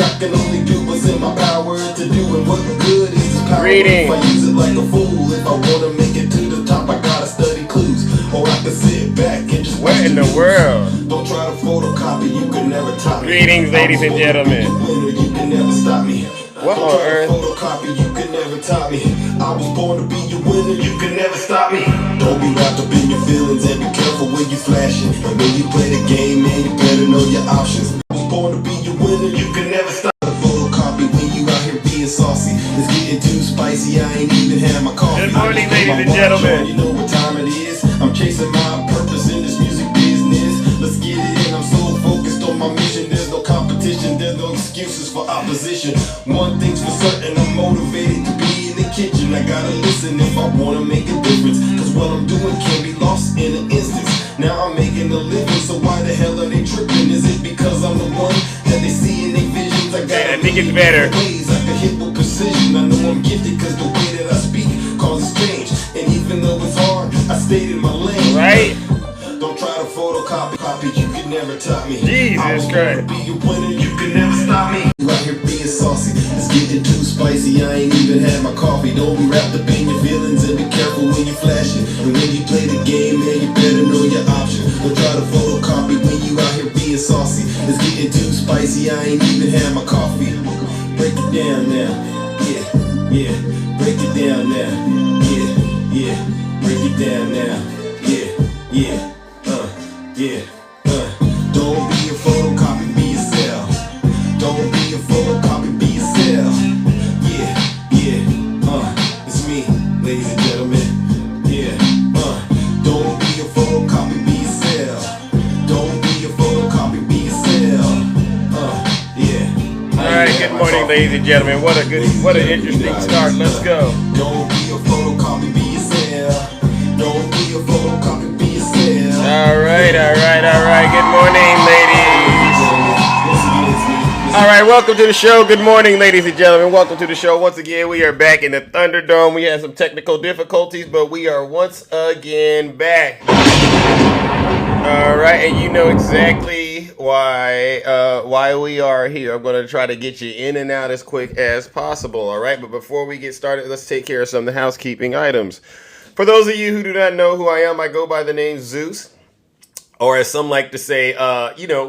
I can only do what's in my power to do, and what good is this power Reading. if I use it like a fool? If I wanna make it to the top, I gotta study clues, or I can sit back and just What in the world? Don't try to photocopy, you can never top me. Greetings, ladies and gentlemen. You can never stop me. What Don't on try earth? to photocopy, you can never top me. I was born to be your winner, you can never stop me. Don't be wrapped up in your feelings and be careful when you flashing. And when you play the game, man, you better know your options. I was born to be your winner, you can never stop. Photocopy when you out here being saucy. It's getting too spicy, I ain't even had my coffee. Good morning, ladies and gentlemen. You know what time it is. I'm chasing my purpose in this music business. Let's get it in. I'm so focused on my mission. There's no competition. There's no excuses for opposition. One thing's for certain, I'm motivated to be in the kitchen. I gotta listen if I wanna make a difference. Cause what I'm doing can be lost in an instance. Now I'm making a living, so why the hell are they tripping? Is it because I'm the one that they see in their visions? I got I think it's better. ways I can hit with precision. I know I'm gifted cause the way that I speak causes change. And even though it's hard, I stayed in my lane. Right? Don't try to photocopy, you can never top me. Jesus Christ. Be a winner, you can never stop me. You out here being saucy, it's getting too spicy. I ain't even had my coffee. Don't be wrapped up in your feelings and be careful when you flash it. And when you play the game, man, you better know your options. Don't try to photocopy when you out here being saucy. It's getting too spicy, I ain't even had my coffee. Break it down now, yeah. Break it down now, yeah. Break it down now, yeah. Don't be a photocopy, be yourself. Don't be a photocopy, be yourself. It's me, ladies and gentlemen. Don't be a photocopy, be yourself. Don't be a photocopy, be yourself. Alright, good morning, ladies and gentlemen. What an interesting start. Let's go. Don't be a photocopy, be yourself. Don't be a photocopy, be yourself. Alright. Good morning, ladies. Alright, welcome to the show. Good morning, ladies and gentlemen. Welcome to the show. Once again, we are back in the Thunderdome. We had some technical difficulties, but we are once again back. Alright, and you know exactly why we are here. I'm going to try to get you in and out as quick as possible, alright? But before we get started, let's take care of some of the housekeeping items. For those of you who do not know who I am, I go by the name Zeus. Or as some like to say,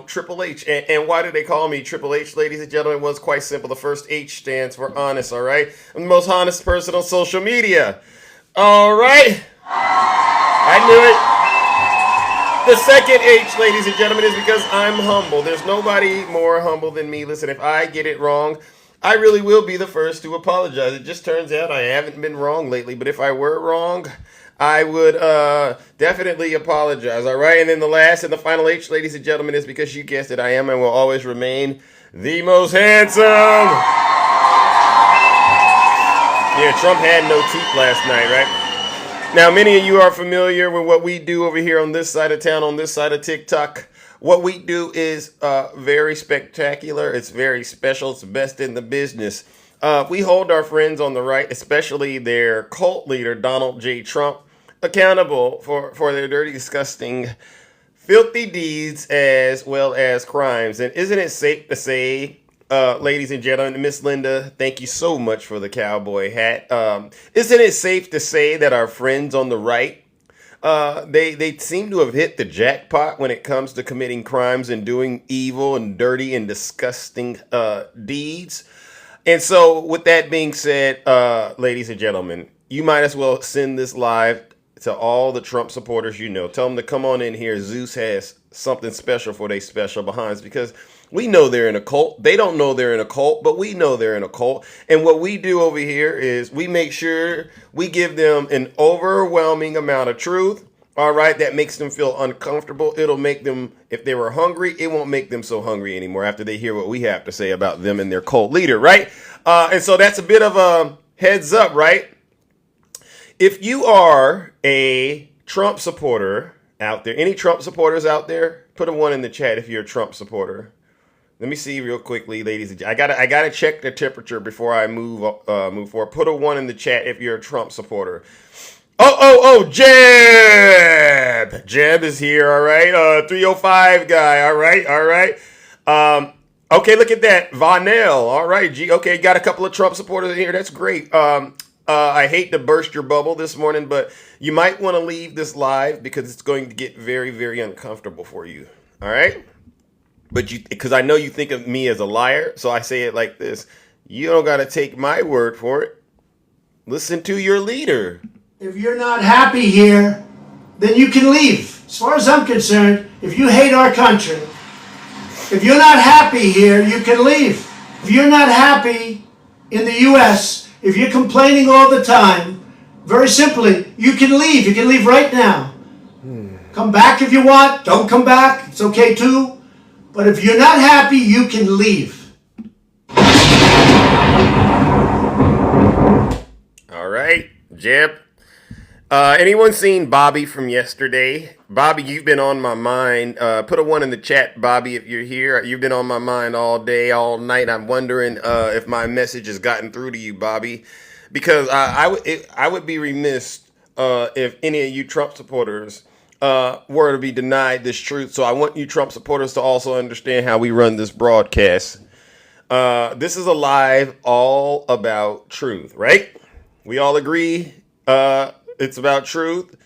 Triple H. And why do they call me Triple H, ladies and gentlemen? Well, it's quite simple. The first H stands for honest, all right? I'm the most honest person on social media. All right? I knew it. The second H, ladies and gentlemen, is because I'm humble. There's nobody more humble than me. Listen, if I get it wrong, I really will be the first to apologize. It just turns out I haven't been wrong lately. But if I were wrong, I would definitely apologize, all right? And then the last and the final H, ladies and gentlemen, is because you guessed it, I am and will always remain the most handsome. Yeah, Trump had no teeth last night, right? Now, many of you are familiar with what we do over here on this side of town, on this side of TikTok. What we do is very spectacular. It's very special. It's the best in the business. We hold our friends on the right, especially their cult leader, Donald J. Trump, accountable for their dirty, disgusting, filthy deeds as well as crimes. And isn't it safe to say, ladies and gentlemen, Miss Linda, thank you so much for the cowboy hat. Isn't it safe to say that our friends on the right, they seem to have hit the jackpot when it comes to committing crimes and doing evil and dirty and disgusting deeds? And so with that being said, ladies and gentlemen, you might as well send this live to all the Trump supporters you know. Tell them to come on in here. Zeus has something special for they special behinds, because we know they're in a cult. They don't know they're in a cult, but we know they're in a cult. And what we do over here is we make sure we give them an overwhelming amount of truth. All right, that makes them feel uncomfortable. It'll make them, if they were hungry, it won't make them so hungry anymore after they hear what we have to say about them and their cult leader, right? And so that's a bit of a heads up, right? If you are a Trump supporter out there, any Trump supporters out there, put a 1 in the chat if you're a Trump supporter. Let me see real quickly, ladies and gentlemen. I gotta check the temperature before I move forward. Put a 1 in the chat if you're a Trump supporter. Oh, Jeb. Jeb is here, all right. 305 guy, all right. Okay, look at that. Vonell. All right, G. Okay, got a couple of Trump supporters in here. That's great. I hate to burst your bubble this morning, but you might want to leave this live because it's going to get very, very uncomfortable for you. All right? But because I know you think of me as a liar, so I say it like this. You don't got to take my word for it. Listen to your leader. If you're not happy here, then you can leave. As far as I'm concerned, if you hate our country, if you're not happy here, you can leave. If you're not happy in the U.S., if you're complaining all the time, very simply, you can leave. You can leave right now. Come back if you want. Don't come back. It's okay too. But if you're not happy, you can leave. All right, Jeb. Anyone seen Bobby from yesterday? Bobby, you've been on my mind. Put a 1 in the chat, Bobby, if you're here. You've been on my mind all day, all night. I'm wondering if my message has gotten through to you, Bobby, because I would be remiss if any of you Trump supporters were to be denied this truth. So I want you Trump supporters to also understand how we run this broadcast. This is a live all about truth, right? We all agree it's about truth.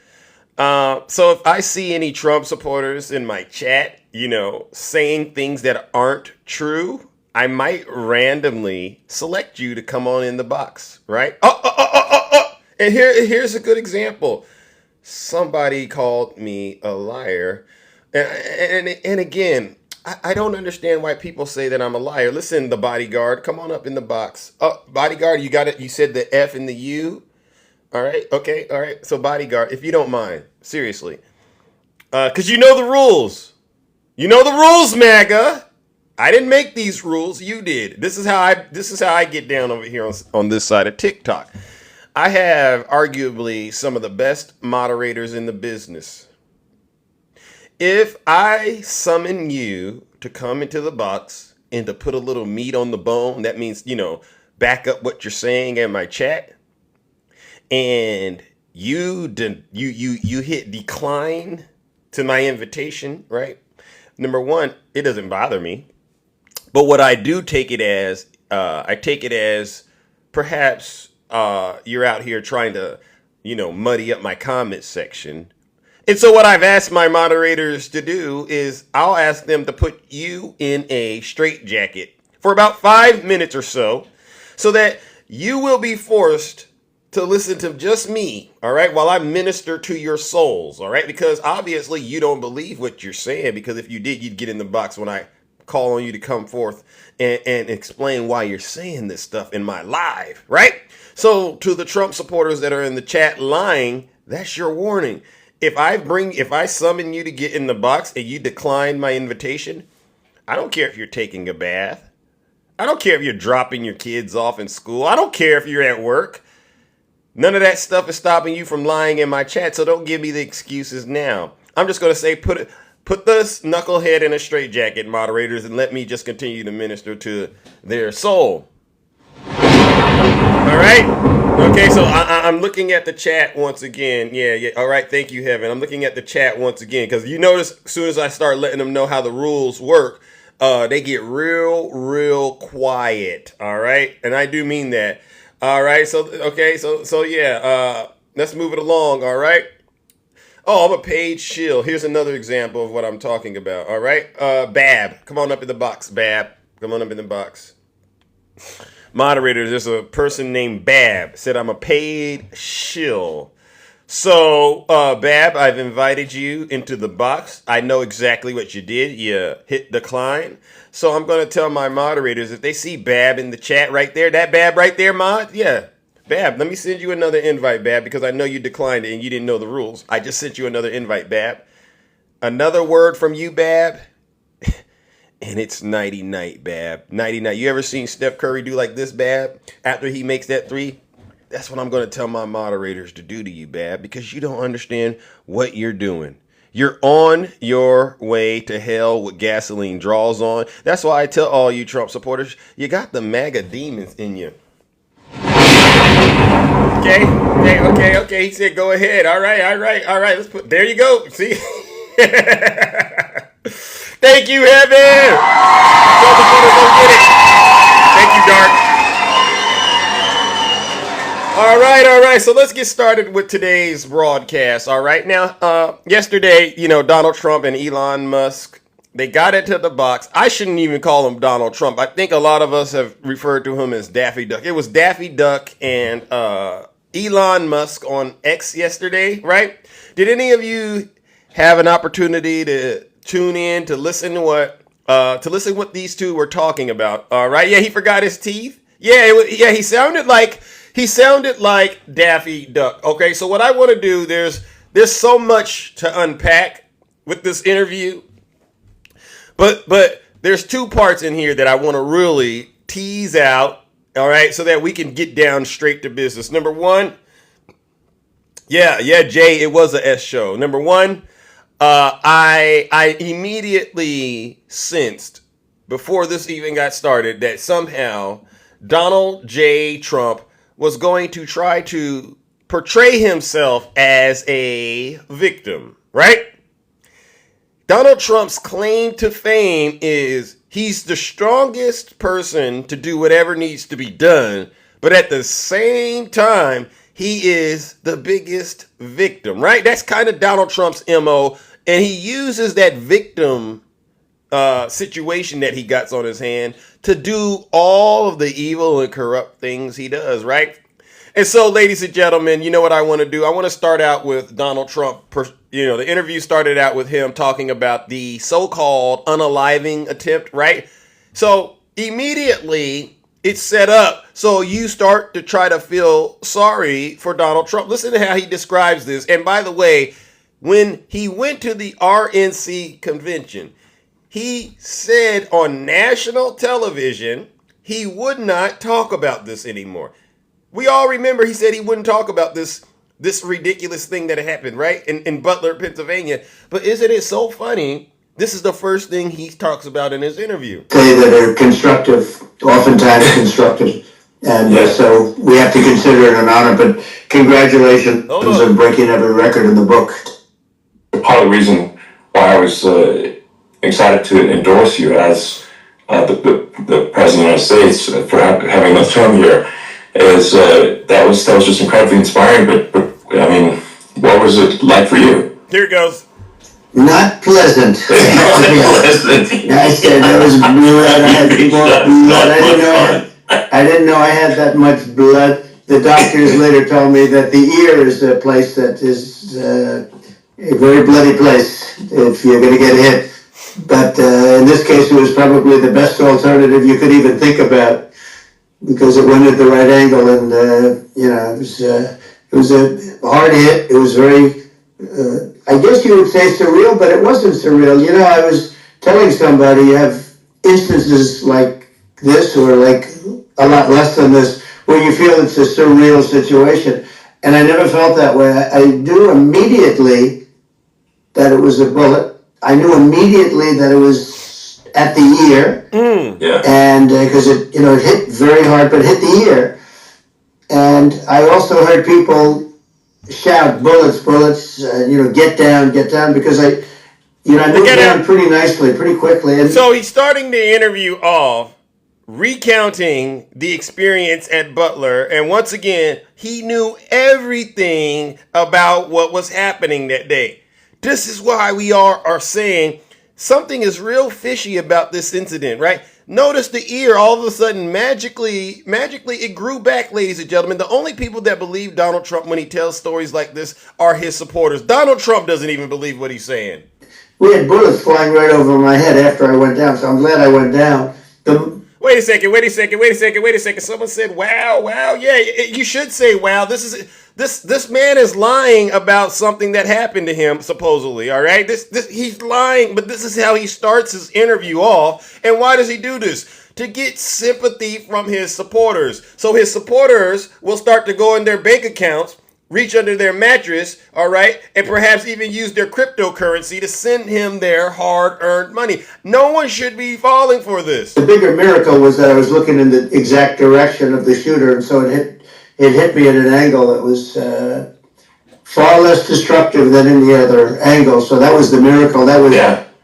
So if I see any Trump supporters in my chat, saying things that aren't true, I might randomly select you to come on in the box, right? And here's a good example. Somebody called me a liar. And again, I don't understand why people say that I'm a liar. Listen, the bodyguard, come on up in the box. Oh, bodyguard, you got it. You said the F and the U. All right. Okay. All right. So bodyguard, if you don't mind, seriously, because you know the rules. You know the rules, MAGA. I didn't make these rules. You did. This is how I get down over here on this side of TikTok. I have arguably some of the best moderators in the business. If I summon you to come into the box and to put a little meat on the bone, that means, back up what you're saying in my chat, and you hit decline to my invitation, right? Number one, it doesn't bother me. But what I do take it as, perhaps you're out here trying to, muddy up my comment section. And so what I've asked my moderators to do is I'll ask them to put you in a straitjacket for about 5 minutes or so that you will be forced to listen to just me, all right, while I minister to your souls, all right? Because obviously you don't believe what you're saying, because if you did, you'd get in the box when I call on you to come forth and explain why you're saying this stuff in my live, right? So to the Trump supporters that are in the chat lying, that's your warning. If I summon you to get in the box and you decline my invitation, I don't care if you're taking a bath. I don't care if you're dropping your kids off in school. I don't care if you're at work. None of that stuff is stopping you from lying in my chat, so don't give me the excuses now. I'm just going to say put this knucklehead in a straitjacket, moderators, and let me just continue to minister to their soul. All right? Okay, so I'm looking at the chat once again. Yeah. All right, thank you, Heaven. I'm looking at the chat once again because you notice as soon as I start letting them know how the rules work, they get real quiet. All right? And I do mean that. All right, so yeah, let's move it along, all right? Oh, I'm a paid shill. Here's another example of what I'm talking about, all right? Bab, come on up in the box, Bab. Come on up in the box. Moderators, there's a person named Bab, said I'm a paid shill. So, Bab, I've invited you into the box. I know exactly what you did. You hit decline. So I'm going to tell my moderators, if they see Bab in the chat right there, that Bab right there, mod, yeah. Bab, let me send you another invite, Bab, because I know you declined it and you didn't know the rules. I just sent you another invite, Bab. Another word from you, Bab, and it's nighty-night, Bab. Nighty-night. You ever seen Steph Curry do like this, Bab, after he makes that three? That's what I'm going to tell my moderators to do to you, Bab, because you don't understand what you're doing. You're on your way to hell with gasoline draws on. That's why I tell all you Trump supporters, you got the MAGA demons in you. Okay. He said, go ahead. All right. There you go. See? Thank you, Heaven. We're gonna get it. Thank you, Dark. All right, all right. So let's get started with today's broadcast. All right. Now, yesterday, Donald Trump and Elon Musk, they got into the box. I shouldn't even call him Donald Trump. I think a lot of us have referred to him as Daffy Duck. It was Daffy Duck and Elon Musk on X yesterday, right? Did any of you have an opportunity to tune in to listen to what these two were talking about? All right. Yeah, he forgot his teeth. Yeah, he sounded like Daffy Duck. Okay, so what I want to do, there's so much to unpack with this interview, but there's two parts in here that I want to really tease out. All right, so that we can get down straight to business. Number one, yeah, Jay, it was a S show. Number one, I immediately sensed before this even got started that somehow Donald J. Trump was going to try to portray himself as a victim, right? Donald Trump's claim to fame is he's the strongest person to do whatever needs to be done, but at the same time, he is the biggest victim, right? That's kind of Donald Trump's MO, and he uses that victim situation that he got on his hand to do all of the evil and corrupt things he does, right? And so, ladies and gentlemen, you know what I want to do? I want to start out with Donald Trump. The interview started out with him talking about the so-called unaliving attempt, right? So immediately it's set up so you start to try to feel sorry for Donald Trump. Listen to how he describes this. And by the way, when he went to the RNC convention, he said on national television he would not talk about this anymore. We all remember he said he wouldn't talk about this ridiculous thing that happened, right? In Butler, Pennsylvania. But isn't it so funny? This is the first thing he talks about in his interview. Say that are constructive, oftentimes constructive. And so we have to consider it an honor. But congratulations on breaking every record in the book. Part of the reason why I was excited to endorse you as the President of the United States for having the term here is that was just incredibly inspiring. But I mean, what was it like for you? Here it goes. Not pleasant. I said there was blood. I had more blood. I didn't know I had that much blood. The doctors later told me that the ear is a place that is a very bloody place if you're going to get hit. But in this case, it was probably the best alternative you could even think about because it went at the right angle, and it was a hard hit. It was very. I guess you would say surreal, but it wasn't surreal. I was telling somebody you have instances like this or like a lot less than this where you feel it's a surreal situation. And I never felt that way. I knew immediately that it was a bullet. I knew immediately that it was at the ear. Yeah. And because it hit very hard, but it hit the ear. And I also heard people shout, bullets, get down, because I moved down pretty nicely, pretty quickly. And so he's starting the interview off recounting the experience at Butler. And once again, he knew everything about what was happening that day. This is why we are saying something is real fishy about this incident, right? Notice the ear all of a sudden magically it grew back, ladies and gentlemen. The only people that believe Donald Trump when he tells stories like this are his supporters. Donald Trump doesn't even believe what he's saying. We had bullets flying right over my head after I went down, so I'm glad I went down. Wait a second. Someone said, wow. Yeah, you should say, wow. This man is lying about something that happened to him, supposedly, all right? He's lying, but this is how he starts his interview off. And why does he do this? To get sympathy from his supporters. So his supporters will start to go in their bank accounts, reach under their mattress, all right, and perhaps even use their cryptocurrency to send him their hard-earned money. No one should be falling for this. The bigger miracle was that I was looking in the exact direction of the shooter, and so it hit me at an angle that was far less destructive than any other angle. So that was the miracle. That was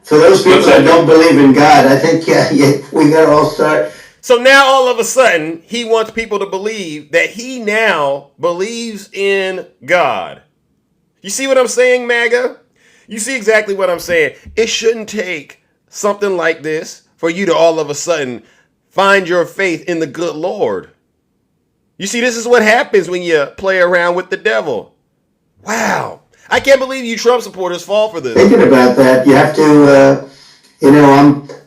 For those people that don't believe in God, I think we got to all start. So now all of a sudden, he wants people to believe that he now believes in God. You see what I'm saying, MAGA? You see exactly what I'm saying. It shouldn't take something like this for you to all of a sudden find your faith in the good Lord. You see, this is what happens when you play around with the devil. Wow. I can't believe you Trump supporters fall for this. Thinking about that, you have to,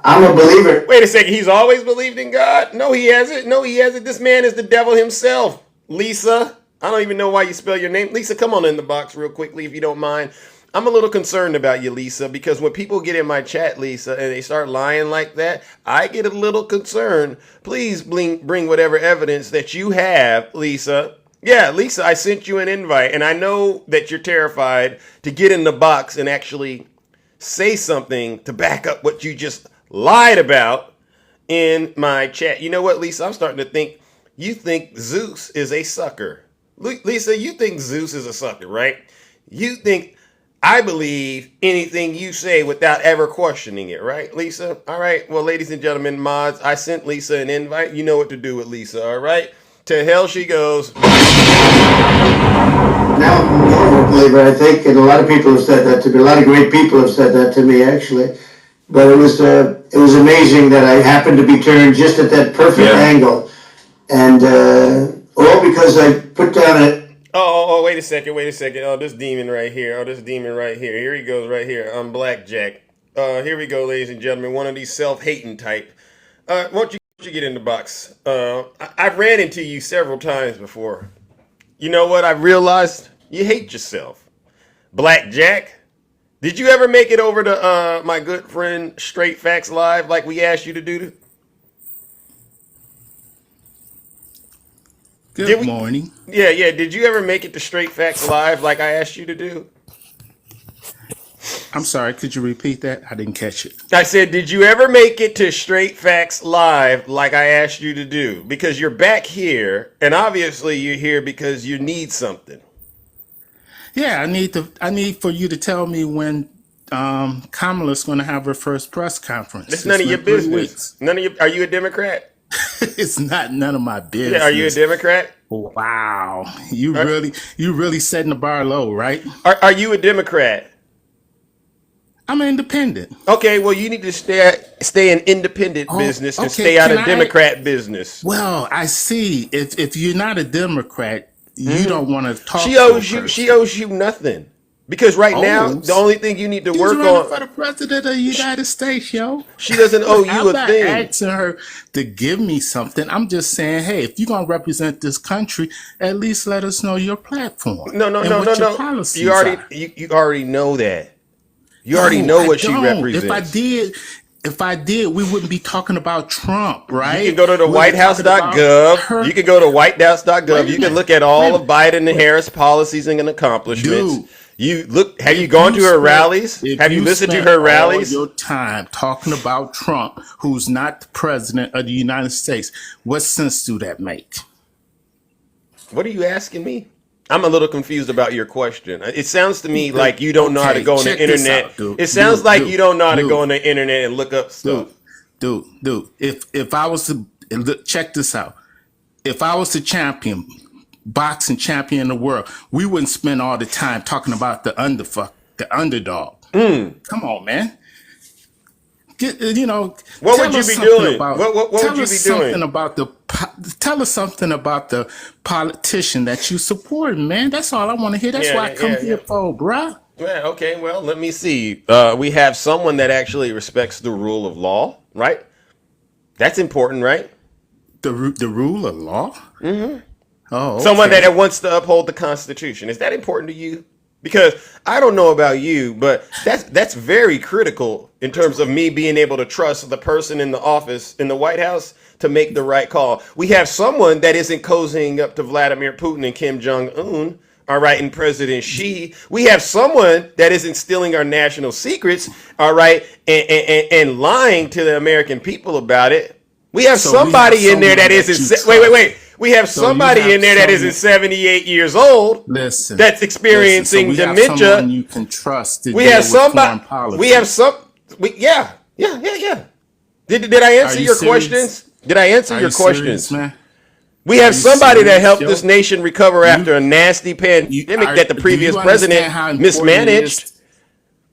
I'm a believer. Wait a second. He's always believed in God? No, he hasn't. No, he hasn't. This man is the devil himself. Lisa, I don't even know why you spell your name. Lisa, come on in the box real quickly if you don't mind. I'm a little concerned about you, Lisa, because when people get in my chat, Lisa, and they start lying like that, I get a little concerned. Please bring whatever evidence that you have, Lisa. Yeah, Lisa, I sent you an invite, and I know that you're terrified to get in the box and actually say something to back up what you just lied about in my chat. You know what, Lisa? I'm starting to think you think Zeus is a sucker. Lisa, you think Zeus is a sucker, right? You think I believe anything you say without ever questioning it, right, Lisa? All right. Well, ladies and gentlemen, mods, I sent Lisa an invite. You know what to do with Lisa, all right? To hell she goes. Now I'm more of a believer, I think, and a lot of people have said that to me. A lot of great people have said that to me, actually. But it was amazing that I happened to be turned just at that perfect angle, and all because I put down a. Oh, wait a second. Oh, this demon right here. Here he goes right here. I'm Blackjack. Here we go, ladies and gentlemen. One of these self-hating type. Won't you get in the box? I've ran into you several times before. You know what? I realized you hate yourself. Blackjack, did you ever make it over to my good friend Straight Facts Live like we asked you to do? Good morning. Yeah. Did you ever make it to Straight Facts Live like I asked you to do? I'm sorry, could you repeat that? I didn't catch it. I said, did you ever make it to Straight Facts Live like I asked you to do? Because you're back here, and obviously you're here because you need something. Yeah, I need for you to tell me when Kamala's going to have her first press conference. It's none of your business. Are you a Democrat? It's not none of my business. Yeah, are you a Democrat? Wow, you really setting the bar low, right? Are you a Democrat? I'm an independent. Okay, well, you need to stay in independent business and stay out of Democrat business. Well, I see. If you're not a Democrat, you don't want to talk. She owes you nothing. Because right now, the only thing you need to work on for the president of the United States, yo. She doesn't owe you a thing. I'm not asking her to give me something. I'm just saying, hey, if you're gonna represent this country, at least let us know your platform. No. You already know that. You already know what she represents. If I did, we wouldn't be talking about Trump, right? You can go to the whitehouse.gov. You can go to whitehouse.gov. You can look at all of Biden and Harris policies and accomplishments. Dude, have you gone to her rallies? Have you listened to her rallies? All your time talking about Trump, who's not the president of the United States. What sense do that make? What are you asking me? I'm a little confused about your question. It sounds to me like you don't know how to go on the internet. It sounds like you don't know how to go on the internet and look up stuff. Dude. If I was to check this out, if I was the boxing champion in the world, we wouldn't spend all the time talking about the underdog. Come on, man. What would you be doing? What would you be doing? Tell us something about the politician that you support, man. That's all I want to hear. That's why I come here for, bruh. Yeah, okay, well, let me see. We have someone that actually respects the rule of law, right? That's important, right? The rule of law? Mm-hmm. Oh, okay. Someone that wants to uphold the Constitution. Is that important to you? Because I don't know about you, but that's very critical in terms of me being able to trust the person in the office in the White House to make the right call. We have someone that isn't cozying up to Vladimir Putin and Kim Jong-un, all right, and President Xi. We have someone that isn't stealing our national secrets, all right, and lying to the American people about it. We have somebody in there that isn't. Wait. We have somebody in there that isn't 78 years old. That's experiencing dementia. You can trust. We have somebody. Yeah. Did I answer you your serious? questions? Did I answer Are your you serious, questions? man? We have you somebody that serious, helped Joe? this nation recover after a nasty pandemic that the Do previous you president understand how important it mismanaged. is?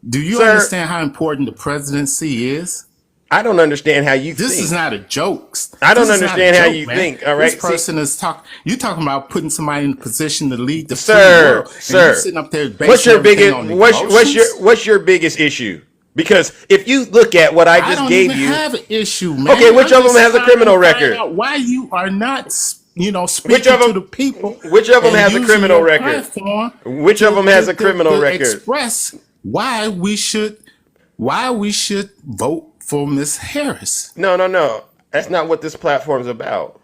Do you Sir, understand how important the presidency is? I don't understand how you This think. is not a joke. I don't This is not a understand how joke, you man. think. All This right, person is you talking about putting somebody in a position to lead the free sir, world, and you sir. sitting up there basing What's your everything biggest? on emotions. What's your biggest issue? Because if you look at what I I just don't gave even you, have an issue, man. okay, which I'm of them just has a trying criminal to find record? out why you are not, Which speaking of to them? the people. Which of them and has a using criminal your record? platform Which of them has a criminal to record? express why we should vote for Miss Harris. No. That's not what this platform's about.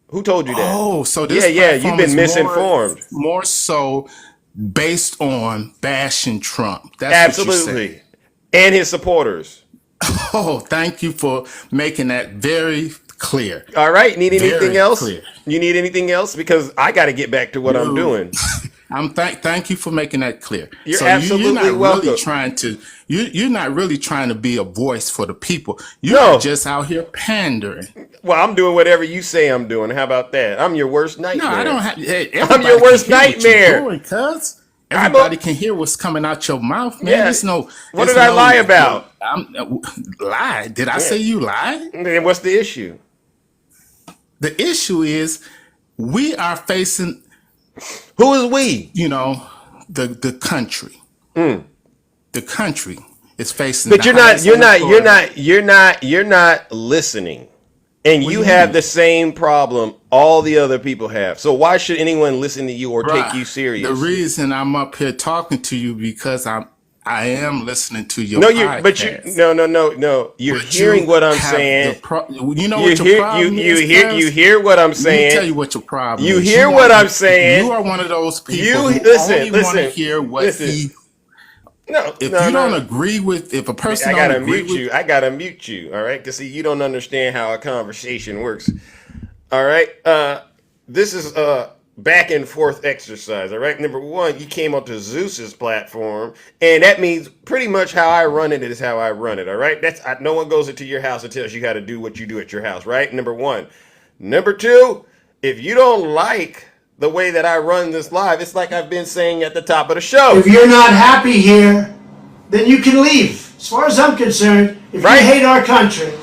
Who told you that? Oh, so this Yeah, you've platform been is misinformed. more so based on bashing Trump. That's what you're saying. Absolutely. And his supporters. Oh, thank you for making that very clear. All right. Need anything Very else? clear. You need anything else? Because I got to get back to what I'm doing. Thank you for making that clear. You're so absolutely you're not welcome. really trying to you're not really trying to be a voice for the people. You're No. just out here pandering. Well, I'm doing whatever you say I'm doing. How about that? I'm your worst nightmare. No, I don't have. Hey, I'm your worst nightmare. Cuz everybody can hear what's coming out your mouth, man. Yeah. There's no. What there's did I no- lie about? Lie? Did I say you lied? Then what's the issue? The issue is we are facing, Who is we? the country. The country is facing. But the you're not. highest You're not. You're unemployment. not. You're not listening. And What you do you have mean? the same problem all the other people have. So why should anyone listen to you or take Bruh, you serious? The reason I'm up here talking to you because I am listening to your No, podcast. no. You're But hearing you what I'm have saying. you know what your problem is, You cuz? hear what I'm Let me saying. tell you what your problem You is. hear what I'm saying. You are one of those people You who listen, only want to listen, hear what listen. he. No, If no, you no. don't agree with, if a person I gotta don't agree mute with, you. I gotta mute you. All right, because see, you don't understand how a conversation works. All right, this is a back and forth exercise. All right, number one, you came onto Zeus's platform, and that means pretty much how I run it is how I run it. All right, no one goes into your house and tells you how to do what you do at your house. Right, number one. Number two, if you don't like the way that I run this live, it's like I've been saying at the top of the show. If you're not happy here, then you can leave. As far as I'm concerned, if Right. you hate our country,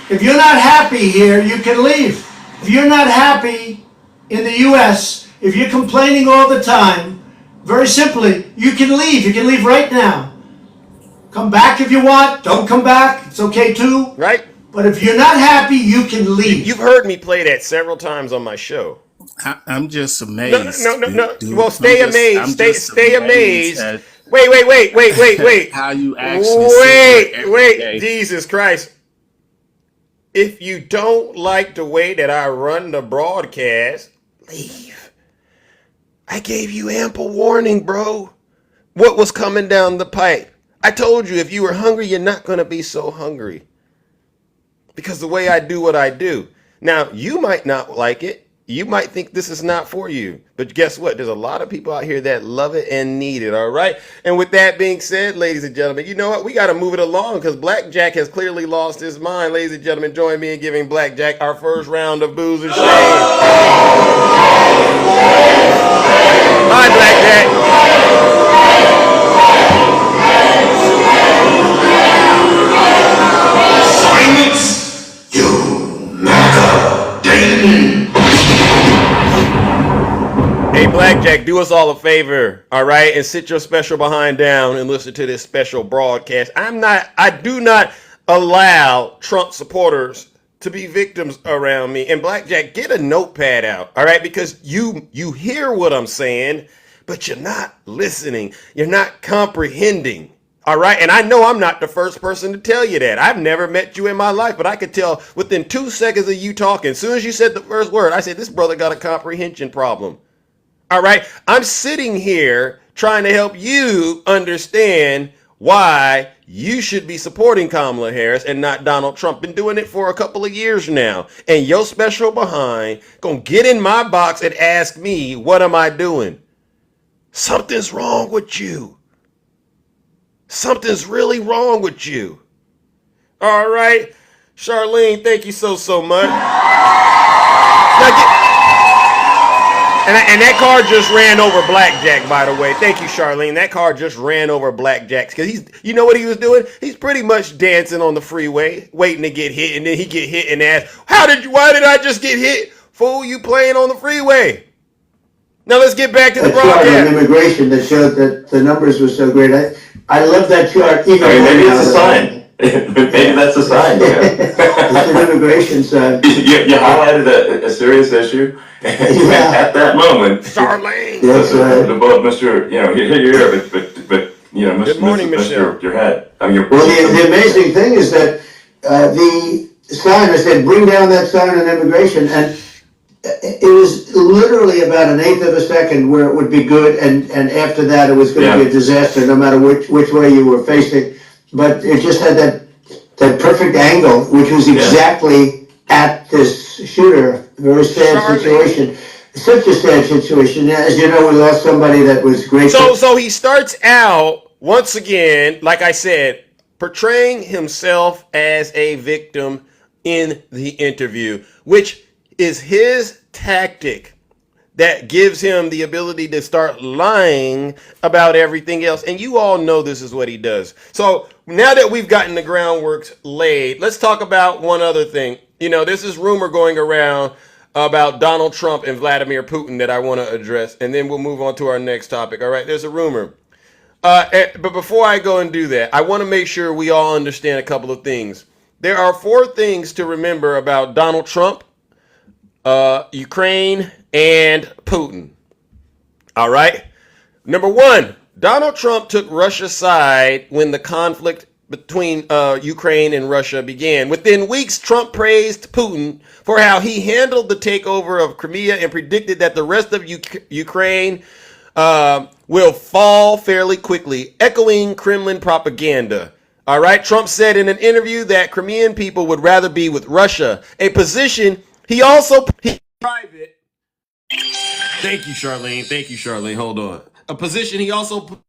if you're not happy here, you can leave. If you're not happy in the U.S., if you're complaining all the time, very simply, you can leave. You can leave right now. Come back if you want. Don't come back. It's okay too. Right? But if you're not happy, you can leave. You've heard me play that several times on my show. I'm just amazed. No. dude. Well, stay I'm amazed. just Stay amazed. at Wait. how you actually sit there every day. Jesus Christ. If you don't like the way that I run the broadcast, leave. I gave you ample warning, bro. What was coming down the pipe? I told you if you were hungry, you're not going to be so hungry. Because the way I do what I do. Now, you might not like it. You might think this is not for you. But guess what? There's a lot of people out here that love it and need it, all right? And with that being said, ladies and gentlemen, you know what? We got to move it along because Blackjack has clearly lost his mind. Ladies and gentlemen, join me in giving Blackjack our first round of booze and shame. Bye, Blackjack. Silence, you MAGA demon. Hey, Blackjack, do us all a favor, all right? And sit your special behind down and listen to this special broadcast. I do not allow Trump supporters to be victims around me. And Blackjack, get a notepad out, all right? Because you hear what I'm saying, but you're not listening. You're not comprehending. All right. And I know I'm not the first person to tell you that. I've never met you in my life, but I could tell within 2 seconds of you talking, as soon as you said the first word, I said, this brother got a comprehension problem. All right. I'm sitting here trying to help you understand why you should be supporting Kamala Harris and not Donald Trump. Been doing it for a couple of years now. And your special behind gonna get in my box and ask me, what am I doing? Something's wrong with you. Something's really wrong with you. All right. Charlene, thank you so much. And that car just ran over Blackjack, by the way. Thank you, Charlene. That car just ran over Blackjack because you know what he was doing? He's pretty much dancing on the freeway, waiting to get hit, and then he get hit and ask, why did I just get hit? Fool, you playing on the freeway. Now let's get back to the broadcast. Chart on immigration that showed that the numbers were so great. I love that chart. Even maybe it's a sign. Maybe that's a sign. Yeah. It's an immigration sign. You highlighted a serious issue, and at that moment, Charlene. That's right. above Mr. Here, but Mr. Good morning, Michelle. Your head. Well, the amazing thing is that the sign, I said, bring down that sign on immigration, and it was literally about an eighth of a second where it would be good, and after that it was going to be a disaster, no matter which way you were facing. But it just had that perfect angle, which was exactly at this shooter. Very sad situation. Such a sad situation. As you know, we lost somebody that was great. So he starts out, once again, like I said, portraying himself as a victim in the interview, which is his tactic that gives him the ability to start lying about everything else. And you all know this is what he does. So now that we've gotten the groundwork laid, let's talk about one other thing. There's this rumor going around about Donald Trump and Vladimir Putin that I want to address, and then we'll move on to our next topic. All right, there's a rumor. But before I go and do that, I want to make sure we all understand a couple of things. There are 4 things to remember about Donald Trump, Ukraine, and Putin. All right. Number 1, Donald Trump took Russia's side when the conflict between Ukraine and Russia began. Within weeks, Trump praised Putin for how he handled the takeover of Crimea and predicted that the rest of Ukraine will fall fairly quickly, echoing Kremlin propaganda. All right. Trump said in an interview that Crimean people would rather be with Russia, a position he also private. Thank you, Charlene. Hold on. A position he also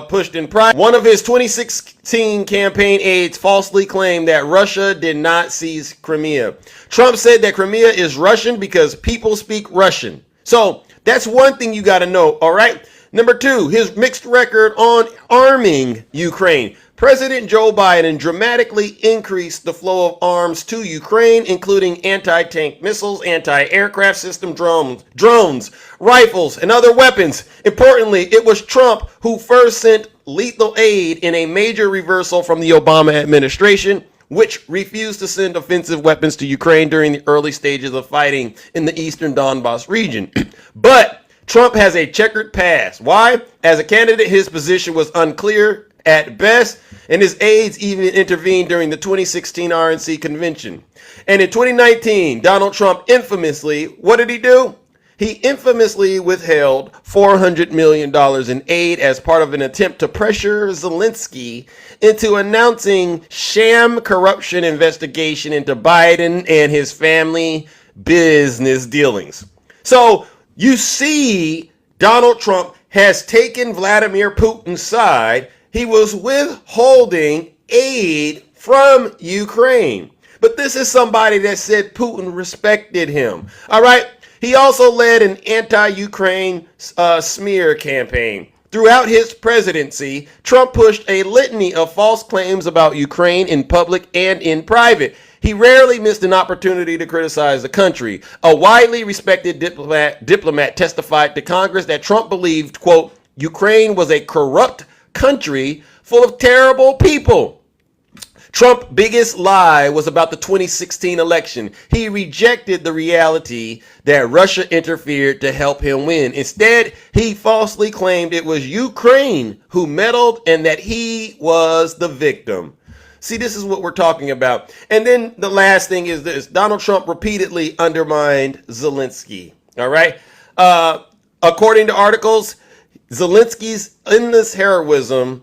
pushed in private. One of his 2016 campaign aides falsely claimed that Russia did not seize Crimea. Trump said that Crimea is Russian because people speak Russian. So that's one thing you got to know. All right. Number 2, his mixed record on arming Ukraine. President Joe Biden dramatically increased the flow of arms to Ukraine, including anti-tank missiles, anti-aircraft system drones, rifles, and other weapons. Importantly, it was Trump who first sent lethal aid in a major reversal from the Obama administration, which refused to send offensive weapons to Ukraine during the early stages of fighting in the eastern Donbas region. But Trump has a checkered past. Why? As a candidate, his position was unclear at best, and his aides even intervened during the 2016 RNC convention. And in 2019, Donald Trump infamously, what did he do? He infamously withheld $400 million in aid as part of an attempt to pressure Zelensky into announcing sham corruption investigation into Biden and his family business dealings. So you see, Donald Trump has taken Vladimir Putin's side. He was withholding aid from Ukraine. But this is somebody that said Putin respected him. All right. He also led an anti-Ukraine smear campaign. Throughout his presidency, Trump pushed a litany of false claims about Ukraine in public and in private. He rarely missed an opportunity to criticize the country. A widely respected diplomat testified to Congress that Trump believed, quote, Ukraine was a corrupt country full of terrible people. Trump's biggest lie was about the 2016 election. He rejected the reality that Russia interfered to help him win. Instead, he falsely claimed it was Ukraine who meddled and that he was the victim. See, this is what we're talking about. And then the last thing is this. Donald Trump repeatedly undermined Zelensky. All right. According to articles, Zelensky's endless heroism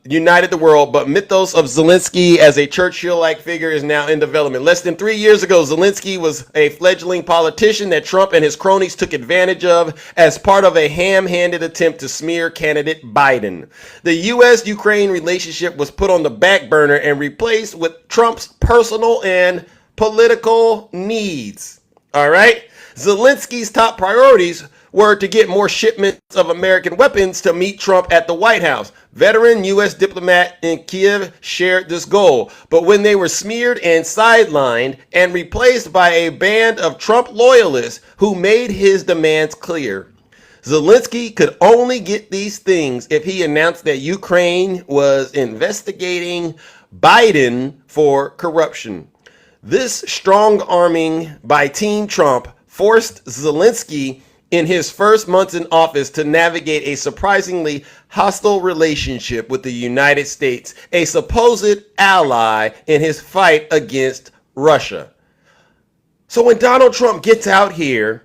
united the world, but mythos of Zelensky as a Churchill-like figure is now in development. Less than 3 years ago, Zelensky was a fledgling politician that Trump and his cronies took advantage of as part of a ham-handed attempt to smear candidate Biden. The U.S.-Ukraine relationship was put on the back burner and replaced with Trump's personal and political needs. All right? Zelensky's top priorities were to get more shipments of American weapons to meet Trump at the White House. Veteran U.S. diplomat in Kiev shared this goal, but when they were smeared and sidelined and replaced by a band of Trump loyalists who made his demands clear. Zelensky could only get these things if he announced that Ukraine was investigating Biden for corruption. This strong arming by Team Trump forced Zelensky in his first months in office to navigate a surprisingly hostile relationship with the United States, a supposed ally in his fight against Russia. So when Donald Trump gets out here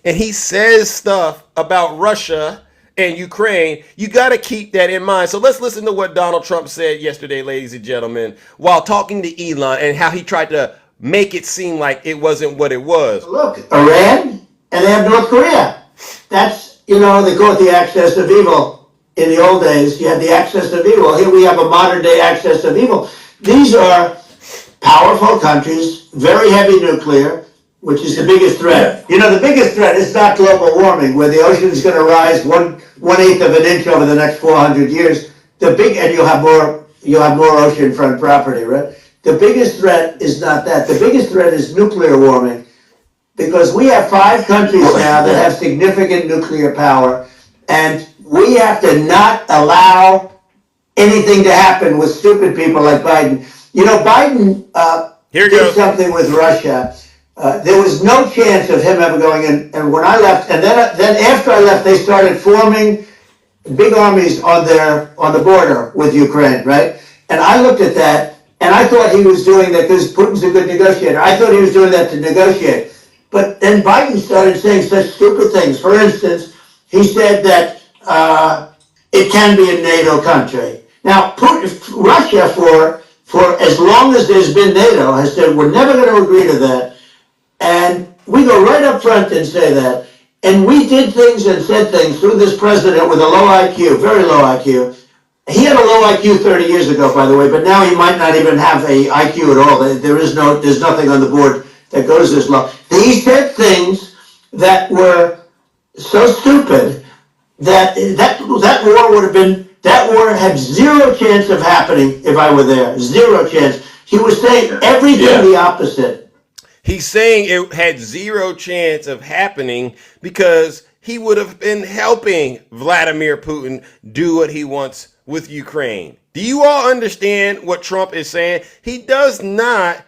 and he says stuff about Russia and Ukraine, you got to keep that in mind. So let's listen to what Donald Trump said yesterday, ladies and gentlemen, while talking to Elon, and how he tried to make it seem like it wasn't what it was. Look, Iran, and they have North Korea. That's, they call it the axis of evil. In the old days, you had the axis of evil. Here we have a modern day axis of evil. These are powerful countries, very heavy nuclear, which is the biggest threat. The biggest threat is not global warming, where the ocean is going to rise 1/8 of an inch over the next 400 years. And you'll have more oceanfront property, right? The biggest threat is not that. The biggest threat is nuclear warming. Because we have 5 countries now that have significant nuclear power, and we have to not allow anything to happen with stupid people like Biden. Biden did something with Russia. There was no chance of him ever going in. And when I left, and then after I left, they started forming big armies on the border with Ukraine, right? And I looked at that, and I thought he was doing that because Putin's a good negotiator. I thought he was doing that to negotiate. But then Biden started saying such stupid things. For instance, he said that it can be a NATO country. Now, Russia, for as long as there's been NATO, has said we're never going to agree to that. And we go right up front and say that. And we did things and said things through this president with a low IQ, very low IQ. He had a low IQ 30 years ago, by the way, but now he might not even have a IQ at all. There's nothing on the board that goes this low. He said things that were so stupid that war had zero chance of happening if I were there. Zero chance. He was saying everything the opposite. He's saying it had zero chance of happening because he would have been helping Vladimir Putin do what he wants with Ukraine. Do you all understand what Trump is saying? He does not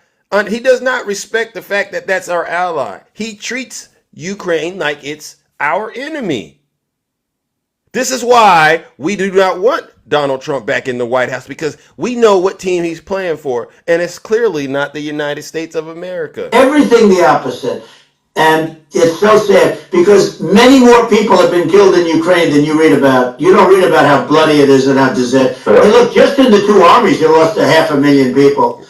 respect the fact that that's our ally. He treats Ukraine like it's our enemy. This is why we do not want Donald Trump back in the White House, because we know what team he's playing for, and it's clearly not the United States of America. Everything the opposite. And it's so sad because many more people have been killed in Ukraine than you read about. You don't read about how bloody it is and how disastrous. Hey, look, just in the 2 armies, they lost 500,000 people.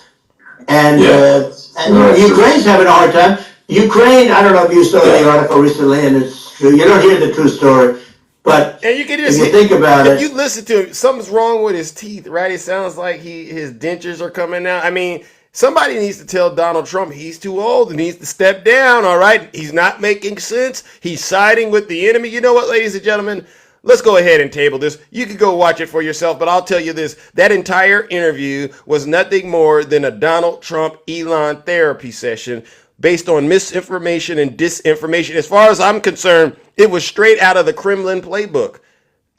And Ukraine's having a hard time. Ukraine, I don't know if you saw the article recently, and it's true. You don't hear the true story. But and you can just, if you think about it, if you listen to him, something's wrong with his teeth, right? It sounds like his dentures are coming out. I mean, somebody needs to tell Donald Trump he's too old and needs to step down, all right? He's not making sense. He's siding with the enemy. You know what, ladies and gentlemen? Let's go ahead and table this. You can go watch it for yourself, but I'll tell you this. That entire interview was nothing more than a Donald Trump Elon therapy session based on misinformation and disinformation. As far as I'm concerned, it was straight out of the Kremlin playbook.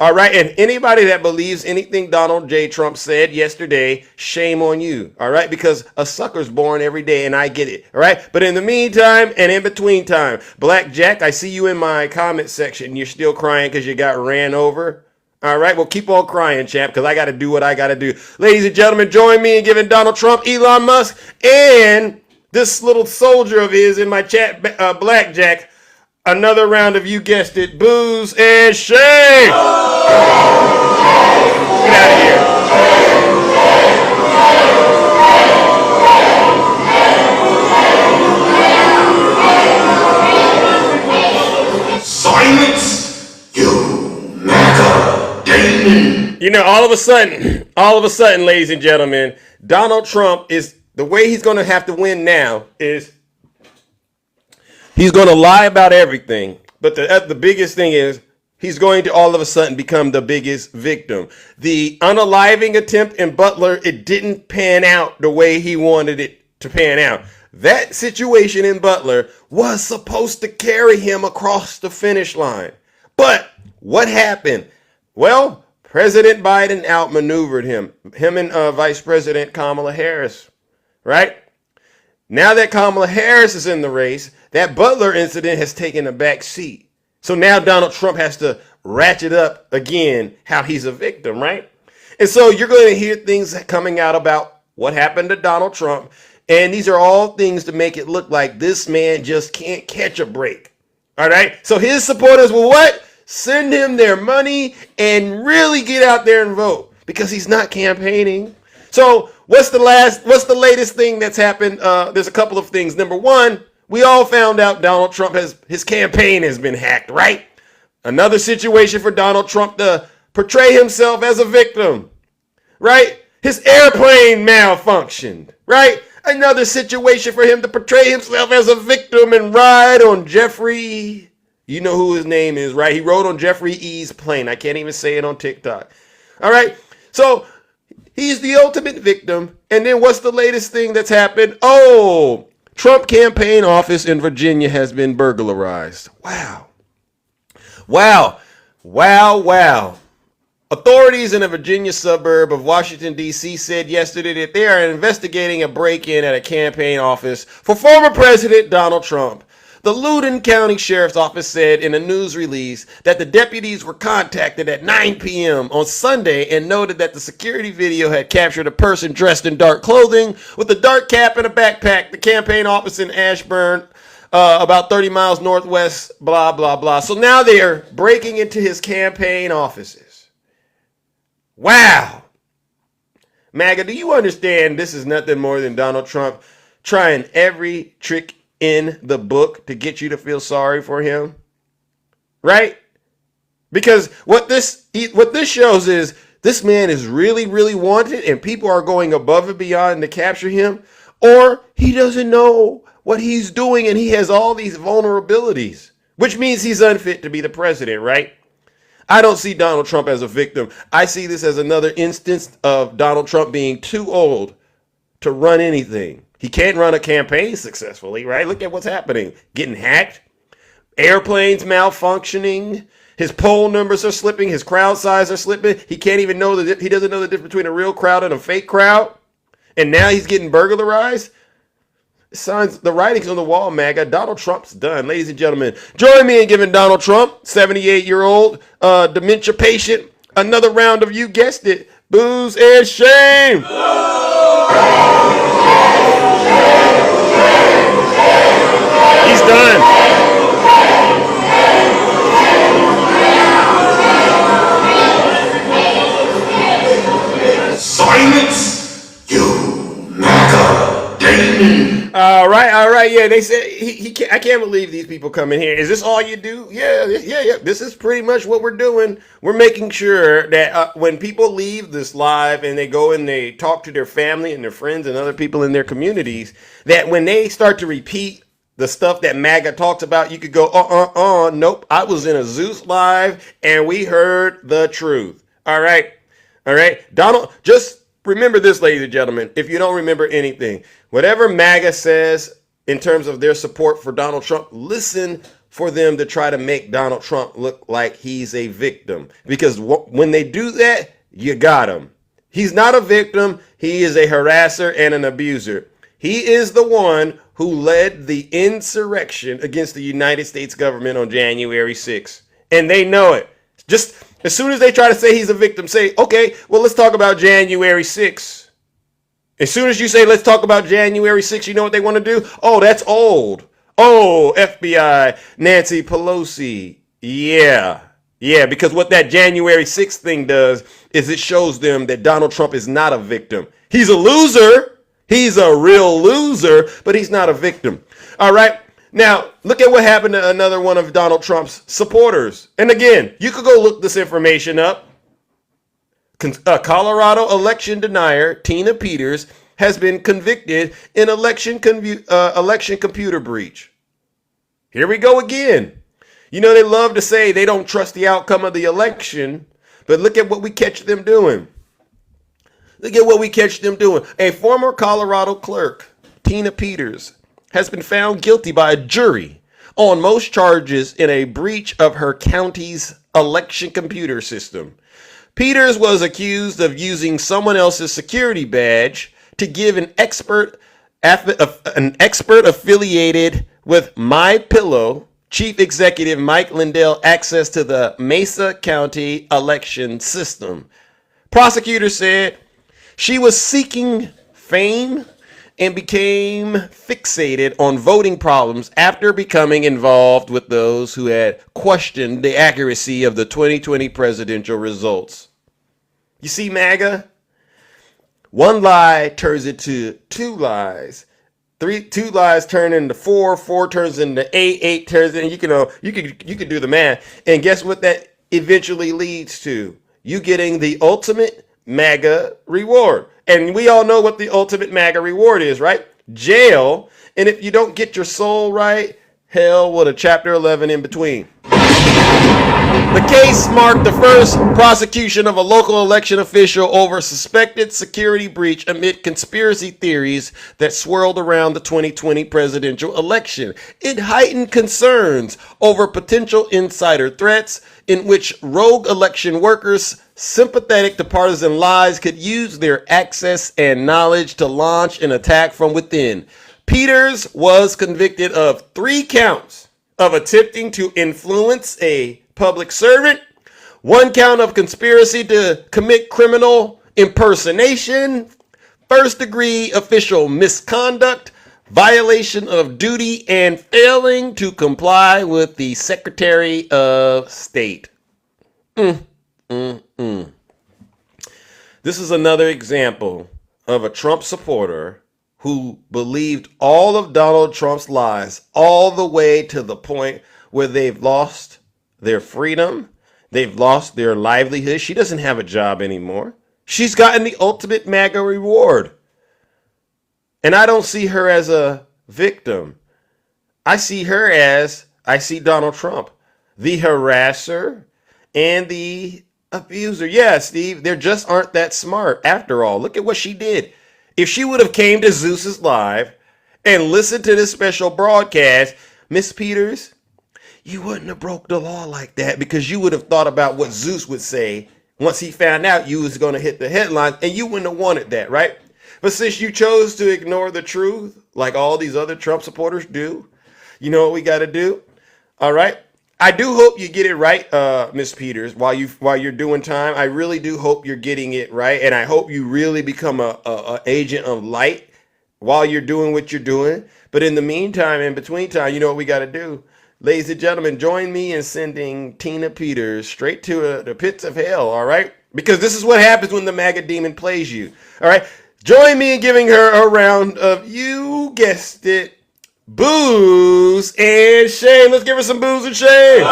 All right. And anybody that believes anything Donald J. Trump said yesterday, shame on you. All right. Because a sucker's born every day, and I get it. All right. But in the meantime and in between time, Black Jack, I see you in my comment section. You're still crying because you got ran over. All right. Well, keep on crying, champ, because I got to do what I got to do. Ladies and gentlemen, join me in giving Donald Trump, Elon Musk, and this little soldier of his in my chat, Black Jack, Another round of, you guessed it, booze and shame. Get out of here. Silence, you Matt Damon. You know, all of a sudden, ladies and gentlemen, Donald Trump is, the way he's going to have to win now is he's going to lie about everything. But the biggest thing is he's going to all of a sudden become the biggest victim. The unaliving attempt in Butler, it didn't pan out the way he wanted it to pan out. That situation in Butler was supposed to carry him across the finish line. But what happened? Well, President Biden outmaneuvered him and Vice President Kamala Harris, right? Now that Kamala Harris is in the race, that Butler incident has taken a back seat. So now Donald Trump has to ratchet up again how he's a victim, right? And so you're going to hear things coming out about what happened to Donald Trump. And these are all things to make it look like this man just can't catch a break. All right. So his supporters will what? Send him their money and really get out there and vote because he's not campaigning. So what's the latest thing that's happened? There's a couple of things. Number one, we all found out Donald Trump his campaign has been hacked, right? Another situation for Donald Trump to portray himself as a victim, right? His airplane malfunctioned, right? Another situation for him to portray himself as a victim and ride on Jeffrey. You know who his name is, right? He rode on Jeffrey E's plane. I can't even say it on TikTok. All right. So he's the ultimate victim. And then what's the latest thing that's happened? Oh, Trump campaign office in Virginia has been burglarized. Wow. Wow. Wow. Wow. Authorities in a Virginia suburb of Washington, D.C. said yesterday that they are investigating a break-in at a campaign office for former President Donald Trump. The Loudoun County Sheriff's Office said in a news release that the deputies were contacted at 9 p.m. on Sunday and noted that the security video had captured a person dressed in dark clothing with a dark cap and a backpack. The campaign office in Ashburn, about 30 miles northwest, blah, blah, blah. So now they are breaking into his campaign offices. Wow. MAGA, do you understand this is nothing more than Donald Trump trying every trick in the book to get you to feel sorry for him? Right? Because what this shows is this man is really, really wanted and people are going above and beyond to capture him, or he doesn't know what he's doing and he has all these vulnerabilities, which means he's unfit to be the president, right? I don't see Donald Trump as a victim. I see this as another instance of Donald Trump being too old to run anything. He can't run a campaign successfully, right? Look at what's happening. Getting hacked, airplanes malfunctioning, his poll numbers are slipping, his crowd size are slipping. He can't even know he doesn't know the difference between a real crowd and a fake crowd. And now he's getting burglarized. Signs, the writing's on the wall, MAGA. Donald Trump's done. Ladies and gentlemen, join me in giving Donald Trump, 78-year-old dementia patient, another round of, you guessed it, booze and shame. He's done. Silence, you Matt Damon. All right. Yeah, they said he can't. I can't believe these people come in here. Is this all you do? Yeah. This is pretty much what we're doing. We're making sure that when people leave this live and they go and they talk to their family and their friends and other people in their communities, that when they start to repeat the stuff that MAGA talks about, you could go, nope. I was in a Zeus live and we heard the truth. All right. Donald, just remember this, ladies and gentlemen, if you don't remember anything, whatever MAGA says in terms of their support for Donald Trump, listen for them to try to make Donald Trump look like he's a victim. Because when they do that, you got him. He's not a victim. He is a harasser and an abuser. He is the one who led the insurrection against the United States government on January 6th. And they know it. Just as soon as they try to say he's a victim, say, okay, well, let's talk about January 6th. As soon as you say, let's talk about January 6th, you know what they want to do? Oh, that's old. Oh, FBI, Nancy Pelosi. Yeah, because what that January 6th thing does is it shows them that Donald Trump is not a victim. He's a loser. He's a real loser, but he's not a victim. All right. Now, look at what happened to another one of Donald Trump's supporters. And again, you could go look this information up. Colorado election denier Tina Peters has been convicted in election computer breach. Here we go again. You know, they love to say they don't trust the outcome of the election, but look at what we catch them doing. Look at what we catch them doing. A former Colorado clerk, Tina Peters, has been found guilty by a jury on most charges in a breach of her county's election computer system. Peters was accused of using someone else's security badge to give an expert affiliated with MyPillow Chief Executive Mike Lindell access to the Mesa County election system. Prosecutors said she was seeking fame and became fixated on voting problems after becoming involved with those who had questioned the accuracy of the 2020 presidential results. You see, MAGA? One lie turns into two lies. Two lies turn into four turns into eight turns into, you can do the math. And guess what that eventually leads to? You getting the ultimate MAGA reward. And we all know what the ultimate MAGA reward is, right? Jail. And if you don't get your soul right, hell with a chapter 11 in between. The case marked the first prosecution of a local election official over suspected security breach amid conspiracy theories that swirled around the 2020 presidential election. It heightened concerns over potential insider threats in which rogue election workers sympathetic to partisan lies could use their access and knowledge to launch an attack from within. Peters was convicted of 3 counts of attempting to influence a public servant, 1 count of conspiracy to commit criminal impersonation, first-degree official misconduct, violation of duty, and failing to comply with the Secretary of State. This is another example of a Trump supporter who believed all of Donald Trump's lies all the way to the point where they've lost their freedom. They've lost their livelihood. She doesn't have a job anymore. She's gotten the ultimate MAGA reward. And I don't see her as a victim. I see Donald Trump, the harasser and the abuser. Yeah, Steve, they just aren't that smart. After all, look at what she did. If she would have came to Zeus's Live and listened to this special broadcast, Miss Peters, you wouldn't have broke the law like that, because you would have thought about what Zeus would say once he found out you was going to hit the headlines, and you wouldn't have wanted that, right? But since you chose to ignore the truth, like all these other Trump supporters do, you know what we got to do? All right. I do hope you get it right, Miss Peters, while you're doing time. I really do hope you're getting it right, and I hope you really become a agent of light while you're doing what you're doing. But in the meantime, in between time, you know what we got to do? Ladies and gentlemen, join me in sending Tina Peters straight to the pits of hell, all right? Because this is what happens when the MAGA demon plays you, all right? Join me in giving her a round of, you guessed it, booze and shame. Let's give her some booze and shame.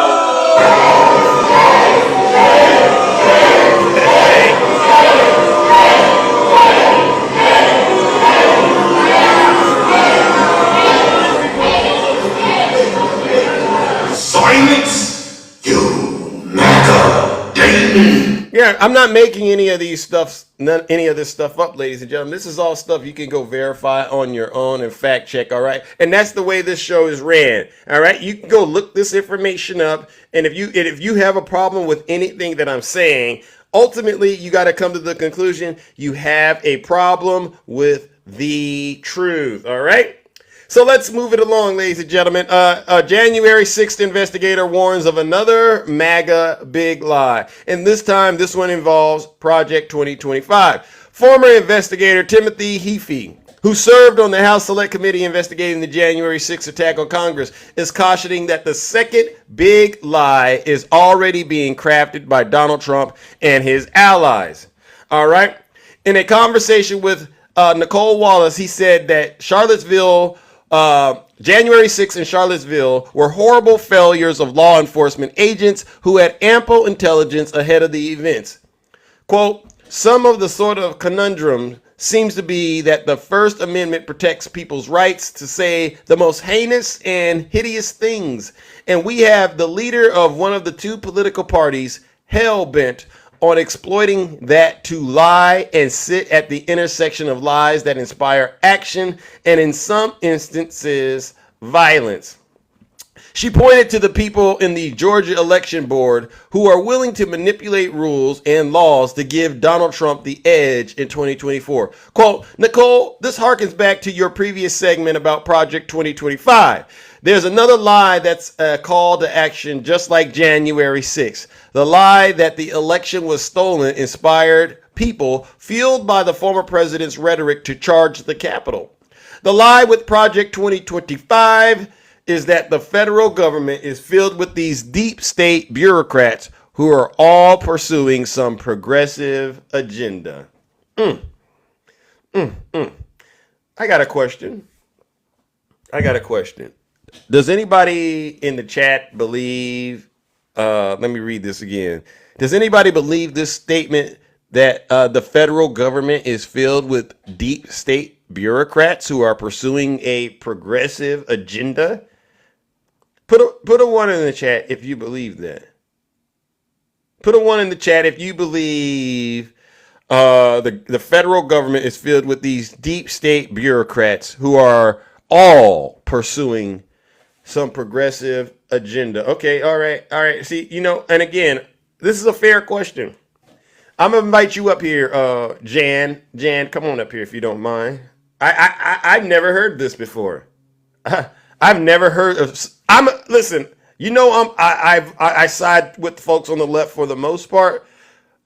Silence, you MAGA demon. Yeah, I'm not making any of this stuff up, ladies and gentlemen. This is all stuff you can go verify on your own and fact check, all right? And that's the way this show is ran, all right? You can go look this information up, and if you have a problem with anything that I'm saying, ultimately you got to come to the conclusion you have a problem with the truth, all right? So let's move it along, ladies and gentlemen. A January 6th investigator warns of another MAGA big lie. And this time, this one involves Project 2025. Former investigator Timothy Heaphy who served on the House Select Committee investigating the January 6th attack on Congress, is cautioning that the second big lie is already being crafted by Donald Trump and his allies. All right. In a conversation with Nicole Wallace, he said that January 6th in Charlottesville were horrible failures of law enforcement agents who had ample intelligence ahead of the events. Quote, some of the sort of conundrum seems to be that the First Amendment protects people's rights to say the most heinous and hideous things. And we have the leader of one of the two political parties hell-bent on exploiting that to lie and sit at the intersection of lies that inspire action and in some instances, violence. She pointed to the people in the Georgia Election Board who are willing to manipulate rules and laws to give Donald Trump the edge in 2024. Quote, Nicole, this harkens back to your previous segment about Project 2025. There's another lie that's a call to action just like January 6th. The lie that the election was stolen inspired people fueled by the former president's rhetoric to charge the Capitol. The lie with Project 2025 is that the federal government is filled with these deep state bureaucrats who are all pursuing some progressive agenda. I got a question. Does anybody in the chat believe, let me read this again. Does anybody believe this statement that the federal government is filled with deep state bureaucrats who are pursuing a progressive agenda? Put a one in the chat if you believe that. Put a one in the chat if you believe the federal government is filled with these deep state bureaucrats who are all pursuing some progressive agenda. Okay, all right. See, and again, this is a fair question. I'm gonna invite you up here, Jan. Jan, come on up here if you don't mind. I've never heard this before. I've never heard of. Listen. I side with folks on the left for the most part,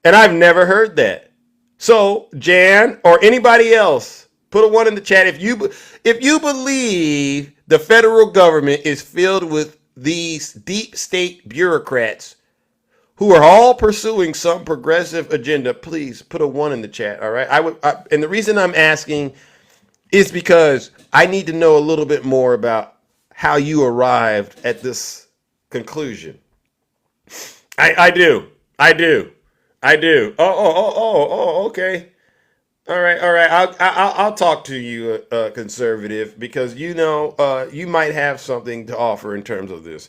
and I've never heard that. So, Jan or anybody else, put a one in the chat if you believe the federal government is filled with these deep state bureaucrats who are all pursuing some progressive agenda. Please put a one in the chat. All right. And the reason I'm asking is because I need to know a little bit more about how you arrived at this conclusion. I do. Oh, okay. All right. I'll talk to you, conservative, because you might have something to offer in terms of this.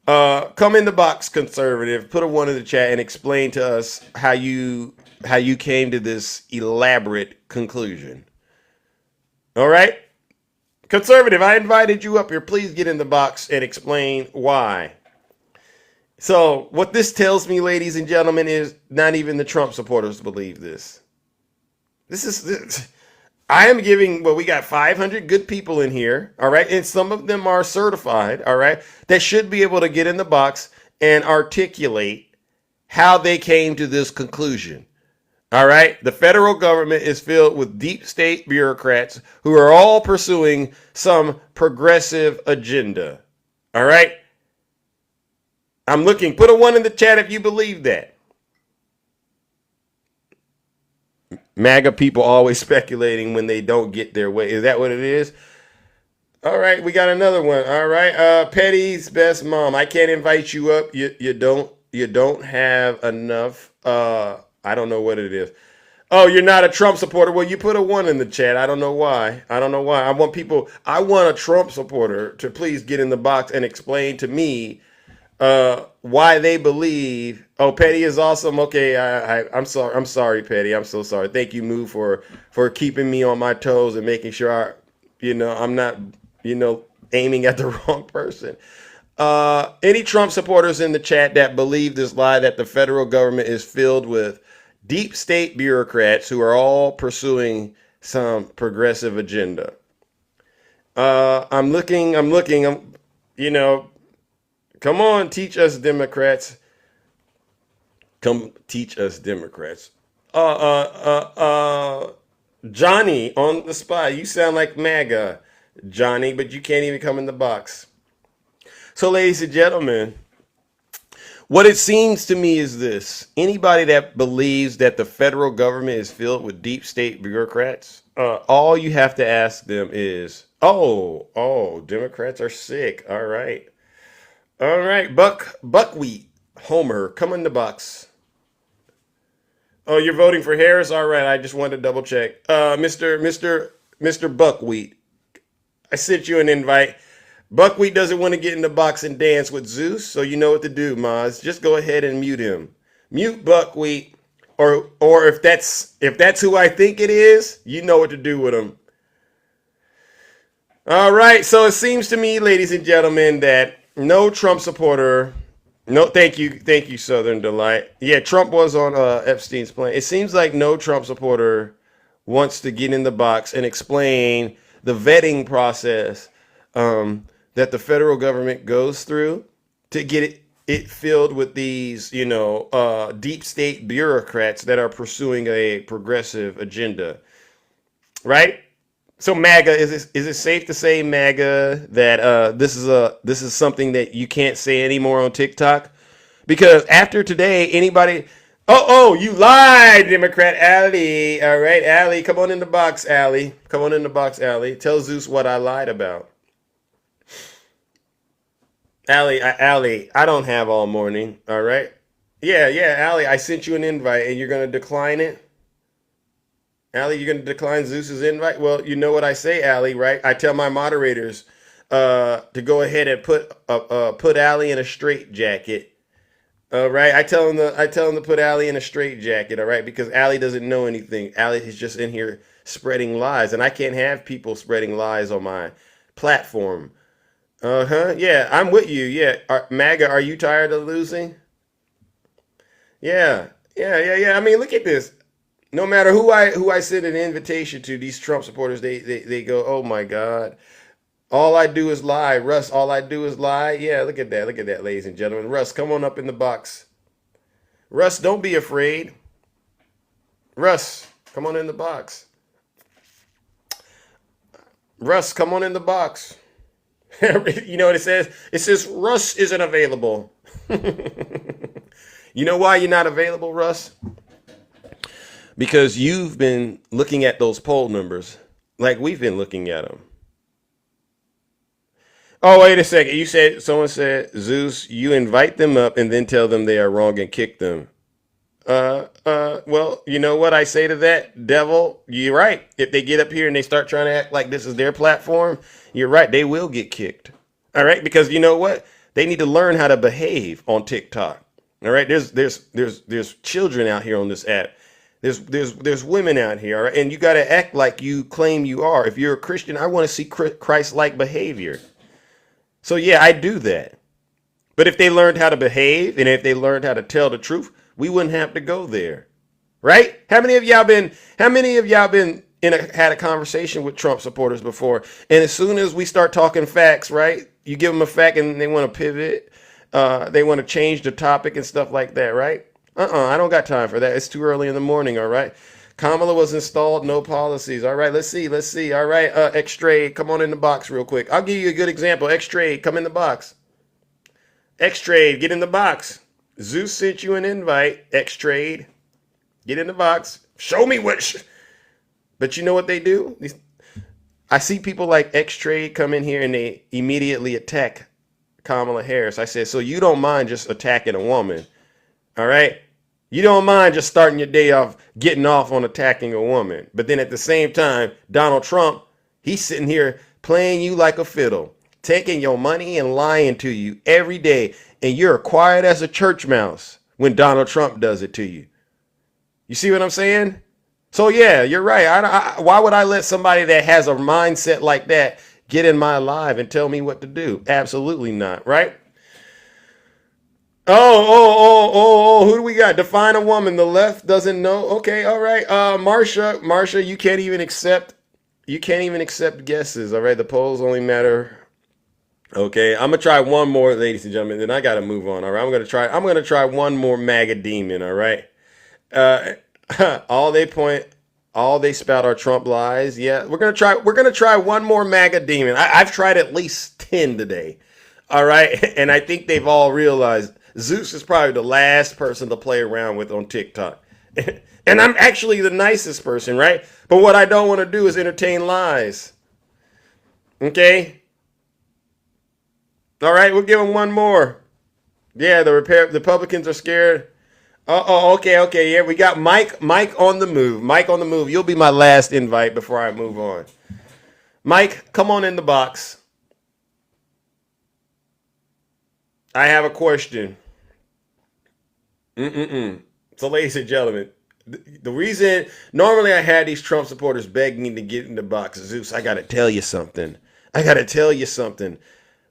Come in the box, conservative. Put a one in the chat and explain to us how you came to this elaborate conclusion. All right. Conservative, I invited you up here. Please get in the box and explain why. So what this tells me, ladies and gentlemen, is not even the Trump supporters believe this. I am giving, we got 500 good people in here, all right? And some of them are certified, all right? That should be able to get in the box and articulate how they came to this conclusion. All right. The federal government is filled with deep state bureaucrats who are all pursuing some progressive agenda. All right. I'm looking. Put a one in the chat if you believe that. MAGA people always speculating when they don't get their way. Is that what it is? All right. We got another one. All right. Petty's best mom. I can't invite you up. You don't have enough. I don't know what it is. Oh, you're not a Trump supporter. Well, you put a one in the chat. I don't know why. I want a Trump supporter to please get in the box and explain to me why they believe. Oh, Petty is awesome. Okay, I'm sorry, Petty. I'm so sorry. Thank you, Moo, for keeping me on my toes and making sure I'm not aiming at the wrong person. Any Trump supporters in the chat that believe this lie that the federal government is filled with deep state bureaucrats who are all pursuing some progressive agenda. I'm looking, come on, teach us Democrats. Come teach us Democrats. Johnny on the spot. You sound like MAGA, Johnny, but you can't even come in the box. So, ladies and gentlemen, what it seems to me is this: anybody that believes that the federal government is filled with deep state bureaucrats, all you have to ask them is, oh, Democrats are sick. All right, Buckwheat, Homer, come in the box. Oh, you're voting for Harris? All right, I just wanted to double check. Mr. Buckwheat, I sent you an invite. Buckwheat doesn't want to get in the box and dance with Zeus, so you know what to do, Maz. Just go ahead and mute him. Mute Buckwheat, or if that's who I think it is, you know what to do with him. All right, so it seems to me, ladies and gentlemen, that no Trump supporter. No, thank you, Southern Delight. Yeah, Trump was on Epstein's plane. It seems like no Trump supporter wants to get in the box and explain the vetting process that the federal government goes through to get it filled with these, deep state bureaucrats that are pursuing a progressive agenda, right? So MAGA, is it safe to say, MAGA, that this is something that you can't say anymore on TikTok? Because after today, anybody, you lied, Democrat Allie. All right, Allie, come on in the box, Allie. Come on in the box, Allie. Tell Zeus what I lied about. Allie, I don't have all morning. All right. Yeah, Allie, I sent you an invite, and you're gonna decline it. Allie, you're going to decline Zeus's invite? Well, you know what I say, Allie, right? I tell my moderators to go ahead and put Allie in a straight jacket. All right, I tell them to put Allie in a straight jacket. All right, because Allie doesn't know anything. Allie is just in here spreading lies, and I can't have people spreading lies on my platform. Yeah, I'm with you. Yeah, MAGA, are you tired of losing? Yeah. I mean, look at this. No matter who I send an invitation to, these Trump supporters, they go, oh my God, all I do is lie. Russ, all I do is lie. Yeah, look at that, ladies and gentlemen. Russ, come on up in the box. Russ, don't be afraid. Russ, come on in the box. Russ, come on in the box. You know what it says? It says Russ isn't available. You know why you're not available, Russ? Because you've been looking at those poll numbers like we've been looking at them. Oh, wait a second. Someone said, Zeus, you invite them up and then tell them they are wrong and kick them. Well, you know what I say to that, Devil? You're right. If they get up here and they start trying to act like this is their platform, you're right. They will get kicked. All right. Because you know what? They need to learn how to behave on TikTok. All right. There's children out here on this app. There's women out here, all right? And you got to act like you claim you are. If you're a Christian, I want to see Christ-like behavior. So yeah, I do that. But if they learned how to behave and if they learned how to tell the truth, we wouldn't have to go there, right? How many of y'all been had a conversation with Trump supporters before? And as soon as we start talking facts, right? You give them a fact and they want to pivot. They want to change the topic and stuff like that, right? I don't got time for that. It's too early in the morning, all right? Kamala was installed, no policies. All right, let's see. All right, X-Trade, come on in the box real quick. I'll give you a good example. X-Trade, come in the box. X-Trade, get in the box. Zeus sent you an invite. X-Trade, get in the box. Show me what... But you know what they do? I see people like X-Trade come in here and they immediately attack Kamala Harris. I said, so you don't mind just attacking a woman, all right? You don't mind just starting your day off getting off on attacking a woman. But then at the same time, Donald Trump, he's sitting here playing you like a fiddle, taking your money and lying to you every day. And you're quiet as a church mouse when Donald Trump does it to you. You see what I'm saying? So yeah, you're right. Why would I let somebody that has a mindset like that get in my live and tell me what to do? Absolutely not, right? Oh, who do we got? Define a woman. The left doesn't know. Okay, all right. Marsha, you can't even accept guesses. All right, the polls only matter. Okay, I'm gonna try one more, ladies and gentlemen, then I gotta move on. All right, I'm gonna try one more MAGA demon, all right. All they point All they spout are Trump lies. Yeah, we're gonna try one more MAGA demon. I've tried at least 10 today. All right, and I think they've all realized Zeus is probably the last person to play around with on TikTok. And I'm actually the nicest person, right? But what I don't want to do is entertain lies. Okay. All right, we'll give them one more. Yeah, the Republicans are scared. Okay. Yeah, we got Mike on the move. Mike on the move. You'll be my last invite before I move on. Mike, come on in the box. I have a question. So, ladies and gentlemen, the reason normally I had these Trump supporters begging to get in the box. Zeus, I gotta tell you something.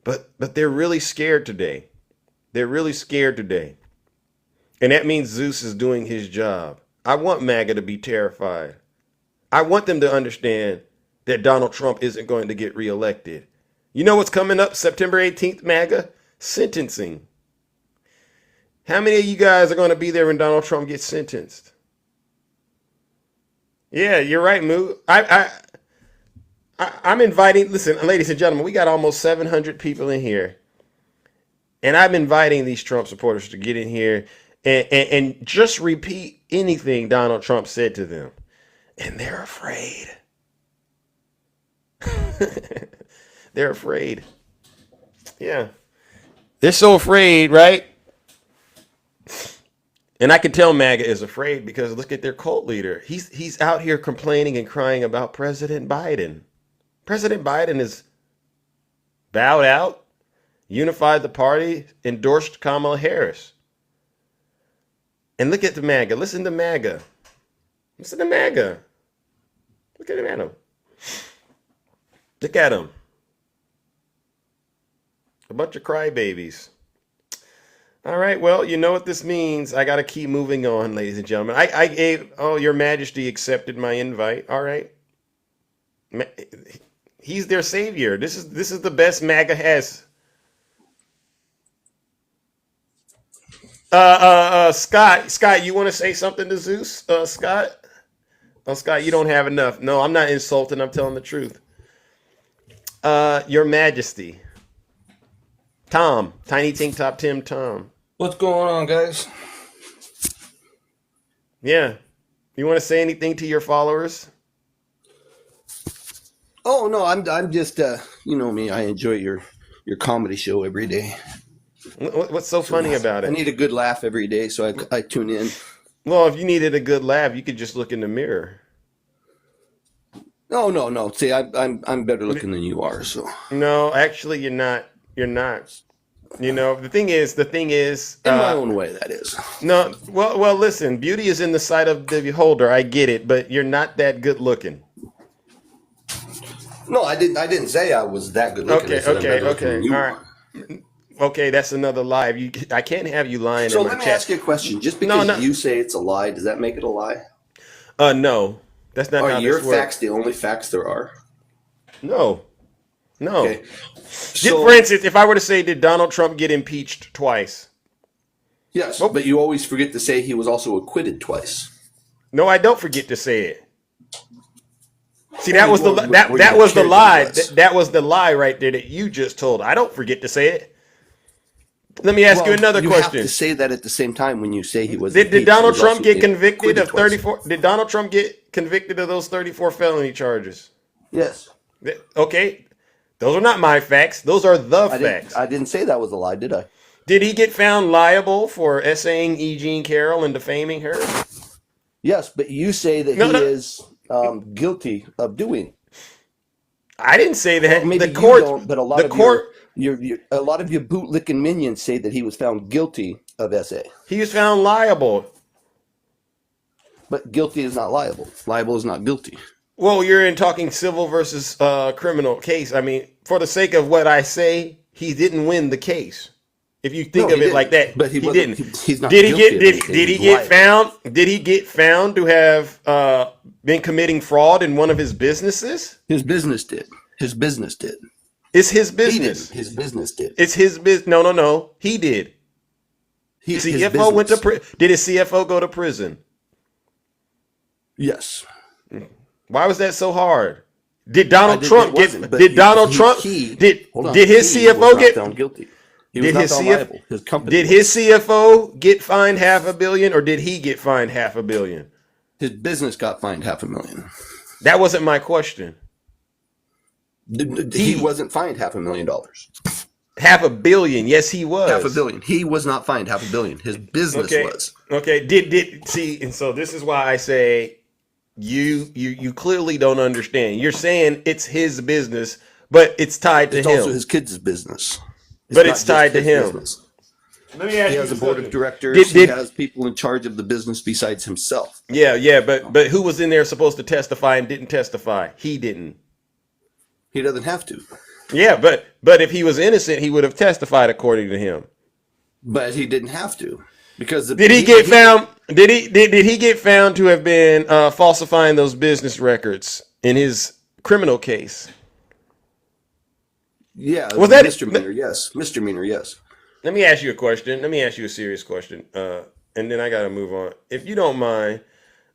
But they're really scared today. And that means Zeus is doing his job. I want MAGA to be terrified. I want them to understand that Donald Trump isn't going to get reelected. You know what's coming up September 18th, MAGA? Sentencing. How many of you guys are going to be there when Donald Trump gets sentenced? Yeah, you're right, Moo. I'm inviting, listen, ladies and gentlemen, we got almost 700 people in here. And I'm inviting these Trump supporters to get in here and just repeat anything Donald Trump said to them. And they're afraid. They're afraid. Yeah. They're so afraid, right? And I can tell MAGA is afraid because look at their cult leader. He's out here complaining and crying about President Biden. President Biden is bowed out, unified the party, endorsed Kamala Harris. And look at the MAGA. Listen to MAGA. Listen to MAGA. Look at him. Look at him. A bunch of crybabies. All right, well, you know what this means. I got to keep moving on, ladies and gentlemen. I gave, Your Majesty accepted my invite. All right. He's their savior. This is the best MAGA has. Scott, you want to say something to Zeus? Scott? Oh, Scott, you don't have enough. No, I'm not insulting. I'm telling the truth. Your Majesty. Tom, Tiny Tank Top Tim Tom. What's going on, guys? Yeah. You want to say anything to your followers? Oh no, I'm just you know me. I enjoy your comedy show every day. What's so funny about I it? need a good laugh every day, so I tune in. Well, if you needed a good laugh, you could just look in the mirror. No. See, I'm better looking than you are. So No, actually, you're not. You're not. You know, the thing is, in my own way, that is. no. Well, listen. Beauty is in the sight of the beholder. I get it, but you're not that good looking. No, I didn't say I was that good looking. I said I'm better looking than you All are. right. Okay, that's another lie. I can't have you lying So in my let me chat. ask you a question. Just No, because no. you say it's a lie, does that make it a lie? No, that's not how Are your this works. facts the only facts there are? No. Okay. For instance, if I were to say, did Donald Trump get impeached twice? Yes, but you always forget to say he was also acquitted twice. No, I don't forget to say it. See, Well, that was the well, that well, that you was the cared lie. that he was. That was the lie right there that you just told. I don't forget to say it. Let me ask you another you question. have to say that at the same time when you say he was. Did impeached. Donald He was Trump also get convicted acquitted of twice. 34? Did Donald Trump get convicted of those 34 felony charges? Yes. Okay, those are not my facts. Those are the facts. I didn't say that was a lie, did I? Did he get found liable for essaying E. Jean Carroll and defaming her? Yes, but you say that No, he no. is guilty of doing. I didn't say that. Maybe the you court, don't, but a lot the of court, your a lot of your bootlicking minions say that he was found guilty of SA. he was found liable. But guilty is not liable. Liable is not guilty. Well, you're in talking civil versus criminal case. I mean, for the sake of what I say, he didn't win the case. If you think No, of he it like that, didn't. But he wasn't- didn't. he's not Did he guilty get? of Did, anything. did he He's get liable. found? Did he get found to have been committing fraud in one of his businesses? His business did. His business did. It's his He business. didn't. His business did. It's his business. No. He did. His CFO went to business. Did his CFO go to prison? Yes. Why was that so hard? Did Donald It Trump get? wasn't, but Did Donald Trump? hold on, Did his he was CFO not get? found guilty. He Did was his not found CF liable. His company Did was. his CFO get fined $500 million, or did he get fined $500 million? His business got fined $500,000. That wasn't my question. He wasn't fined $500,000. $500 million. Yes, he was. $500 million. He was not fined $500 million. His business Okay. was. Okay. Did see? And so this is why I say you clearly don't understand. You're saying it's his business, but it's tied to It's him. also his kids' business. But not it's just tied to his him. business. Let me ask He you has a this board other- of directors. Did- He has people in charge of the business besides himself. Yeah, but who was in there supposed to testify and didn't testify? He didn't. He doesn't have to. Yeah, but if he was innocent, he would have testified according to him. But he didn't have to. Because Did he get found? Did he get found to have been falsifying those business records in his criminal case? Yeah. Was that- misdemeanor? Yes. Misdemeanor, yes. Let me ask you a question. Let me ask you a serious question, and then I gotta move on. If you don't mind,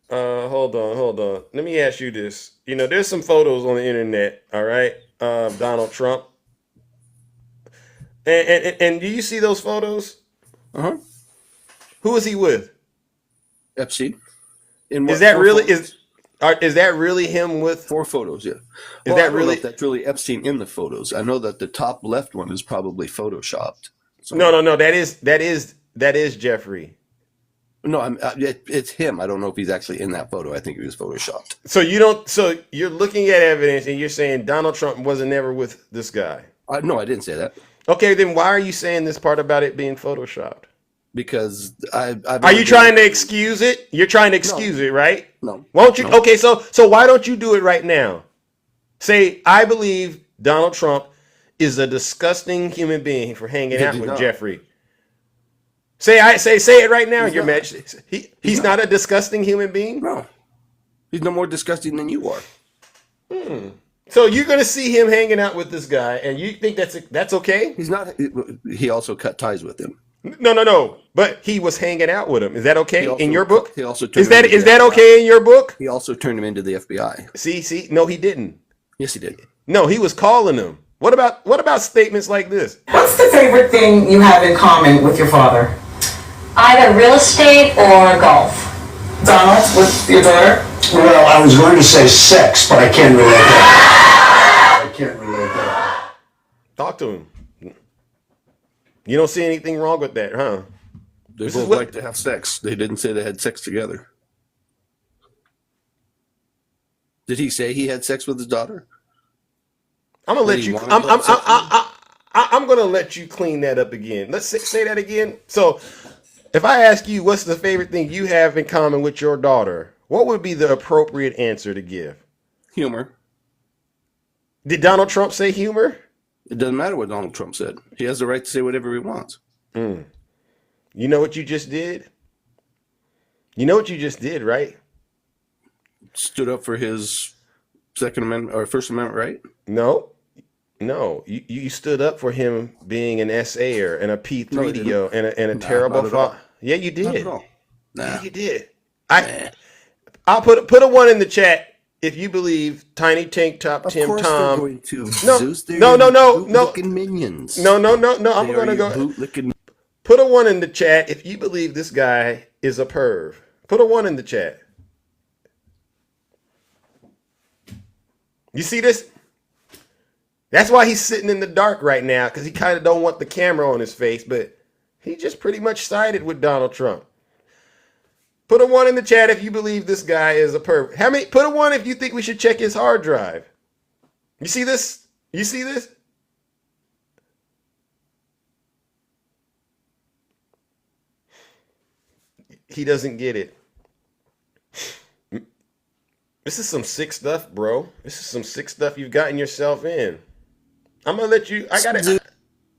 hold on. Let me ask you this. You know, there's some photos on the internet, all right, of Donald Trump, and do you see those photos? Uh-huh. Who is he with? Epstein. In what, Is that 4 really photos? is that really him with? 4 photos, yeah. Is I that don't know really? if that's really Epstein in the photos? I know that the top left one is probably photoshopped. So, No. That is Jeffrey. No, it's him. I don't know if he's actually in that photo. I think he was photoshopped. So you don't. So you're looking at evidence and you're saying Donald Trump wasn't ever with this guy. No, I didn't say that Okay, then why are you saying this part about it being photoshopped? because I've Are you trying to excuse it? You're trying to excuse it, right? No. Won't you? No. Okay, so why don't you do it right now? Say, I believe Donald Trump is a disgusting human being for hanging out He's with not. Jeffrey. Say it right now, He's Your not. Majesty. He's not a disgusting human being. No. He's no more disgusting than you are. So you're gonna see him hanging out with this guy, and you think that's okay? He's not. He also cut ties with him. No. But he was hanging out with him. Is that okay He also- in your book? he also turned Is that him into is the that FBI. okay in your book? He also turned him into the FBI. See, no, he didn't. Yes, he did. No, he was calling them. What about statements like this? What's the favorite thing you have in common with your father? Either real estate or golf. Donald, with your daughter? Well, I was going to say sex, but I can't relate that. I can't relate that. Talk to him. You don't see anything wrong with that, huh? They This is both what- like to have sex. They didn't say they had sex together. Did he say he had sex with his daughter? I'm gonna let he you. wanted I'm, to I'm, have sex I'm gonna let you clean that up again. Let's say that again. So, if I ask you what's the favorite thing you have in common with your daughter, what would be the appropriate answer to give? Humor. Did Donald Trump say humor? It doesn't matter what Donald Trump said. He has the right to say whatever he wants. You know what you just did? You know what you just did, right? Stood up for his Second Amendment or First Amendment right. No. You stood up for him being an SAer and a No, I P3DO and a Nah, terrible not at all. father. Yeah, you did. Not at all. Nah. Yeah, you did. I'll put a one in the chat if you believe Tiny Tank Top Of Tim course they're Tom. going to. No, Zeus, they're no. bootlicking minions. No. I'm They are gonna your go. bootlicking. Put a one in the chat if you believe this guy is a perv. Put a one in the chat. You see this? That's why he's sitting in the dark right now, because he kind of don't want the camera on his face, but he just pretty much sided with Donald Trump. Put a one in the chat if you believe this guy is a perv. Put a one if you think we should check his hard drive. You see this? You see this? He doesn't get it. This is some sick stuff, bro. This is some sick stuff you've gotten yourself in. I'm gonna let you. I gotta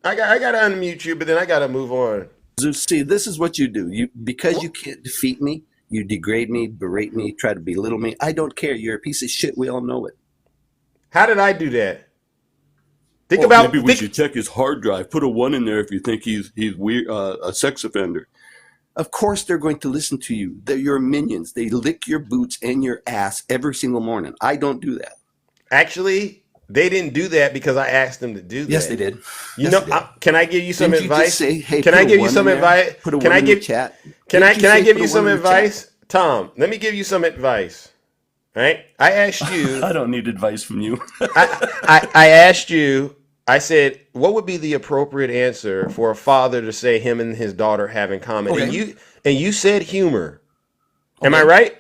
unmute you, but then I gotta move on. Zeus, see, this is what you do. Because you can't defeat me, you degrade me, berate me, try to belittle me. I don't care. You're a piece of shit. We all know it. How did I do that? Think about. Maybe we should check his hard drive. Put a 1 in there if you think he's weird, a sex offender. Of course they're going to listen to you. They're your minions. They lick your boots and your ass every single morning. I don't do that. Actually, they didn't do that because I asked them to do that. Yes, they did. You Yes, know, they did. can I give you some Didn't you advice? just say, hey, can put I a give you one some in there? advice? Put a Can one I in the give chat? Can I Didn't you can I say give put you a some one in the chat? advice? Tom, let me give you some advice. Right? I asked you I don't need advice from you. I asked you, I said, what would be the appropriate answer for a father to say him and his daughter have in common? Okay. And you said humor. Am I Okay. right?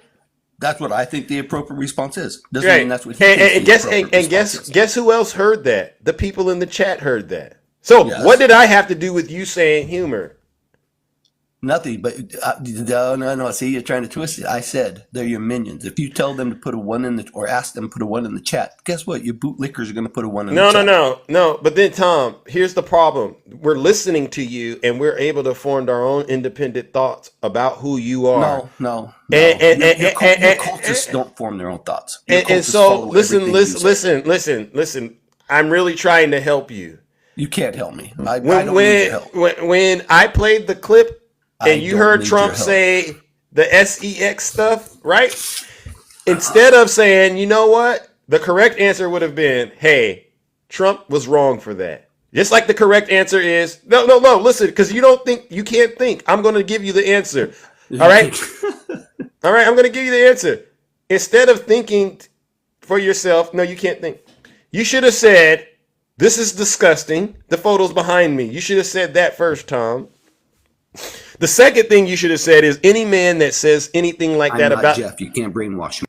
That's what I think the appropriate response is. Doesn't Right. mean that's what he thinks the appropriate response is. Guess who else heard that? The people in the chat heard that. So Yes. what did I have to do with you saying humor? Nothing, but no. See, you're trying to twist it. I said they're your minions. If you tell them to put a one in the, or ask them to put a one in the chat, guess what? Your bootlickers are going to put a one in the chat. No. But then, Tom, here's the problem. We're listening to you, and we're able to form our own independent thoughts about who you are. No. And Your cultists don't form their own thoughts. Your And cultists so, follow everything you say. listen. I'm really trying to help you. You can't help me. I don't need your help. When I played the clip and you don't heard need Trump your help. say the SEX stuff, right? Instead of saying, you know what? The correct answer would have been, hey, Trump was wrong for that. Just like the correct answer is, no, listen, because you can't think. I'm going to give you the answer. All right? All right, I'm going to give you the answer. Instead of thinking for yourself, no, you can't think. You should have said, this is disgusting. The photo's behind me. You should have said that first, Tom. The second thing you should have said is any man that says anything like that I'm not about Jeff. You can't brainwash me.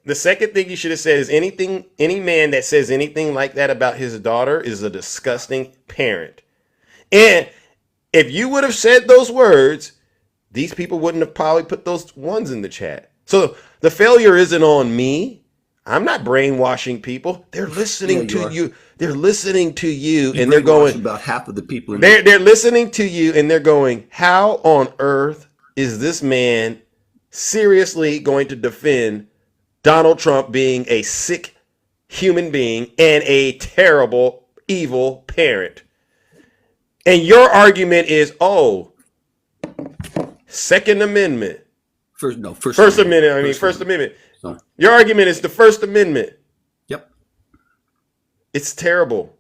the second thing you should have said is any man that says anything like that about his daughter is a disgusting parent. And if you would have said those words, these people wouldn't have probably put those ones in the chat. So the failure isn't on me. I'm not brainwashing people. They're listening to you. They're listening to you, and they're going. About half of the people. They're listening to you, and they're going. How on earth is this man seriously going to defend Donald Trump being a sick human being and a terrible, evil parent? And your argument is, oh, Second Amendment. First Amendment. First Amendment. So, Your argument is the First Amendment. yep. It's terrible.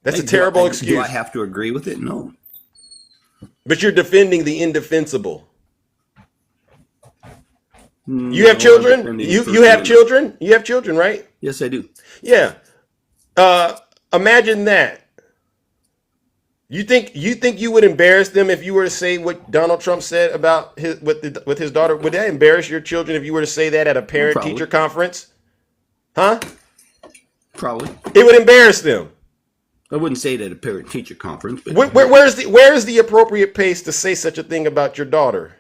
That's Hey, a terrible Do excuse. I have to agree with it? No. But you're defending the indefensible. You have children? You have children? You have children, right? Yes, I do. Yeah. Imagine that. You think you would embarrass them if you were to say what Donald Trump said about with his daughter? Would that embarrass your children if you were to say that at a parent-teacher conference? Huh? Probably. It would embarrass them. I wouldn't say it at a parent-teacher conference. But Where's the appropriate pace to say such a thing about your daughter?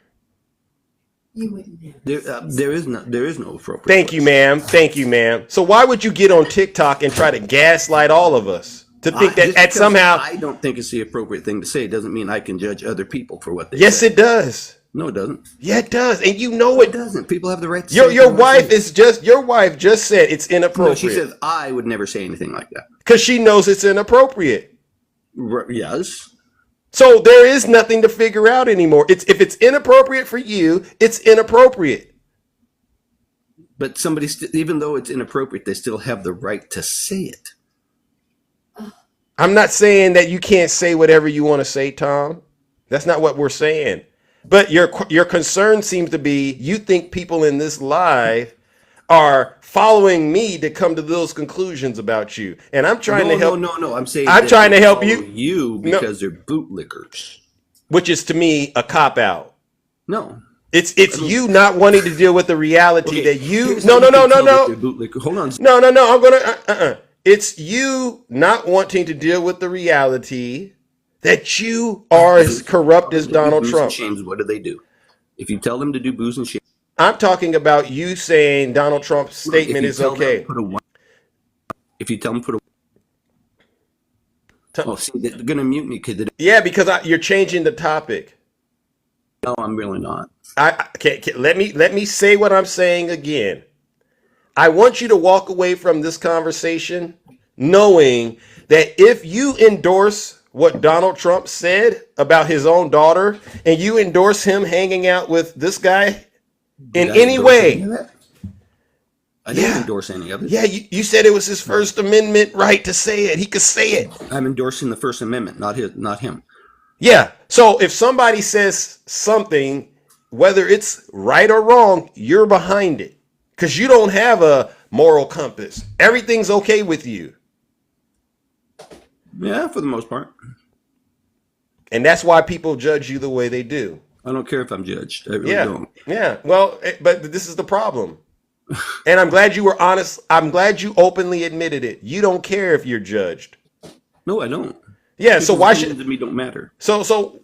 there is no appropriate. Thank you, ma'am. Thank you, ma'am. So why would you get on TikTok and try to gaslight all of us to think Just that because somehow? I don't think it's the appropriate thing to say. It doesn't mean I can judge other people for what they Yes, say. it does. No, it doesn't. Yeah, it does, and you know It it. doesn't. People have the right to say Your anything wife they say. your wife just said it's No, inappropriate she says I would never say anything like that. because she knows it's inappropriate. Yes. So there is nothing to figure out anymore. If it's inappropriate for you, it's inappropriate. But somebody, even though it's inappropriate, they still have the right to say it. I'm not saying that you can't say whatever you want to say, Tom. That's not what we're saying. But your concern seems to be you think people in this live are following me to come to those conclusions about you. And I'm trying to help. No. I'm saying I'm that trying they to help follow you. you because they're bootlickers. Which is to me a cop out. No. It's you not wanting to deal with the reality that you Here's no. how you can tell that they're bootlicker. Hold on. No, I'm gonna It's you not wanting to deal with the reality that you are as corrupt as Donald Booze Trump. and shames, what do? If you tell them to do booze and shame, I'm talking about you saying Donald Trump's statement is okay. If you tell them put a see, they're gonna mute me because Yeah, because you're changing the topic. no, I'm really not. Let me say what I'm saying again. I want you to walk away from this conversation knowing that if you endorse what Donald Trump said about his own daughter, and you endorse him hanging out with this guy in Did I any endorse any way? of that? I didn't Yeah. endorse any of it. Yeah, you said it was his First Amendment right to say it. He could say it. I'm endorsing the First Amendment, not him. Yeah. So if somebody says something, whether it's right or wrong, you're behind it because you don't have a moral compass. Everything's okay with you. Yeah, for the most part. And that's why people judge you the way they do. I don't care if I'm judged. I really Yeah. don't. Yeah. Well, but this is the problem. And I'm glad you were honest. I'm glad you openly admitted it. You don't care if you're judged. No, I don't. Yeah. So People's why opinions should of me don't matter. so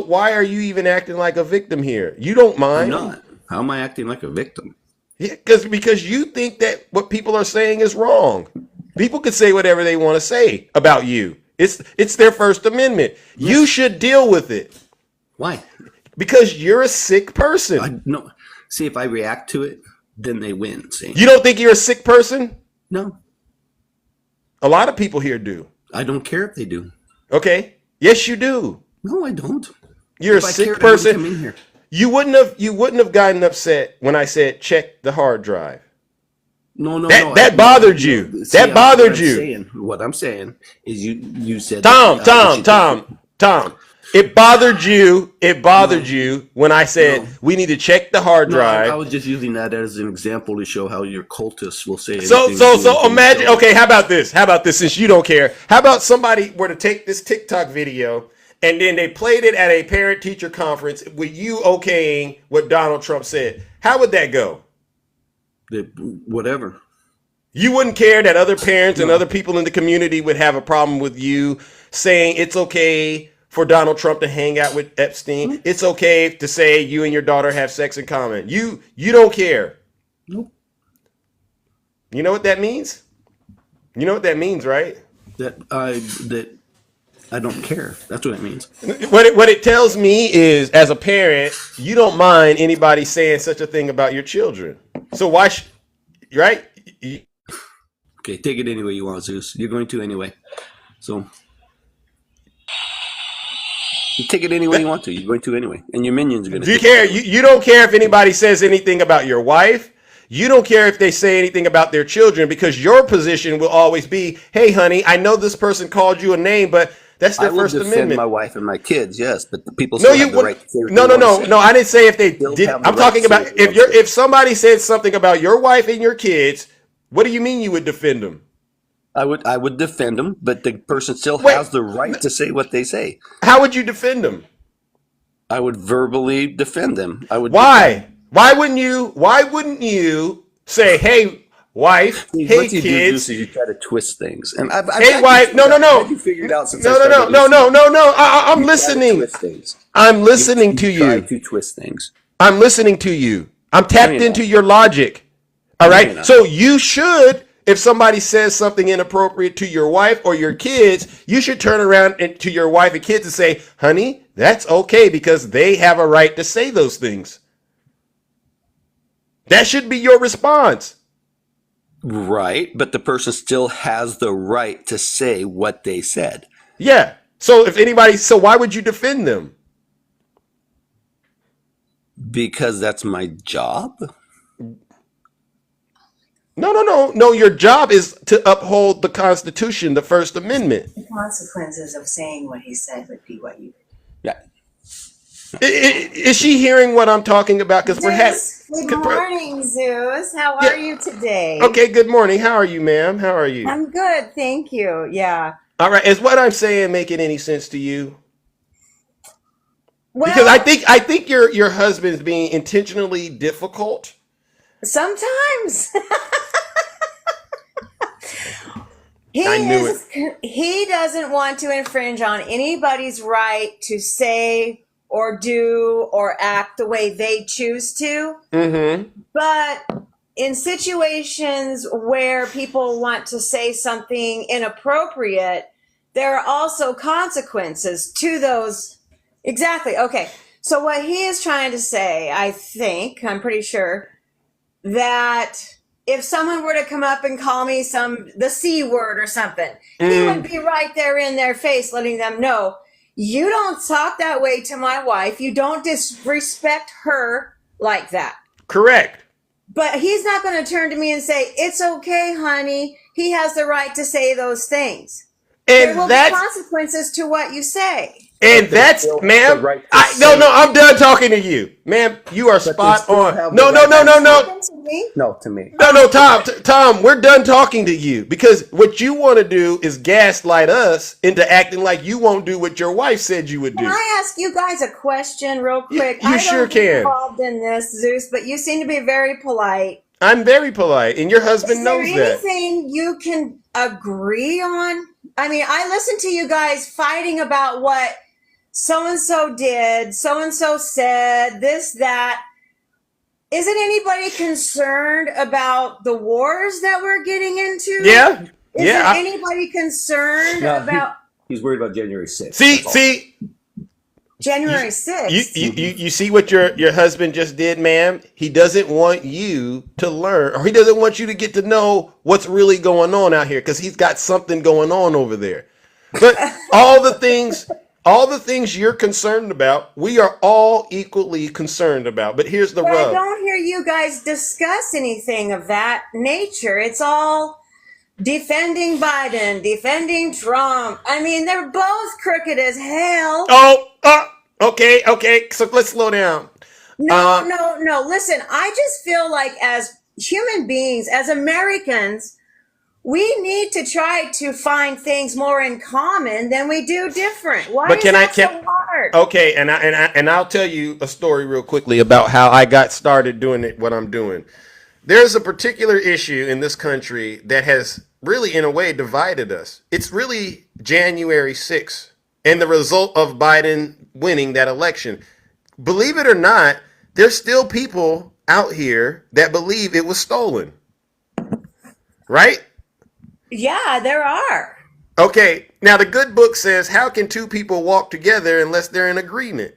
why are you even acting like a victim here? You don't I'm mind. not. How am I acting like a victim? Yeah, because you think that what people are saying is wrong. People could say whatever they want to say about you. It's their First Amendment. You should deal with it Why? because you're a sick person. I no. See, if I react to it, then they win. See? You don't think you're a sick person? No, A lot of people here do. I don't care if they do. Okay. Yes, you do. No, I don't. You're If a I sick cared, I wouldn't person. come in here. You wouldn't have gotten upset when I said check the hard drive. No, no, That no. that bothered you. That bothered you. What I'm saying is you said Tom, that, Tom, you should- Tom. It bothered you. It bothered you when I said we need to check the hard No, drive. I was just using that as an example to show how your cultists will say. So anything to do with imagine. themselves. Okay, how about this? How about this? Since you don't care, how about somebody were to take this TikTok video and then they played it at a parent-teacher conference with you okaying what Donald Trump said? How would that go? Whatever. You wouldn't care that other parents and other people in the community would have a problem with you saying it's okay for Donald Trump to hang out with Epstein. It's okay to say you and your daughter have sex in common. You don't care. Nope. You know what that means? You know what that means, right? That I don't care. That's what it means. What it tells me is, as a parent, you don't mind anybody saying such a thing about your children. So why, right? Okay, take it any way you want, Zeus. You're going to anyway. So you take it any way you want to. You're going to anyway, and your minions are going to. Do you care? You don't care if anybody says anything about your wife. You don't care if they say anything about their children because your position will always be, hey, honey, I know this person called you a name, but that's their I will First defend Amendment. my wife and my kids, yes, but the people No, still you have the would. right to say what No, they no, want no, to no. say. I didn't say if they Still did. have the I'm right talking to say about what they if want you're to say. if somebody said something about your wife and your kids. What do you mean you would defend them? I would defend them, but the person still Wait. has the right to say what they say. How would you defend them? I would verbally defend them. I would. Why? Why wouldn't you say, hey, wife, See, hey, what you do, kids, Zeus, is you try to twist things, and I've hey, got wife? you No, no, figured out. no. I've got you figured out since I No. started listening. No. I'm You try to listening. twist things. I'm listening to Try you. to twist things. I'm listening to you. I'm tapped you're into not. your logic. All No, right. you're not. So you should, if somebody says something inappropriate to your wife or your kids, you should turn around to your wife and kids and say, honey, that's okay because they have a right to say those things. That should be your response. Right, but the person still has the right to say what they said. Yeah. So why would you defend them? Because that's my job. No. Your job is to uphold the Constitution, the First Amendment. The consequences of saying what he said would be what you did. Yeah. Is she hearing what I'm talking about? Because Zeus, good morning, Zeus. How are you today? Okay, good morning. How are you, ma'am? How are you? I'm good, thank you. Yeah. All right. Is what I'm saying making any sense to you? Well, Because I think your husband's being intentionally difficult. sometimes I knew he doesn't want to infringe on anybody's right to say or do or act the way they choose to. Mm-hmm. But in situations where people want to say something inappropriate, there are also consequences to those. Exactly. Okay. So what he is trying to say, I'm pretty sure, that if someone were to come up and call me the C word or something, he would be right there in their face, letting them know, you don't talk that way to my wife. You don't disrespect her like that. Correct. But he's not going to turn to me and say, it's okay, honey. He has the right to say those things. There And will be that's consequences to what you say. and that's, ma'am. No, I'm done talking to you, ma'am. You are spot still on. have No, the no, no, right no, no. Listen to me. No, to me. No, Tom, we're done talking to you because what you want to do is gaslight us into acting like you won't do what your wife said you would do. Can I ask you guys a question real quick? You I sure don't get can. involved in this, Zeus, but you seem to be very polite. I'm very polite, and your husband Is there knows that. anything you can agree on? I mean, I listen to you guys fighting about what so-and-so did, so-and-so said, this, that. Isn't anybody concerned about the wars that we're getting into? Yeah, Isn't yeah. anybody concerned about He's worried about January 6th. See, January 6th? you see what your husband just did, ma'am? He doesn't want you to learn, or he doesn't want you to get to know what's really going on out here because he's got something going on over there. But all the things you're concerned about, we are all equally concerned about. But here's the But I rub. don't hear you guys discuss anything of that nature. It's all defending Biden, defending Trump. I mean, they're both crooked as hell. Okay. So let's slow down. No. Listen, I just feel like as human beings, as Americans, we need to try to find things more in common than we do different. Why is that so hard? Okay, and I'll tell you a story real quickly about how I got started doing what I'm doing. There's a particular issue in this country that has really, in a way, divided us. It's really January 6th and the result of Biden winning that election. Believe it or not, there's still people out here that believe it was stolen. Right? Yeah, there are. Okay, now the good book says, how can two people walk together unless they're in agreement?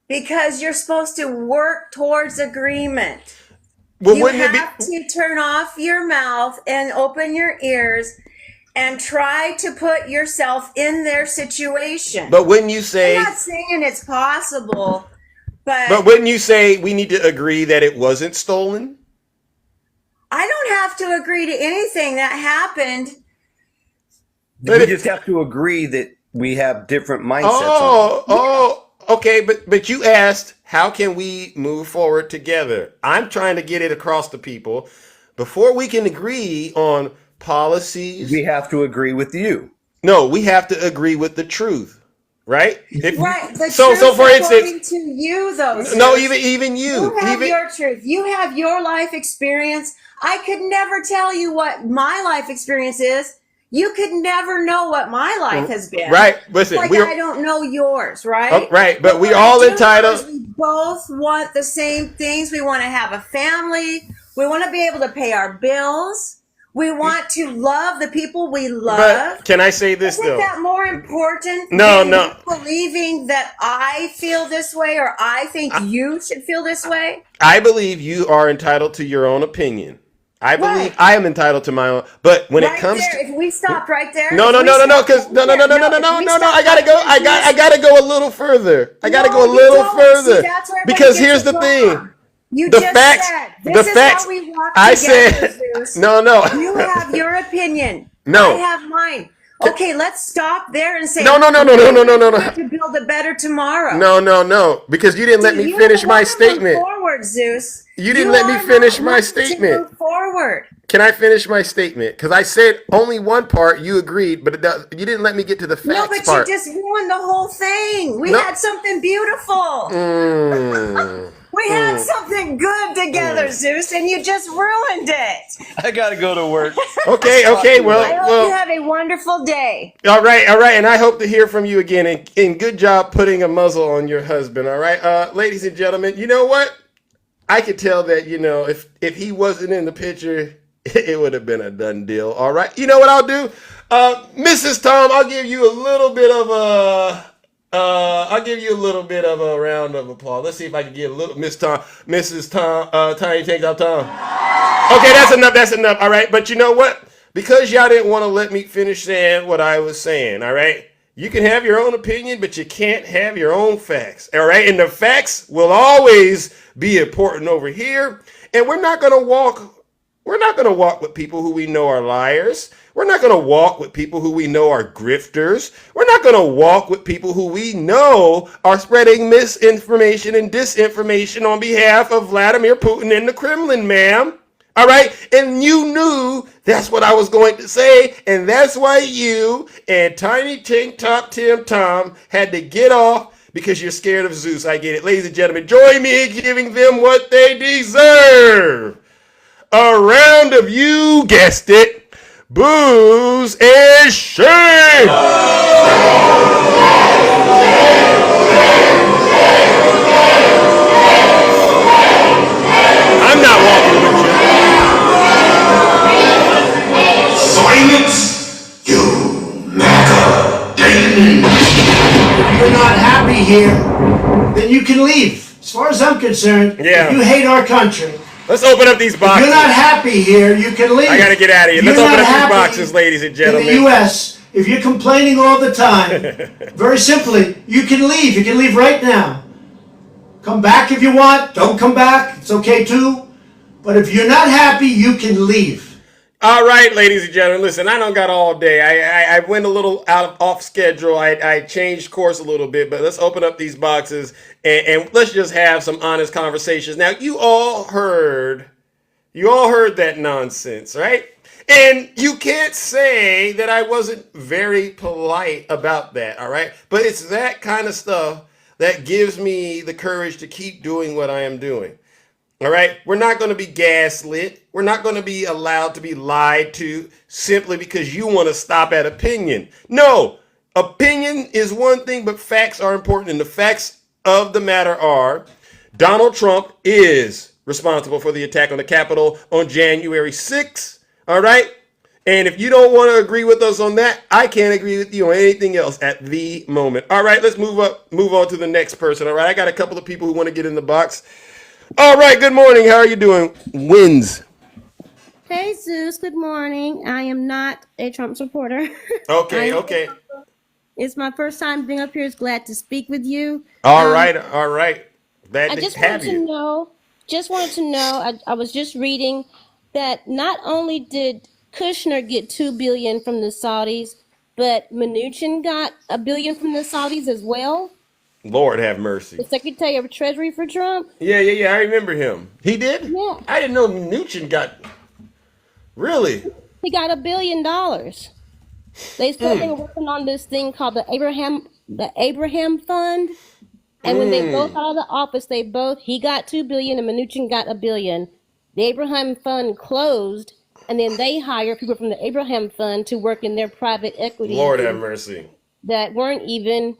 Because you're supposed to work towards agreement. Well, You wouldn't it have to turn off your mouth and open your ears and try to put yourself in their situation. But when you say, I'm not saying it's possible, but wouldn't you say we need to agree that it wasn't stolen? I don't have to agree to anything that happened. We just have to agree that we have different mindsets. Okay, but you asked, how can we move forward together? I'm trying to get it across to people. Before we can agree on policies, we have to agree with you. No, we have to agree with the truth, right? Right. The So truth for according instance, to you, though. no, Zeus. even you. You have your truth. You have your life experience. I could never tell you what my life experience is. You could never know what my life has been. Right. Listen, like I don't know yours, right? Right, but we what all I do entitled. know is we both want the same things. We want to have a family. We want to be able to pay our bills. We want to love the people we love. But can I say this Isn't though? that more important No, than no. you believing that I feel this way or I think you should feel this way? I believe you are entitled to your own opinion. I believe Right. I am entitled to my own. But when Right it comes there, to if we stopped right there. no, if we stopped because right there, I gotta go. I gotta go a little further. I gotta go a No, you little don't. further See, that's where everybody because gets here's it the wrong. thing. You The just facts- said the this is facts- how we walk I together, said- Zeus. No. You have your opinion. No. I have mine. Okay, let's stop there and say No. To build a better tomorrow. No, because you didn't let me You finish don't my wanna statement. Move forward, Zeus. You didn't let me are finish not my wanting to statement. move forward. Can I finish my statement? Because I said only one part. You agreed, but you didn't let me get to the facts No, but part. you just ruined the whole thing. We No. had something beautiful. We had something good together, Zeus, and you just ruined it. I gotta go to work. Okay. I hope you Well. have a wonderful day. All right, and I hope to hear from you again. And good job putting a muzzle on your husband. All right, ladies and gentlemen. You know what? I could tell that if he wasn't in the picture, it would have been a done deal. All right. You know what I'll do, Mrs. Tom? I'll give you a little bit of I'll give you a little bit of a round of applause. Let's see if I can get a little Mrs. Tom, Tiny Tank Top Tom. Okay, that's enough. That's enough. All right, but you know what? Because y'all didn't want to let me finish saying what I was saying. All right, you can have your own opinion, but you can't have your own facts. All right, and the facts will always be important over here. And we're not gonna walk. We're not going to walk with people who we know are liars. We're not going to walk with people who we know are grifters. We're not going to walk with people who we know are spreading misinformation and disinformation on behalf of Vladimir Putin and the Kremlin, ma'am. All right? And you knew that's what I was going to say. And that's why you and Tiny Tank Top Tim Tom had to get off because you're scared of Zeus. I get it. Ladies and gentlemen, join me in giving them what they deserve. A round of, you guessed it, booze and shame. I'm not walking with you. Silence, you MAGA demon. If you're not happy here, then you can leave. As far as I'm concerned, Yeah. if you hate our country, Let's open up these if boxes. you're not happy here, you can leave. I got to get out of here. If Let's you're open not up these happy boxes, ladies and in gentlemen. the U.S., if you're complaining all the time, very simply, you can leave. You can leave right now. Come back if you want. Don't come back. It's okay too. But if you're not happy, you can leave. All right, ladies and gentlemen, listen, I don't got all day. I went a little off schedule. I changed course a little bit, but let's open up these boxes and let's just have some honest conversations. Now, you all heard that nonsense, right? And you can't say that I wasn't very polite about that, all right? But it's that kind of stuff that gives me the courage to keep doing what I am doing. All right, we're not going to be gaslit. We're not going to be allowed to be lied to simply because you want to stop at opinion. No, opinion is one thing, but facts are important. And the facts of the matter are Donald Trump is responsible for the attack on the Capitol on January 6th. All right. And if you don't want to agree with us on that, I can't agree with you on anything else at the moment. All right, let's move on to the next person. All right, I got a couple of people who want to get in the box. All right, good morning. How are you doing? Wins. Hey Zeus, good morning. I am not a Trump supporter. Okay, okay. It's my first time being up here. It's glad to speak with you. All right. Glad I to just have wanted to you. know, I was just reading that not only did Kushner get $2 billion from the Saudis, but Mnuchin got $1 billion from the Saudis as well. Lord have mercy. The Secretary of Treasury for Trump. Yeah. I remember him. He did? Yeah. I didn't know Mnuchin got. Really? He got $1 billion. They said they were working on this thing called the Abraham Fund. And when they both out of the office, he got $2 billion and Mnuchin got $1 billion. The Abraham Fund closed, and then they hired people from the Abraham Fund to work in their private equity. Lord have mercy. That weren't even,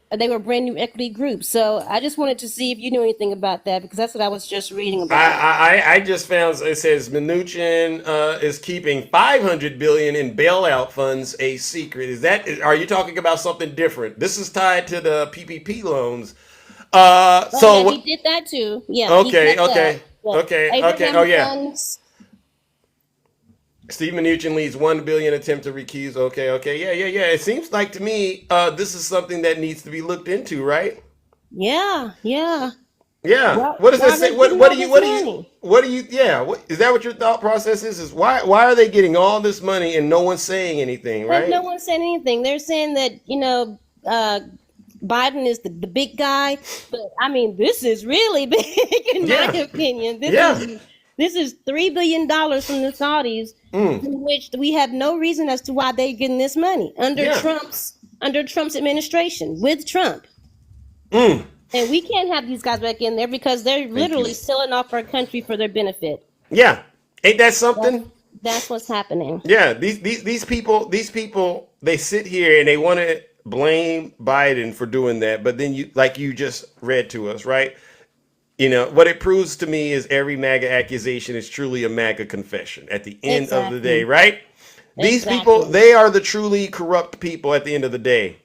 they were brand new equity groups. So I just wanted to see if you knew anything about that, because that's what I was just reading about. I just found it says Mnuchin is keeping $500 billion in bailout funds a secret. Are you talking about something different? This is tied to the PPP loans. Yeah, he did that too. Yeah. Okay. Abraham Oh yeah. Funds. Steve Mnuchin leads $1 billion attempt to recuse. Okay. Yeah. It seems like to me, this is something that needs to be looked into, right? Yeah. Yeah. Well, What does that why say? they What getting do all you? this What do you? money? What do you? Yeah. Is that what your thought process is? Is why are they getting all this money and no one's saying anything, But right? no one's saying anything. They're saying that, Biden is the big guy, but I mean, this is really big in my opinion. This is $3 billion from the Saudis, in which we have no reason as to why they're getting this money under Trump's administration with Trump. And we can't have these guys back in there because they're literally selling off our country for their benefit. Yeah. Ain't that something? That's what's happening. Yeah. These people, they sit here and they want to blame Biden for doing that, but then you just read to us, right? You know, what it proves to me is every MAGA accusation is truly a MAGA confession at the end of the day, right? These people, they are the truly corrupt people at the end of the day.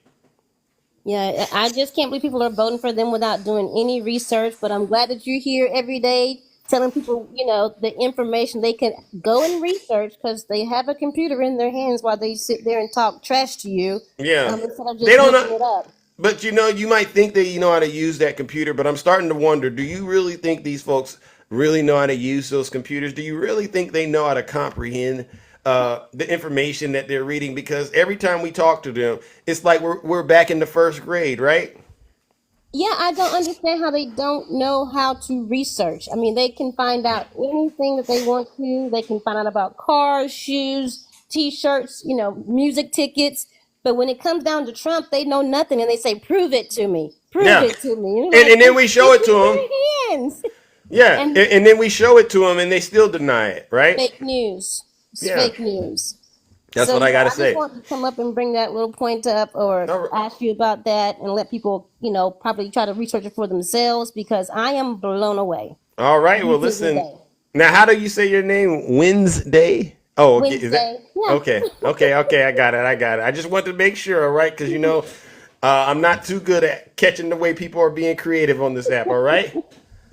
Yeah, I just can't believe people are voting for them without doing any research. But I'm glad that you're here every day telling people, the information they can go and research because they have a computer in their hands while they sit there and talk trash to you. Yeah. Instead of They just don't looking know. it up. But you might think that you know how to use that computer, but I'm starting to wonder, do you really think these folks really know how to use those computers? Do you really think they know how to comprehend the information that they're reading? Because every time we talk to them, it's like we're back in the first grade, right? Yeah, I don't understand how they don't know how to research. I mean, they can find out anything that they want to. They can find out about cars, shoes, T-shirts, music tickets. But when it comes down to Trump, they know nothing, and they say, "Prove it to me. Prove Yeah. it to me." And, And then we show it to them. their hands. Yeah. And And then we show it to them and they still deny it, right? fake news. It's Yeah. fake news. That's So what I got to I say. just want to come up and bring that little point up, or All right. ask you about that, and let people, probably try to research it for themselves because I am blown away. All right. Well, Every single listen. day. Now, how do you say your name? Wednesday? Oh, okay. Is that Wednesday. Yeah. okay? I got it. I just want to make sure, all right? Because I'm not too good at catching the way people are being creative on this app. All right.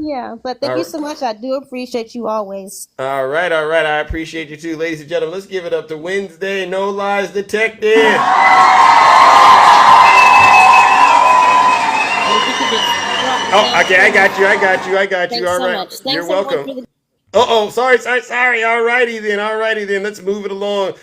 Yeah. But thank All you right. so much. I do appreciate you always. All right. I appreciate you too, ladies and gentlemen. Let's give it up to Wednesday, No Lies Detected. Oh, okay. I got you. Thanks All so right. much. You're Thanks everyone welcome. for the Sorry. All righty then. Let's move it along.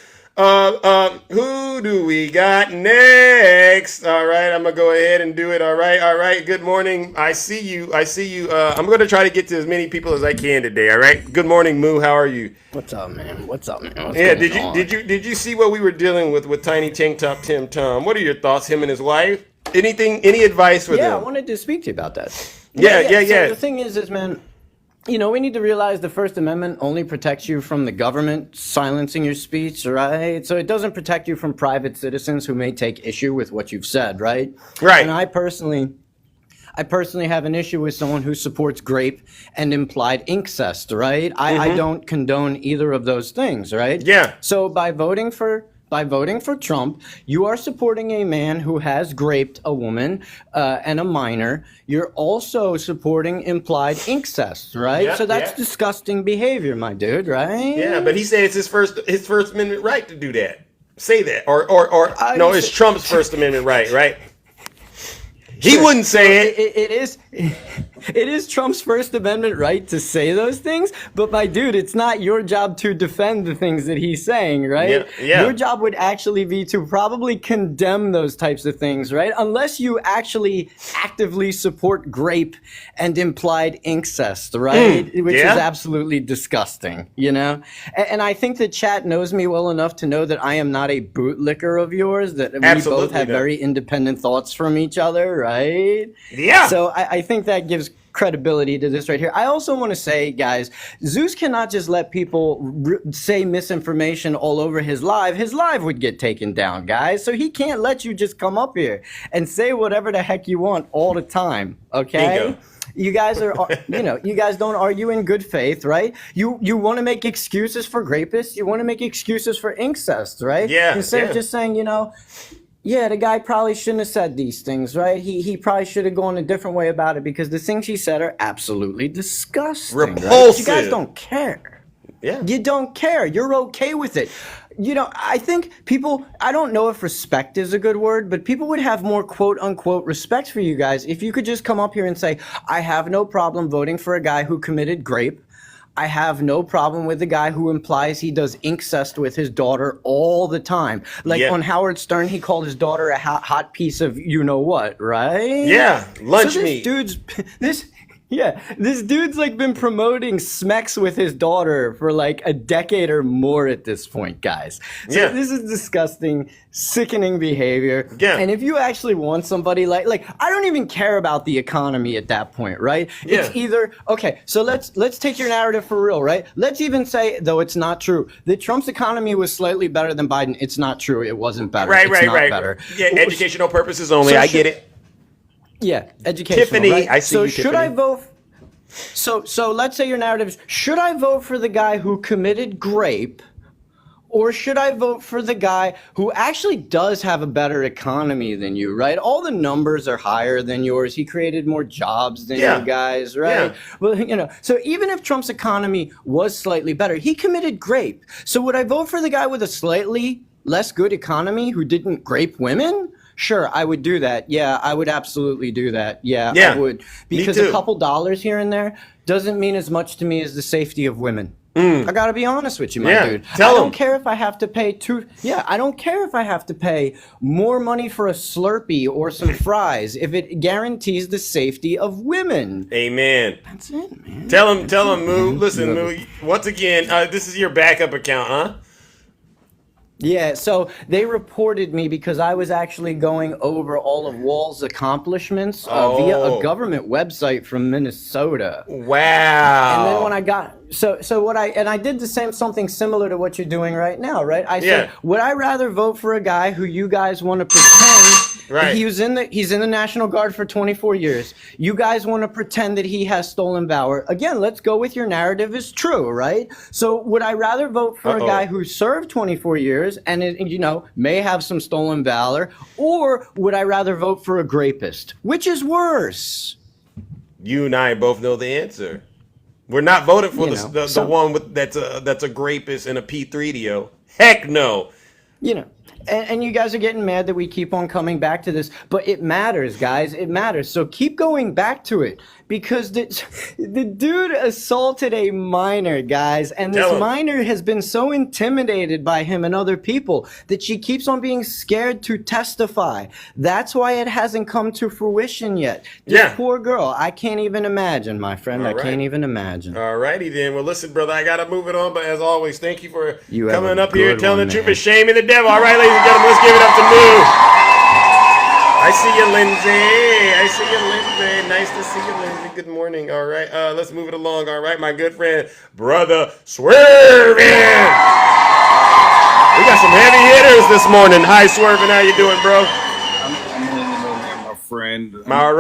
Who do we got next? All right, I'm gonna go ahead and do it. All right. Good morning. I see you. I'm gonna try to get to as many people as I can today. All right. Good morning, Moo. How are you? What's up, man? What's Yeah. going on? Did you see what we were dealing with Tiny Tank Top Tim Tom? What are your thoughts? Him and his wife. Any advice for Yeah, I them? wanted to speak to you about that. Yeah. So the thing is, man, we need to realize the First Amendment only protects you from the government silencing your speech, right? So it doesn't protect you from private citizens who may take issue with what you've said, right? Right. And I personally have an issue with someone who supports grape and implied incest, right? I don't condone either of those things, right? Yeah. So by voting for Trump, you are supporting a man who has raped a woman and a minor. You're also supporting implied incest, right? Yeah, So that's yeah. disgusting behavior, my dude, right? Yeah, but he said it's his First Amendment right to do that. Say that, or no, it's Trump's First Amendment right? He wouldn't say it. It is Trump's First Amendment right to say those things, but my dude, it's not your job to defend the things that he's saying, right? Yeah. Your job would actually be to probably condemn those types of things, right? Unless you actually actively support grape and implied incest, right? Which yeah. is absolutely disgusting, And I think the chat knows me well enough to know that I am not a bootlicker of yours, that we Absolutely both have not. very independent thoughts from each other, right? Yeah. So I think that gives credibility to this right here. I also want to say, guys, Zeus cannot just let people say misinformation all over his live. His live would get taken down, guys. So he can't let you just come up here and say whatever the heck you want all the time, okay? Bingo. You guys are, you guys don't argue in good faith, right? You want to make excuses for rapists. You want to make excuses for incest, right? Yeah, Instead yeah. of just saying, yeah, the guy probably shouldn't have said these things, right? He probably should have gone a different way about it because the things he said are absolutely disgusting. Right? But Repulsive. you guys don't care. Yeah. You don't care. You're okay with it. I think people, I don't know if respect is a good word, but people would have more quote unquote respect for you guys if you could just come up here and say, I have no problem voting for a guy who committed grape. I have no problem with the guy who implies he does incest with his daughter all the time. Like Yeah. on Howard Stern, he called his daughter a hot piece of you-know-what, right? Yeah, lunch so meat. This dude's like been promoting Smex with his daughter for like a decade or more at this point, guys. So Yeah. this is disgusting, sickening behavior. Yeah. And if you actually want somebody like I don't even care about the economy at that point, right? Yeah. It's either okay, so let's take your narrative for real, right? Let's even say, though it's not true, that Trump's economy was slightly better than Biden. It's not true. It wasn't better. Right. It's not better. Yeah, educational purposes only. So I should- get it. Yeah, educational. Tiffany, right? I see so you, should Tiffany. I vote? So let's say your narrative is: should I vote for the guy who committed grape, Or should I vote for the guy who actually does have a better economy than you, right? All the numbers are higher than yours. He created more jobs than you guys, right? Well, you know, so even if Trump's economy was slightly better, he committed grape. So would I vote for the guy with a slightly less good economy who didn't grape women? Sure, I would do that. Yeah, I would absolutely do that. Yeah, I would. Because a couple dollars here and there doesn't mean as much to me as the safety of women. I gotta be honest with you, my dude. I don't care if I have to pay I don't care if I have to pay more money for a Slurpee or some fries if it guarantees the safety of women. Amen. That's it, man. Tell him, Moo. Listen, Moo. Once again, this is your backup account, huh? Yeah, so they reported me because I was actually going over all of Wall's accomplishments via a government website from Minnesota. Wow. And then when I got I did the same something similar to what you're doing right now, right? I said, would I rather vote for a guy who you guys want to pretend he's in the National Guard for 24 years. You guys want to pretend that he has stolen valor. Again, let's go with your narrative is true, right? So would I rather vote for a guy who served 24 years and may have some stolen valor, or would I rather vote for a grapist? Which is worse? You and I both know the answer. We're not voting for the one that's a grapist and a P3DO. Heck no. And you guys are getting mad that we keep on coming back to this, but it matters, guys. It matters. So keep going back to it because the dude assaulted a minor, guys, and this minor has been so intimidated by him and other people that she keeps on being scared to testify. That's why it hasn't come to fruition yet. This poor girl, I can't even imagine, my friend. I can't even imagine. All righty then. Well, listen, brother, I got to move it on, but as always, thank you for coming up here, telling the truth and shaming the devil. All right, ladies and gentlemen, let's give it up to Moo. I see you, Lindsay. Nice to see you, Lindsay. Good morning. All right, let's move it along. All right, my good friend, Brother Swervin. We got some heavy hitters this morning. Hi, Swervin. How you doing, bro? I'm hanging in there, my friend. All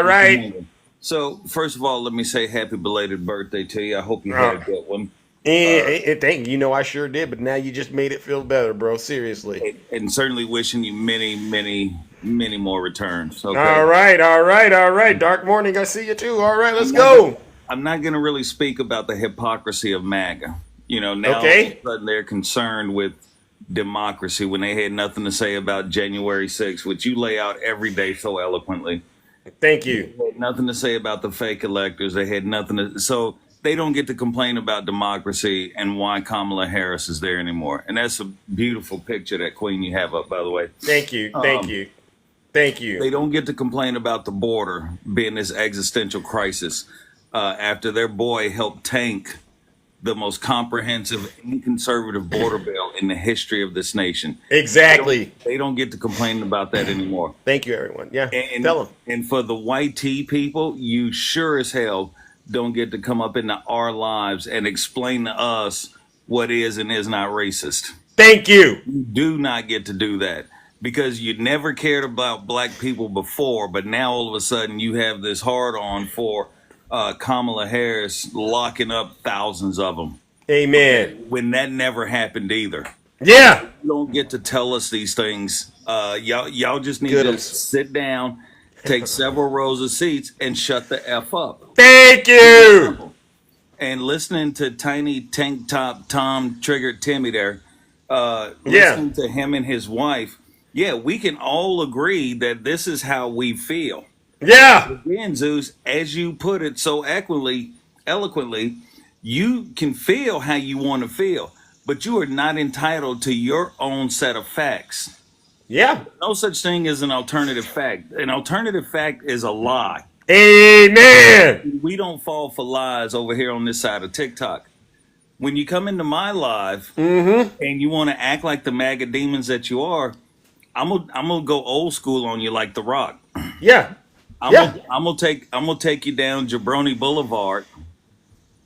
right. So, first of all, let me say happy belated birthday to you. I hope you had a good one. Thank you. I sure did, but now you just made it feel better, bro. Seriously. And certainly wishing you many, many, many more returns. Okay? All right. Dark Morning, I see you too. All right, let's go. I'm not going to really speak about the hypocrisy of MAGA. Now all of a sudden they're concerned with democracy when they had nothing to say about January 6th, which you lay out every day so eloquently. Thank you. They had nothing to say about the fake electors. They had nothing to... So they don't get to complain about democracy and why Kamala Harris is there anymore. And that's a beautiful picture, that queen you have up, by the way. Thank you. They don't get to complain about the border being this existential crisis after their boy helped tank the most comprehensive and conservative border bill in the history of this nation. Exactly. They don't get to complain about that anymore. Thank you, everyone. Yeah, tell them. And for the white tea people, you sure as hell don't get to come up into our lives and explain to us what is and is not racist. Thank you. You do not get to do that because you never cared about black people before, but now all of a sudden you have this hard on for Kamala Harris locking up thousands of them. Amen. When that never happened either. Yeah. You don't get to tell us these things. Y'all just need to sit down, take several rows of seats, and shut the F up. Thank you. And listening to Tiny Tank Top Tom Triggered Timmy there, listening to him and his wife, we can all agree that this is how we feel. Yeah. Again, Zeus, as you put it so eloquently, you can feel how you want to feel, but you are not entitled to your own set of facts. Yeah. No such thing as an alternative fact. An alternative fact is a lie. Amen. We don't fall for lies over here on this side of TikTok. When you come into my live and you want to act like the MAGA demons that you are, I'm gonna go old school on you like The Rock. Yeah. I'm gonna take you down Jabroni Boulevard,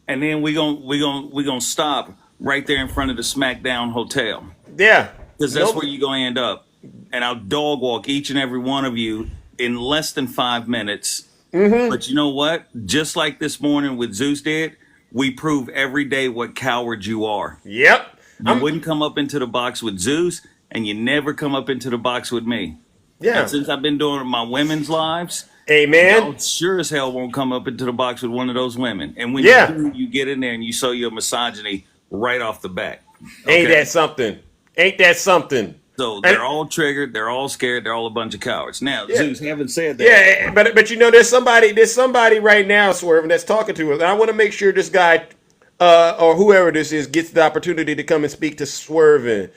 and then we gonna stop right there in front of the SmackDown Hotel. Yeah. Because that's where you're gonna end up. And I'll dog walk each and every one of you in less than 5 minutes. But you know what? Just like this morning with Zeus did, we prove every day what cowards you are. Yep. You wouldn't come up into the box with Zeus, and you never come up into the box with me. Yeah. And since I've been doing my women's lives, amen. y'all sure as hell won't come up into the box with one of those women. And when Yeah. you do, you get in there and you show your misogyny right off the bat. Ain't that something? Ain't that something? So they're all triggered, they're all scared, they're all a bunch of cowards. Now, Yeah. Zeus, having said that, Yeah, but you know, there's somebody right now, Swerving, that's talking to us. And I want to make sure this guy or whoever this is gets the opportunity to come and speak to Swerving.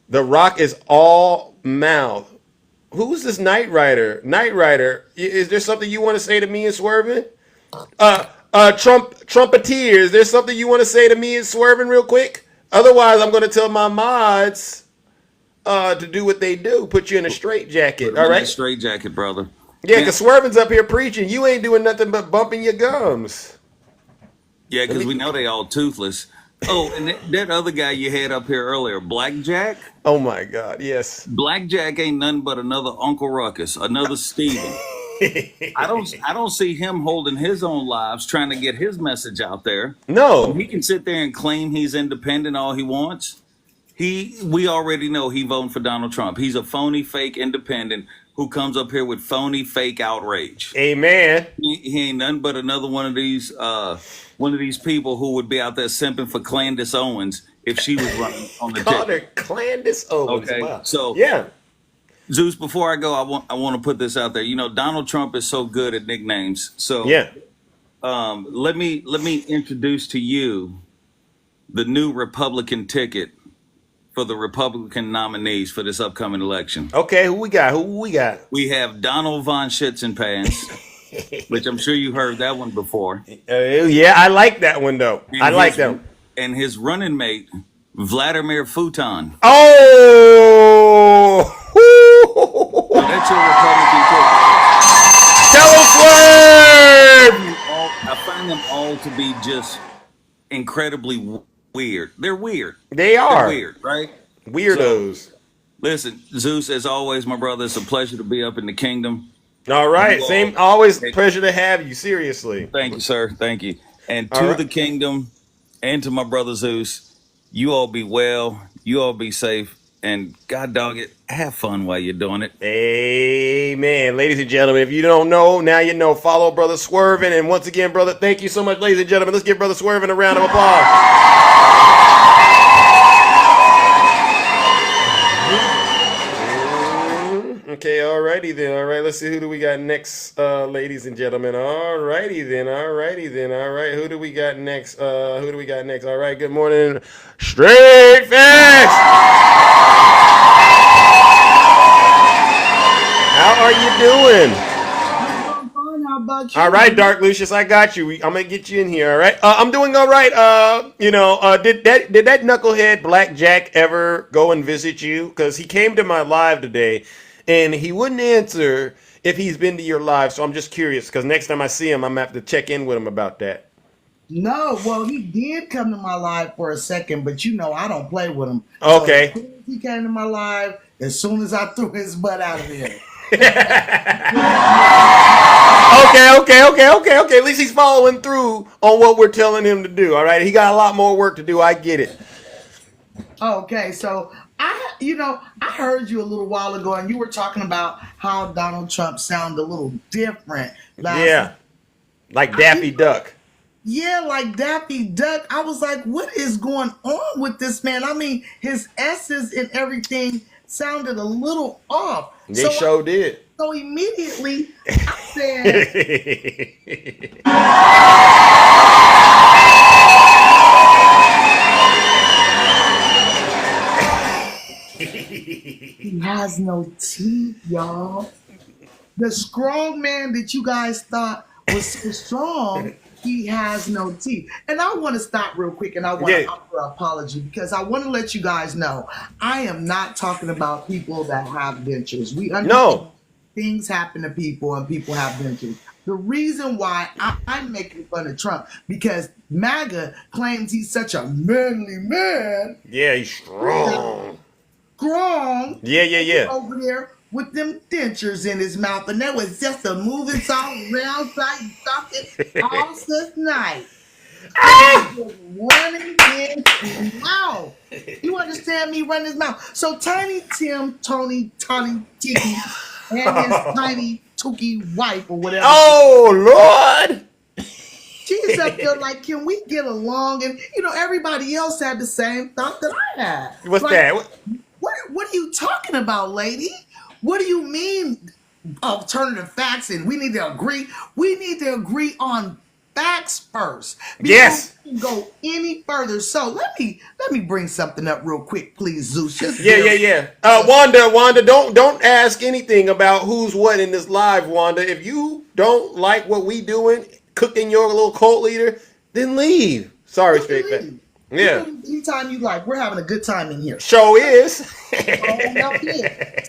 The Rock is all mouth. Who's this Knight Rider? Knight Rider, is there something you want to say to me and Swerving? Trumpeteer, is there something you want to say to me and Swerving real quick? Otherwise, I'm going to tell my mods to do what they do. Put you in a straight jacket. All right, straight jacket, brother. Yeah, because Swerving's up here preaching. You ain't doing nothing but bumping your gums. Yeah, because we know they all toothless. Oh, and that other guy you had up here earlier, Blackjack. Oh my God, yes. Blackjack ain't nothing but another Uncle Ruckus, another Steven. I don't see him holding his own lives, trying to get his message out there. No, he can sit there and claim he's independent all he wants. We already know he voting for Donald Trump. He's a phony, fake independent who comes up here with phony, fake outrage. Amen. He ain't nothing but another one of these people who would be out there simping for Candace Owens if she was running on the Called her ticket. Candace Owens. Okay, Wow. so yeah. Zeus, before I go, I want to put this out there. You know, Donald Trump is so good at nicknames. So yeah. Let me introduce to you the new Republican ticket for the Republican nominees for this upcoming election. Okay, who we got? We have Donald Von Schützenpants, which I'm sure you heard that one before. Yeah, I like that one though. And I like that one. And his running mate, Vladimir Futon. Oh! So that's your Republican ticket. Tell him Swerve! I find them all to be just incredibly weird. They're weird. They are. They're weird, right? Weirdos. So, listen, Zeus, as always, my brother, it's a pleasure to be up in the kingdom. All right. Same. Always pleasure to have you. Seriously. Thank you, sir. Thank you. And to the kingdom and to my brother Zeus, you all be well. You all be safe. And God dog it, have fun while you're doing it. Amen. Ladies and gentlemen, if you don't know, now you know. Follow Brother Swerving. And once again, brother, thank you so much, ladies and gentlemen. Let's give Brother Swerving a round of applause. Okay, alrighty then. All right, let's see who do we got next, ladies and gentlemen. Alrighty then. All right, who do we got next? All right, good morning, Straight Facts. How are you doing? I'm fine. How about you? All right, Dark Lucius, I got you. I'm gonna get you in here. All right, I'm doing all right. Did that knucklehead Blackjack ever go and visit you? Because he came to my live today, and he wouldn't answer if he's been to your live. So I'm just curious, because next time I see him, I'm gonna have to check in with him about that. No, well, he did come to my live for a second, but you know I don't play with him. Okay. So as soon as he came to my live, as soon as I threw his butt out of here. Okay. At least he's following through on what we're telling him to do. All right. He got a lot more work to do. I get it. Okay, so I heard you a little while ago, and you were talking about how Donald Trump sounded a little different. Yeah, like Daffy Duck. Yeah, like Daffy Duck. I was like, what is going on with this man? I mean, his S's and everything sounded a little off. They sure did. So immediately I said, he has no teeth, y'all. The strong man that you guys thought was so strong, he has no teeth. And I want to stop real quick, and I want to offer an apology, because I want to let you guys know I am not talking about people that have dentures. We understand things happen to people, and people have dentures. The reason why I'm making fun of Trump, because MAGA claims he's such a manly man. Yeah, he's strong. Strong. Yeah. Over there with them dentures in his mouth, and that was just a moving song around sight talking all this night. He's just running his mouth. You understand me? Running his mouth. So Tiny Tim, Tony, Tiki, and his tiny Tookie wife or whatever. Oh Lord. She's up there like, can we get along? And everybody else had the same thought that I had. What's like, that? What are you talking about, lady? What do you mean alternative facts? And we need to agree. We need to agree on facts first. Yes. We can go any further. So let me bring something up real quick, please, Zeus. Yeah. Wanda, don't ask anything about who's what in this live, Wanda. If you don't like what we doing, cooking your little cult leader, then leave. Sorry, straight back. Yeah. Anytime you like. We're having a good time in here. Show is.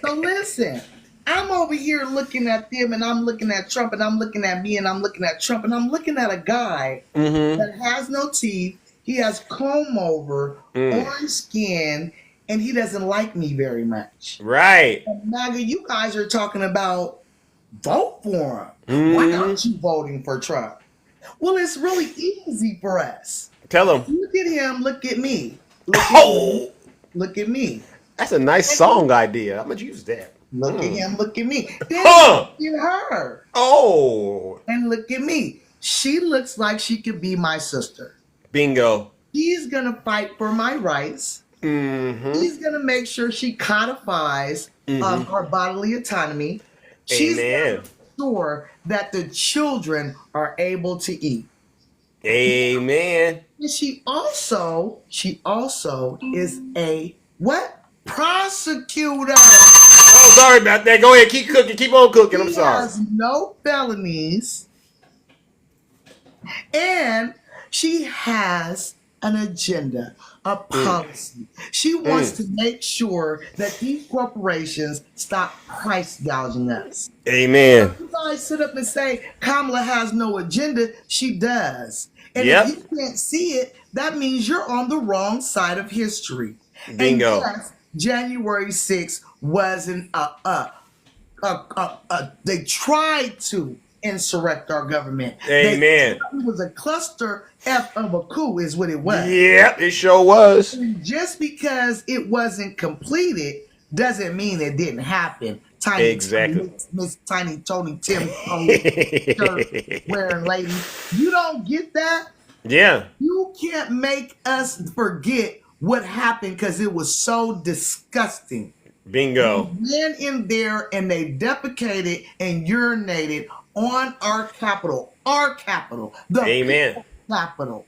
So listen. I'm over here looking at them, and I'm looking at Trump, and I'm looking at me, and I'm looking at Trump, and I'm looking at a guy that has no teeth. He has comb over, orange skin, and he doesn't like me very much. Right. And MAGA, you guys are talking about vote for him. Why aren't you voting for Trump? Well, it's really easy for us. Tell him. Look at him. Look at me. Look at me. That's a nice song idea. I'm gonna use that. Look at him. Look at me. Then look at her. Oh. And look at me. She looks like she could be my sister. Bingo. She's gonna fight for my rights. She's gonna make sure she codifies our bodily autonomy. She's gonna make sure that the children are able to eat. Amen. And she also is a what? Prosecutor. Oh, sorry about that. Go ahead, keep cooking. Keep on cooking. I'm sorry. She has no felonies, and she has an agenda, a policy. She wants to make sure that these corporations stop price gouging us. Amen. You guys sit up and say Kamala has no agenda. She does. And Yep. if you can't see it, that means you're on the wrong side of history. Bingo. And yes, January 6th wasn't they tried to insurrect our government. Amen. It was a cluster F of a coup is what it was. Yeah, it sure was. And just because it wasn't completed doesn't mean it didn't happen. Exactly. Miss Tiny Tony Tim shirt wearing lady. You don't get that? Yeah. You can't make us forget what happened because it was so disgusting. Bingo. They went in there and they defecated and urinated on our capital, the Amen. capital.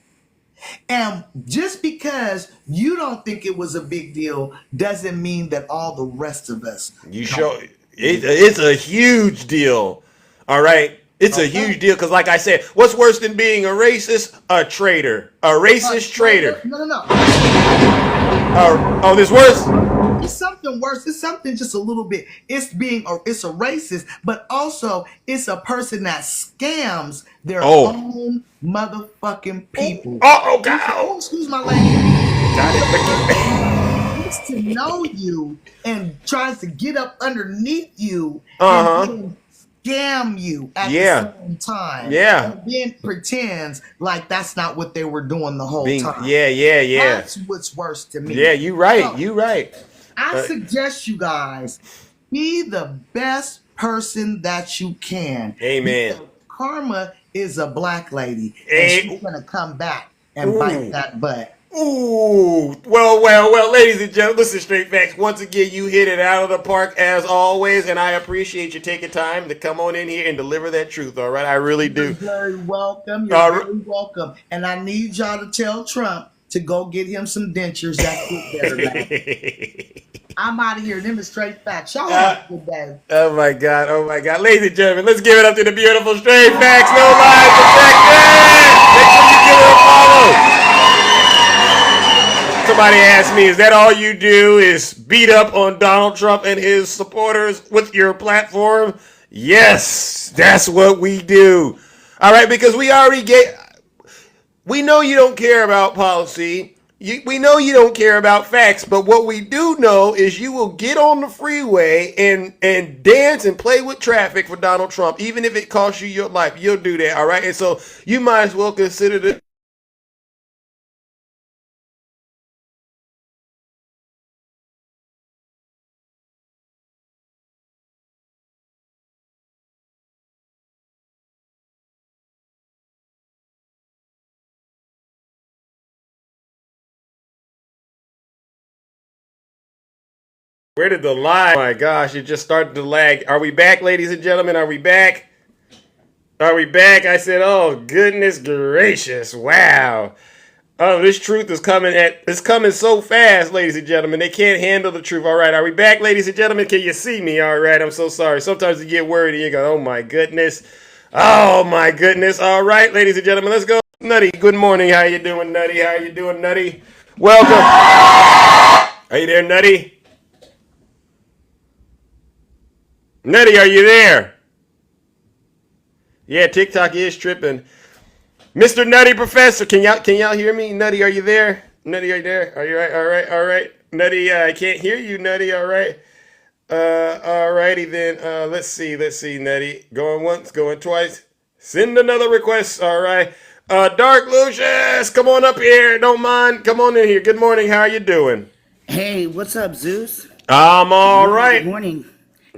And just because you don't think it was a big deal doesn't mean that all the rest of us. You show it's a huge deal. All right. It's a huge deal because, like I said, what's worse than being a racist? A traitor. A racist traitor. No. Oh, there's worse? It's something worse. It's something just a little bit. It's a racist, but also it's a person that scams their own motherfucking people. God. Excuse my language. Gets to know you and tries to get up underneath you and scam you at the same time. Yeah. And then pretends like that's not what they were doing the whole time. Yeah. That's what's worse to me. Yeah, you right. So, you right. I suggest you guys be the best person that you can. Amen. Because karma is a black lady, and she's gonna come back and bite that butt. Ooh, well, ladies and gentlemen, listen, Straight Facts. Once again, you hit it out of the park as always, and I appreciate you taking time to come on in here and deliver that truth. All right, I really do. You're very welcome. You're very welcome. And I need y'all to tell Trump to go get him some dentures that fit better. I'm out of here. Them is Straight Facts. Y'all have a good day. Oh my God. Ladies and gentlemen, let's give it up to the beautiful Straight Facts. No lies detected. Make sure you give her a follow. Somebody asked me, is that all you do is beat up on Donald Trump and his supporters with your platform? Yes, that's what we do. All right, because we know you don't care about policy. We know you don't care about facts, but what we do know is you will get on the freeway and dance and play with traffic for Donald Trump, even if it costs you your life. You'll do that, all right? And so you might as well consider the Where did the lag? Oh my gosh, it just started to lag. Are we back, ladies and gentlemen? Are we back? Are we back? I said, oh, goodness gracious. Wow. Oh, this truth is coming so fast, ladies and gentlemen. They can't handle the truth. All right, are we back, ladies and gentlemen? Can you see me? All right, I'm so sorry. Sometimes you get worried and you go, oh my goodness. Oh my goodness. All right, ladies and gentlemen, let's go. Nutty, good morning. How you doing, Nutty? How you doing, Nutty? Welcome. Are you there, Nutty? Nutty, are you there? Yeah, TikTok is tripping. Mr. Nutty Professor, can y'all hear me? Nutty, are you there? Nutty, are you there? Are you right? All right. Nutty, I can't hear you, Nutty. All right. All righty then. Let's see, Nutty. Going once, going twice. Send another request. All right. Dark Lucius, come on up here. Don't mind. Come on in here. Good morning. How are you doing? Hey, what's up, Zeus? I'm all right. Good morning.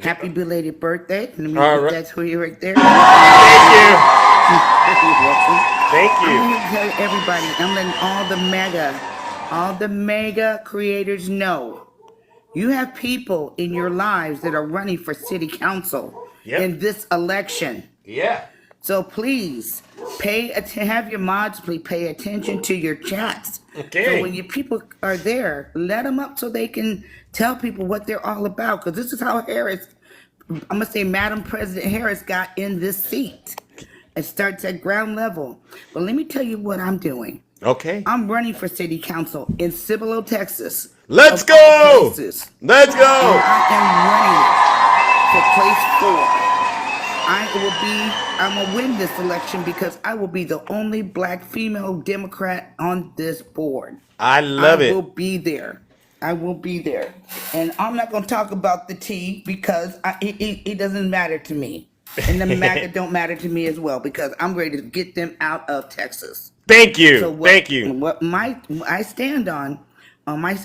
Happy belated birthday. Let me All right. That's for you right there. Thank you. You're welcome. Thank you. I'm here to tell everybody, I'm letting all the mega creators know. You have people in your lives that are running for city council in this election. Yeah. So please have your mods please pay attention to your chats. Okay. So when your people are there, let them up so they can tell people what they're all about. Because this is how I'm gonna say Madam President Harris got in this seat. It starts at ground level. But let me tell you what I'm doing. Okay. I'm running for city council in Cibolo, Texas. Let's of go. all places. Let's go. And I am running for place 4. I'm gonna win this election because I will be the only black female Democrat on this board. I love it. I will be there. And I'm not gonna talk about the tea because it doesn't matter to me. And the MAGA don't matter to me as well because I'm ready to get them out of Texas. Thank you. So Thank you. What I stand on my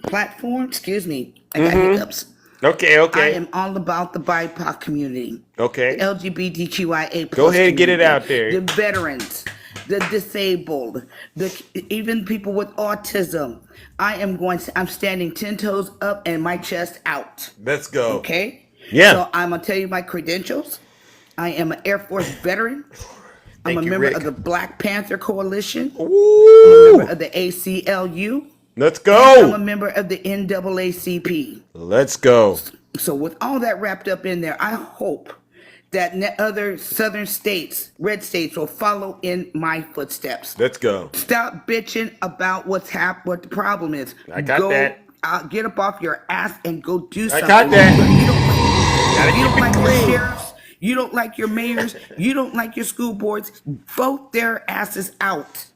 platform, excuse me, I got hiccups. Okay. I am all about the BIPOC community. Okay. The LGBTQIA+. Go ahead and get it community, out there. The veterans, the disabled, even people with autism. I'm standing 10 toes up and my chest out. Let's go. Okay? Yeah. So I'm gonna tell you my credentials. I am an Air Force veteran. I'm a member of the Black Panther Coalition. Ooh. I'm a member of the ACLU. Let's go. I'm a member of the NAACP. Let's go. So with all that wrapped up in there, I hope that other southern states, red states, will follow in my footsteps. Let's go. Stop bitching about what the problem is. I got that. Get up off your ass and go do something. I got that. You don't like your sheriffs. You don't like your mayors. You don't like your school boards. Vote their asses out.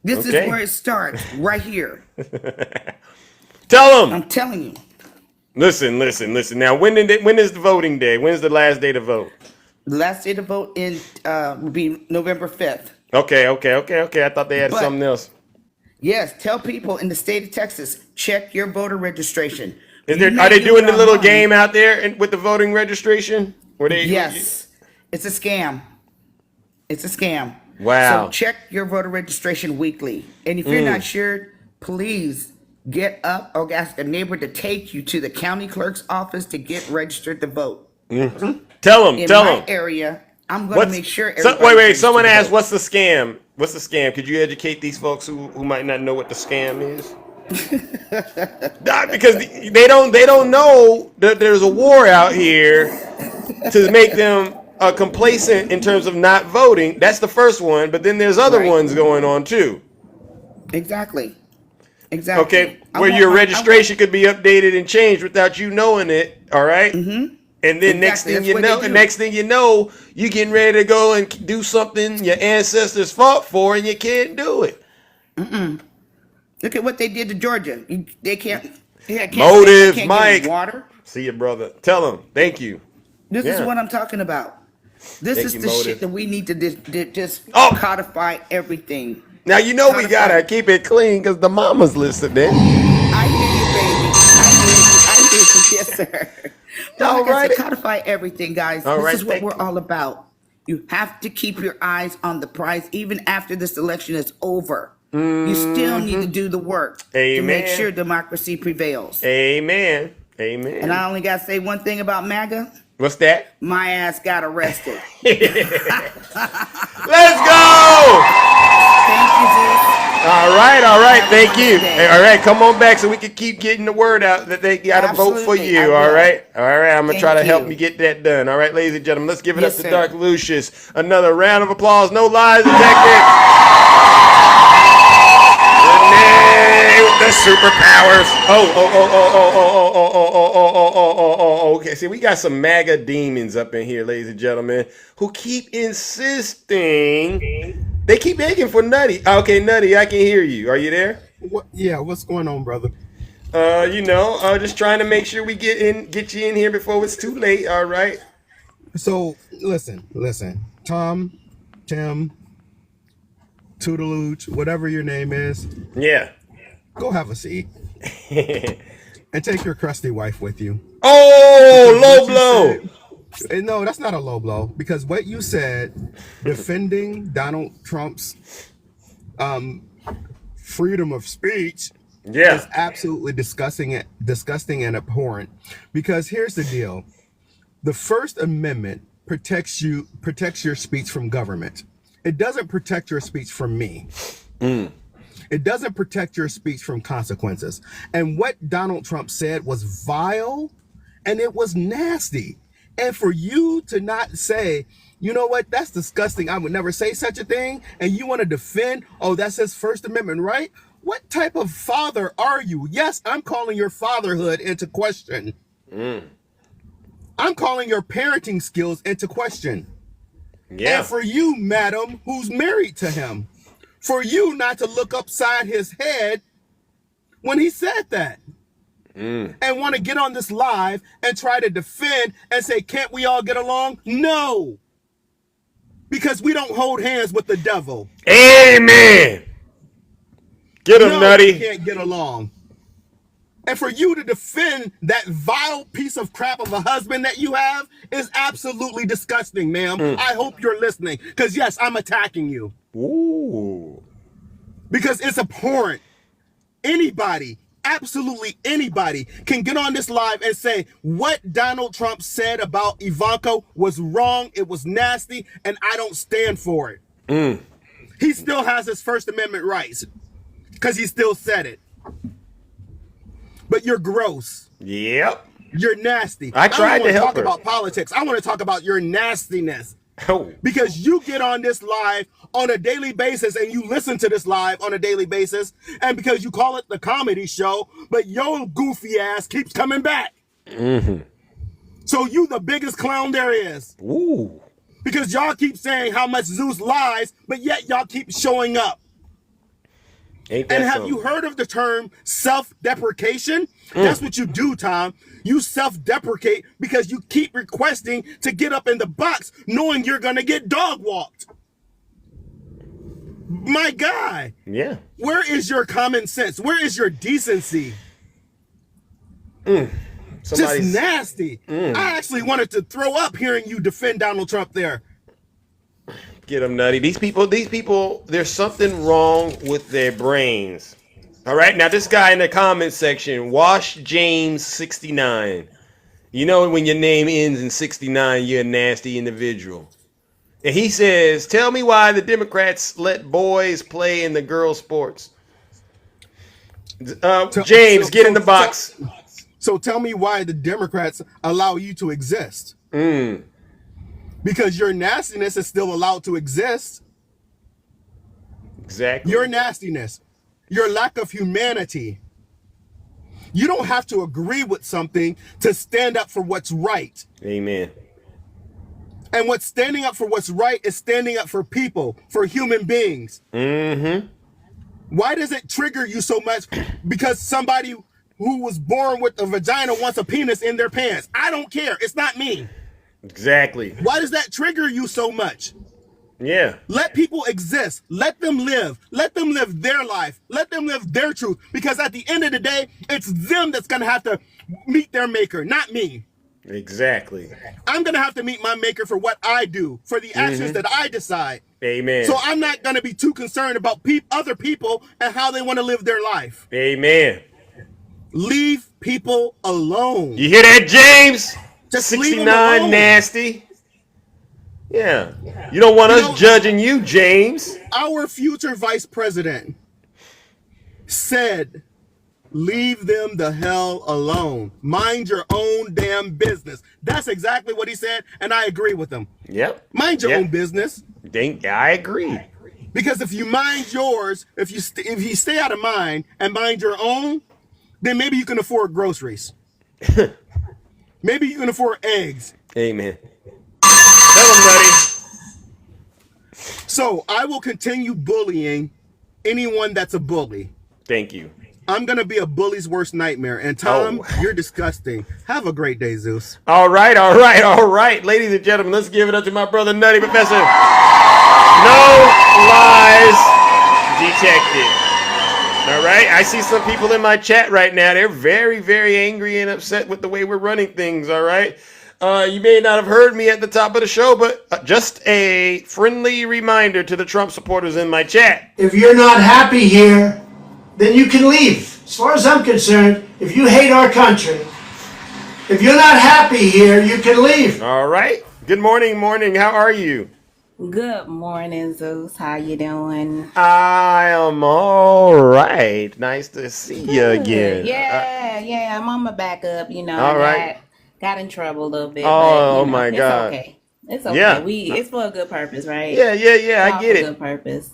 This is where it starts, right here. Tell them. I'm telling you. Listen. Now, when is the voting day? When is the last day to vote? The last day to vote will be November 5th. Okay. I thought they had something else. Yes, tell people in the state of Texas, check your voter registration. Are they doing the little game out there with the voting registration? Yes, it's a scam. It's a scam. Wow. So check your voter registration weekly. And if you're not sure, please get up or ask a neighbor to take you to the county clerk's office to get registered to vote. Tell them. In my area, I'm going to make sure everybody. Wait. Someone asked, what's the scam? What's the scam? Could you educate these folks who might not know what the scam is? Because they don't know that there's a war out here to make them complacent in terms of not voting. That's the first one, but then there's other ones going on too. Exactly. Okay, where your registration could be updated and changed without you knowing it. All right. Mm-hmm. And then next thing you know, you getting ready to go and do something your ancestors fought for, and you can't do it. Look at what they did to Georgia. They can't. Motive, can't Mike. Water. See you, brother. Tell them. Thank you. This is what I'm talking about. This is the shit that we need to just codify everything. Now you know we gotta keep it clean because the mama's listening. I hear you, baby. I hear you. Yes, sir. All right. Codify everything, guys. This is what we're all about. You have to keep your eyes on the prize even after this election is over. You still need to do the work to make Amen. sure democracy prevails. Amen. Amen. And I only got to say one thing about MAGA. What's that? My ass got arrested. Let's go! Thank you, Zeus. All right, thank you. All right, come on back so we can keep getting the word out that they got to vote for Absolutely, you. I All will. right, I'm gonna try to Thank help you. me get that done. All right, ladies and gentlemen, let's give it Yes, up to sir. Dark Lucius. Another round of applause. No lies detected. Renee with the superpowers. Oh. Okay, see, we got some MAGA demons up in here, ladies and gentlemen, who keep insisting. They keep begging for Nutty. Okay, Nutty, I can hear you. Are you there? Yeah, what's going on, brother? Just trying to make sure we get you in here before it's too late. All right. So listen. Tom, Tim, Toodalooch, whatever your name is. Yeah. Go have a seat. And take your crusty wife with you. Oh, low blow. No, that's not a low blow, because what you said, defending Donald Trump's freedom of speech, is absolutely disgusting and abhorrent. Because here's the deal: the First Amendment protects your speech from government. It doesn't protect your speech from me. It doesn't protect your speech from consequences. And what Donald Trump said was vile, and it was nasty. And for you to not say, you know what, that's disgusting, I would never say such a thing, and you want to defend, oh, that's his First Amendment right? What type of father are you? Yes, I'm calling your fatherhood into question. I'm calling your parenting skills into question. Yeah. And for you, madam, who's married to him, for you not to look upside his head when he said that. And want to get on this live and try to defend and say, can't we all get along? No. Because we don't hold hands with the devil. Amen. Get him, No, Nutty. we can't get along. And for you to defend that vile piece of crap of a husband that you have is absolutely disgusting, ma'am. I hope you're listening, because yes, I'm attacking you. Ooh. Because it's abhorrent. Anybody, absolutely anybody, can get on this live and say what Donald Trump said about Ivanka was wrong, it was nasty, and I don't stand for it. He still has his First Amendment rights because he still said it. But you're gross. Yep. You're nasty. I tried to help talk her. about politics. I want to talk about your nastiness. Oh. Because you get on this live on a daily basis and you listen to this live on a daily basis, and because you call it the comedy show, but your goofy ass keeps coming back. So you the biggest clown there is. Ooh. Because y'all keep saying how much Zeus lies, but yet y'all keep showing up. Ain't that And have something? you heard of the term self-deprecation? That's what you do, Tom. You self-deprecate because you keep requesting to get up in the box knowing you're going to get dog walked. My guy. Yeah. Where is your common sense? Where is your decency? Just nasty. I actually wanted to throw up hearing you defend Donald Trump there. Get them, Nutty. These people, there's something wrong with their brains. All right, now this guy in the comment section, Wash James 69. You know when your name ends in 69, you're a nasty individual. And he says, tell me why the Democrats let boys play in the girls' sports. James, get in the box. So tell me why the Democrats allow you to exist. Because your nastiness is still allowed to exist. Exactly. Your nastiness, your lack of humanity. You don't have to agree with something to stand up for what's right. Amen. And what's standing up for what's right is standing up for people, for human beings. Why does it trigger you so much? Because somebody who was born with a vagina wants a penis in their pants. I don't care. It's not me. Exactly. Why does that trigger you so much? Yeah. Let people exist. Let them live. Let them live their life. Let them live their truth. Because at the end of the day, it's them that's going to have to meet their maker, not me. Exactly. I'm going to have to meet my maker for what I do, for the actions that I decide. Amen. So I'm not going to be too concerned about other people and how they want to live their life. Amen. Leave people alone. You hear that, James? Just leave 69 them alone. nasty. Yeah. You don't want us judging you, James. Our future vice president said, leave them the hell alone. Mind your own damn business. That's exactly what he said, and I agree with him. Yep. Mind your own business. I agree. Because if you mind yours, if you stay out of mind and mind your own, then maybe you can afford groceries. Maybe you can afford eggs. Amen. Tell them, buddy. So I will continue bullying anyone that's a bully. Thank you. I'm going to be a bully's worst nightmare. And Tom, you're disgusting. Have a great day, Zeus. All right. Ladies and gentlemen, let's give it up to my brother, Nutty Professor. No lies detected. All right. I see some people in my chat right now. They're very, very angry and upset with the way we're running things. All right. You may not have heard me at the top of the show, but just a friendly reminder to the Trump supporters in my chat. If you're not happy here, then you can leave. As far as I'm concerned, if you hate our country, if you're not happy here, you can leave. All right. Good morning. How are you? Good morning, Zeus. How you doing? I am all right. Nice to see you again. Yeah. I'm on my back up. All right. Got in trouble a little bit. Oh, but, my God. It's okay. Yeah. It's for a good purpose, right? Yeah. I get it. Good purpose.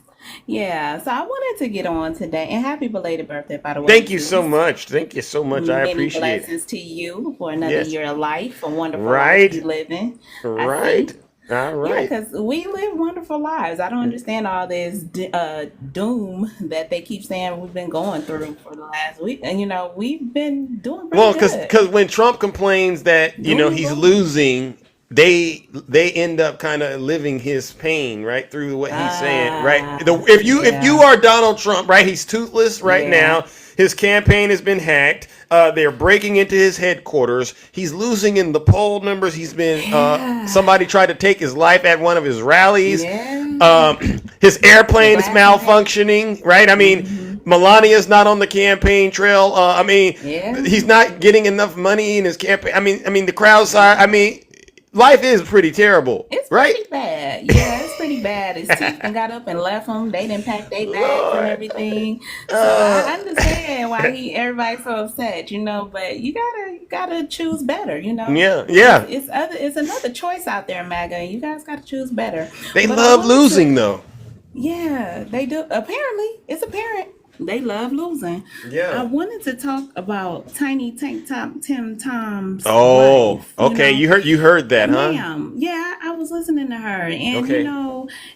Yeah. So I wanted to get on today, and happy belated birthday, by the way. Thank you so much. I appreciate Many it. blessings to you for another year of life, a wonderful Right. life you living. Right. All right. Yeah, because we live wonderful lives. I don't understand all this doom that they keep saying we've been going through for the last week. And, we've been doing pretty good. Because when Trump complains that, he's losing, they end up kind of living his pain right through what he's saying, right? If you are Donald Trump, right, he's toothless right now. His campaign has been hacked. They're breaking into his headquarters. He's losing in the poll numbers. He's been somebody tried to take his life at one of his rallies. His airplane is malfunctioning, right? I mean, Melania's not on the campaign trail. He's not getting enough money in his campaign. I mean, the crowd side. Life is pretty terrible, right? Pretty bad. Yeah, it's pretty bad. His teeth got up and left him. They didn't pack their bags and everything. So I understand why everybody's so upset, but you gotta choose better, Yeah. It's another choice out there, MAGA. You guys gotta choose better. They love losing though. Yeah, they do. Apparently, it's apparent. They love losing. Yeah. I wanted to talk about Tiny Tank Top Tim Tom's wife, okay. You heard that, huh? Ma'am. Yeah, I was listening to her, and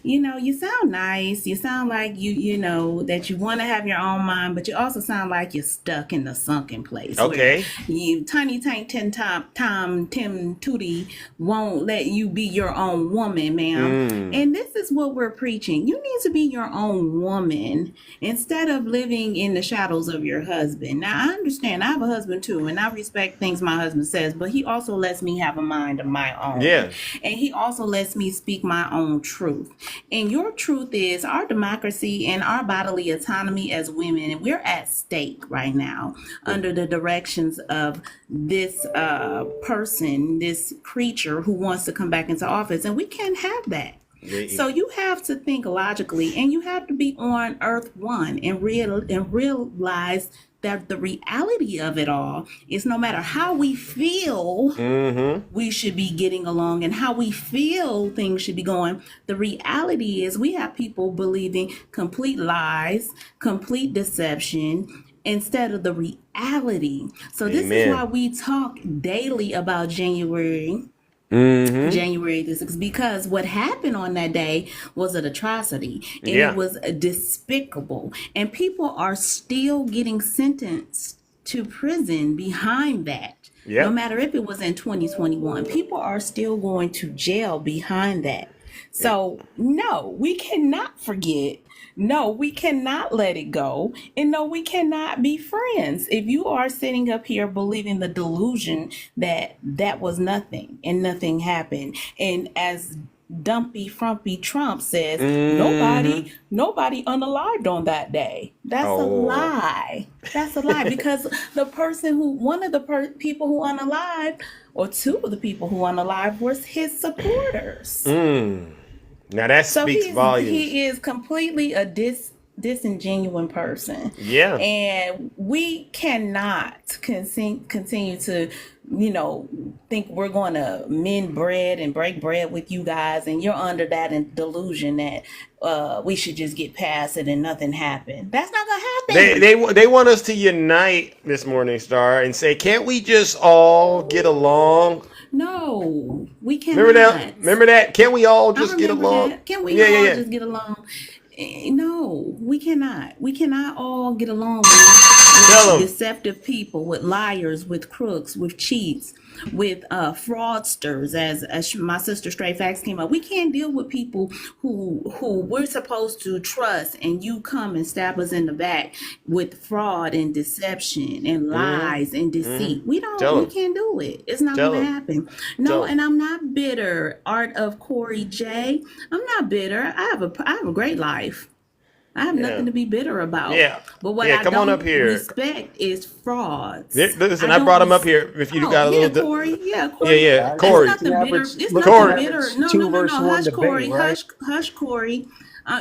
you sound nice. You sound like you know that you want to have your own mind, but you also sound like you're stuck in the sunken place. Okay. You Tiny Tank Tim Tootie won't let you be your own woman, ma'am. And this is what we're preaching. You need to be your own woman instead of living in the shadows of your husband. Now, I understand. I have a husband too, and I respect things my husband says, but he also lets me have a mind of my own. Yeah. And he also lets me speak my own truth. And your truth is our democracy and our bodily autonomy as women, and we're at stake right now under the directions of this person, this creature who wants to come back into office, and we can't have that. So you have to think logically, and you have to be on Earth One and realize that the reality of it all is no matter how we feel, we should be getting along, and how we feel things should be going. The reality is we have people believing complete lies, complete deception, instead of the reality. So this is why we talk daily about January the 6th, because what happened on that day was an atrocity, and it was despicable, and people are still getting sentenced to prison behind that. No matter if it was in 2021, people are still going to jail behind that. So no, we cannot forget. No, we cannot let it go. And no, we cannot be friends. If you are sitting up here believing the delusion that was nothing and nothing happened, and as dumpy frumpy Trump says nobody unalived on that day. That's a lie. That's a lie because the person one of the people who unalived, or two of the people who unalived, was his supporters. Now that So speaks volumes. he is completely a disingenuous person. Yeah. And we cannot continue to, think we're going to mend bread and break bread with you guys, and you're under that delusion that we should just get past it and nothing happened. That's not going to happen. They want us to unite, Miss Morningstar, and say, can't we just all get along? No, we cannot. Remember that? Can't we all just get along? That. Can we all just get along? No, we cannot. We cannot all get along with deceptive people, with liars, with crooks, with cheats, with fraudsters. As my sister Straight Facts came up, we can't deal with people who we're supposed to trust, and you come and stab us in the back with fraud and deception and lies and deceit. We can't do it. It's not going to happen. No, and I'm not bitter. Art of Corey J. I'm not bitter. I have a great life. I have nothing to be bitter about. Yeah. But what I come don't on up here. respect is frauds. Listen, I brought him up here. If you got a little Corey. Yeah, Corey. Yeah, Corey. It's nothing bitter. It's Corey. nothing bitter. No. Hush, Corey. Hush, Corey.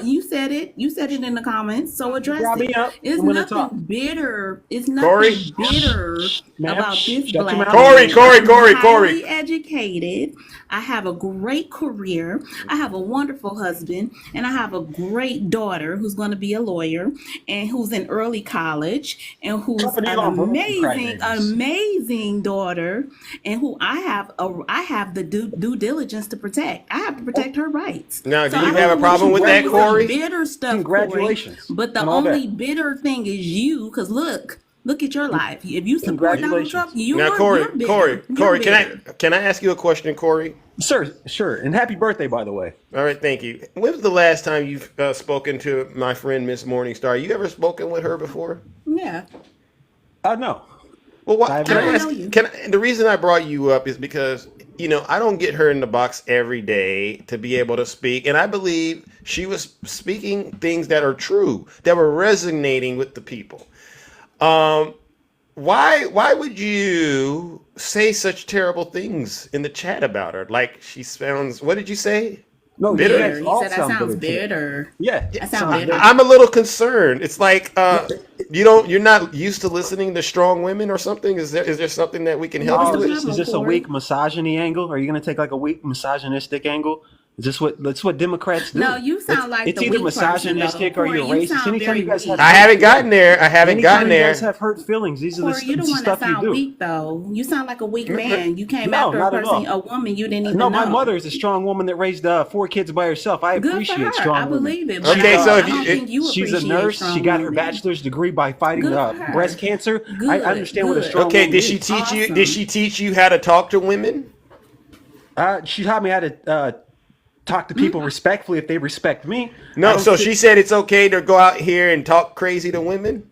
You said it. You said it in the comments. So address it. It's nothing bitter. It's nothing bitter about this black. Corey. Highly educated. I have a great career. I have a wonderful husband, and I have a great daughter who's going to be a lawyer and who's in early college and who's an amazing daughter, and who I have the due diligence to protect. I have to protect her rights. Now, do you have a problem with that, Corey? Bitter stuff, Congratulations. Corey. But the only bitter thing is you, because look at your life. If you support Donald Trump, you're bitter. Corey, can I ask you a question, Corey? Sure. And happy birthday, by the way. All right, thank you. When was the last time you've spoken to my friend Miss Morningstar? You ever spoken with her before? Yeah. No. Well, the reason I brought you up is because I don't get her in the box every day to be able to speak, and I believe she was speaking things that are true, that were resonating with the people. Why would you say such terrible things in the chat about her? Like she sounds, what did you say? No, bitter. He said that sounds bitter. Yeah. That sounds bitter. I'm a little concerned. It's like you're not used to listening to strong women or something. Is there something that we can help you with? Is this a weak misogyny angle? Are you going to take like a weak misogynistic angle? Is this what Democrats do? No, you sound like it's the either weak misogynistic person, or you're racist. Anytime you guys have, I haven't gotten there. You guys have hurt feelings. These are Corey, you the don't want to stuff you sound do. weak though. You sound like a weak man. You came No, after a not at person, all. a woman you didn't even No, know. my mother is a strong woman that raised 4 kids by herself. I Good for appreciate her. strong I women. believe it. But Okay, so I if don't think you she's a appreciate nurse. strong She got her women. bachelor's degree by fighting Good for her. breast cancer. Good, I understand what a strong Okay, woman did she is. teach you? Did she teach you how to talk to women? She taught me how to talk to people respectfully if they respect me. No, so she said it's okay to go out here and talk crazy to women?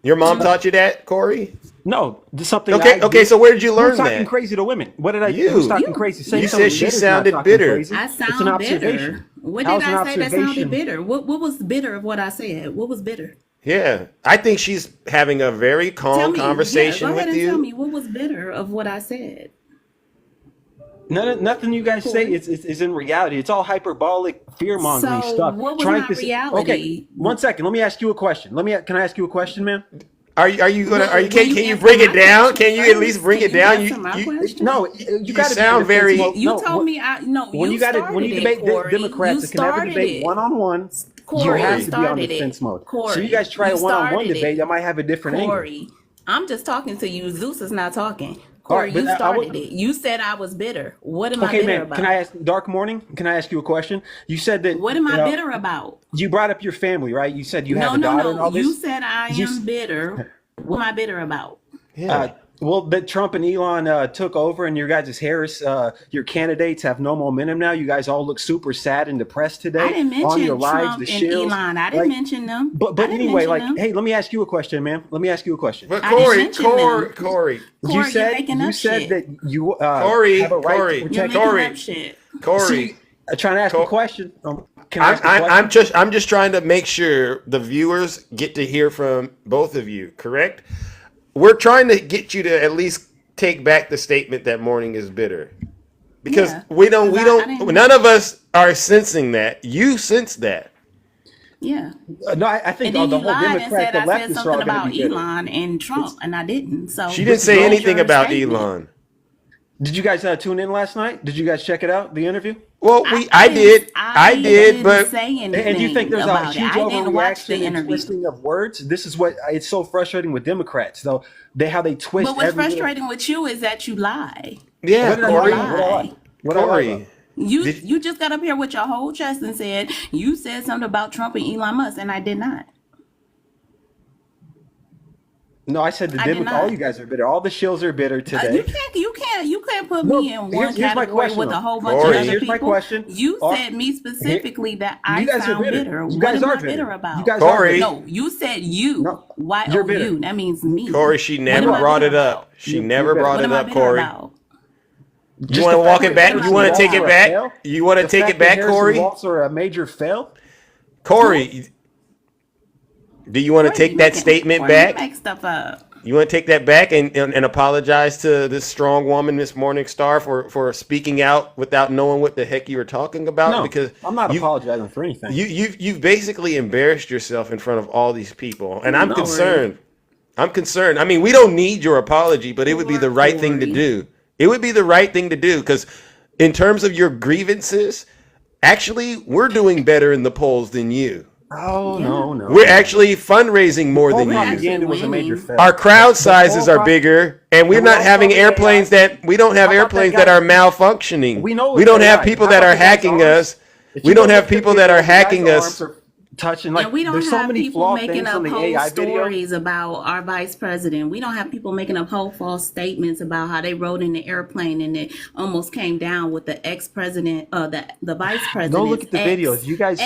Your mom taught you that, Corey? No, this is something. Okay, so where did you learn Who's talking that? crazy to women? What did I do? Who's talking crazy? Say You something said she bitter's not sounded talking bitter. crazy. I It's an sound observation. bitter. What That did was an I say that sounded observation. bitter? What was bitter of what I said? What was bitter? Yeah, I think she's having a very calm conversation go ahead with and tell you. me what was bitter of what I said. Nothing you guys say is in reality. It's all hyperbolic, fear-mongering So stuff. what was Trying not to say- reality? Okay, 1 second. Let me ask you a question. Can I ask you a question, man? Can you bring it down? Can you at least bring it down? No, you got to sound very. You told me when you debate Democrats, it can never debate one-on-one. You have to be on defense mode. So you guys try a one-on-one debate, that might have a different angle. Corey, I'm just talking to you. Zeus is not talking. All Corey, right, but you I started it. You said I was bitter. What am I Okay, bitter man. about? Can I ask Dark Morning? Can I ask you a question? You said that. What am I bitter about? You brought up your family, right? You said you have a daughter and all this. You said I am bitter. What am I bitter about? Well, that Trump and Elon took over, and your guys' Harris, your candidates have no momentum now. You guys all look super sad and depressed today. I didn't on mention your lives, Trump the and shills. Elon. I didn't mention them. But I didn't anyway, mention them. hey, let me ask you a question, man. Let me ask you a question. But I didn't Corey, mention them. Corey, You said you're making up shit. that you Corey, have a right Corey, to protect. You're making up shit. Corey. trying to ask a question. Can I ask a question? I'm just trying to make sure the viewers get to hear from both of you. Correct? We're trying to get you to at least take back the statement that morning is bitter, because we don't. None of us are sensing that. You sense that. Yeah. No, I think And then the you whole lied and Democrat, said the I said leftists are something all going about to be bitter. Elon and Trump, and I didn't. So She didn't say anything your about statement. Elon. Did you guys tune in last night? Did you guys check it out, the interview? Well, I did, but say anything And do you think there's a about it. huge I didn't watch the overreaction and interview. twisting of words? This is what it's so frustrating with Democrats, though. How they twist. But what's every little- frustrating with you is that you lie. Yeah, What did I Corey. lie? What did I lie? What did I lie Corey. about? You just got up here with your whole chest and said you said something about Trump and Elon Musk, and I did not. No, I said I did not. all you guys are bitter. All the shills are bitter today. You can't put me in one here's my category question, with though. a whole bunch Corey. of other Here's people. my question. You said me specifically that I you guys are sound bitter. bitter. You What guys am are I bitter. bitter about? You guys Corey. are bitter. No, you said you. No, Y you're O bitter. U. That means me. Corey, she never am I brought it bitter up. about? She never brought What it am I up, bitter Corey. about? You want to walk it back? You want to take it back? You want to The take fact it that back, Harrison Corey? Waltz are a major fail. Corey, do you want to take that statement Corey, you back? make stuff up. You want to take that back and apologize to this strong woman, this Morning Star, for speaking out without knowing what the heck you were talking about? No, Because I'm not apologizing for anything. you've basically embarrassed yourself in front of all these people, and I'm No, concerned. I'm concerned. I mean, we don't need your apology, but it would be the right thing to do. It would be the right thing to do, because in terms of your grievances, actually, we're doing better in the polls than you. Oh, no. We're actually fundraising more than you. Propaganda was a major fail. Our crowd sizes are bigger, and we're not having airplanes that we don't have airplanes that are malfunctioning. We don't have people that are hacking us. We don't have people that are hacking us. Touching And we don't there's so have many people flawed making things up from the whole AI video. stories about our vice president. We don't have people making up whole false statements about how they rode in the airplane and it almost came down with the ex-president, the vice president. Go look at the videos. You guys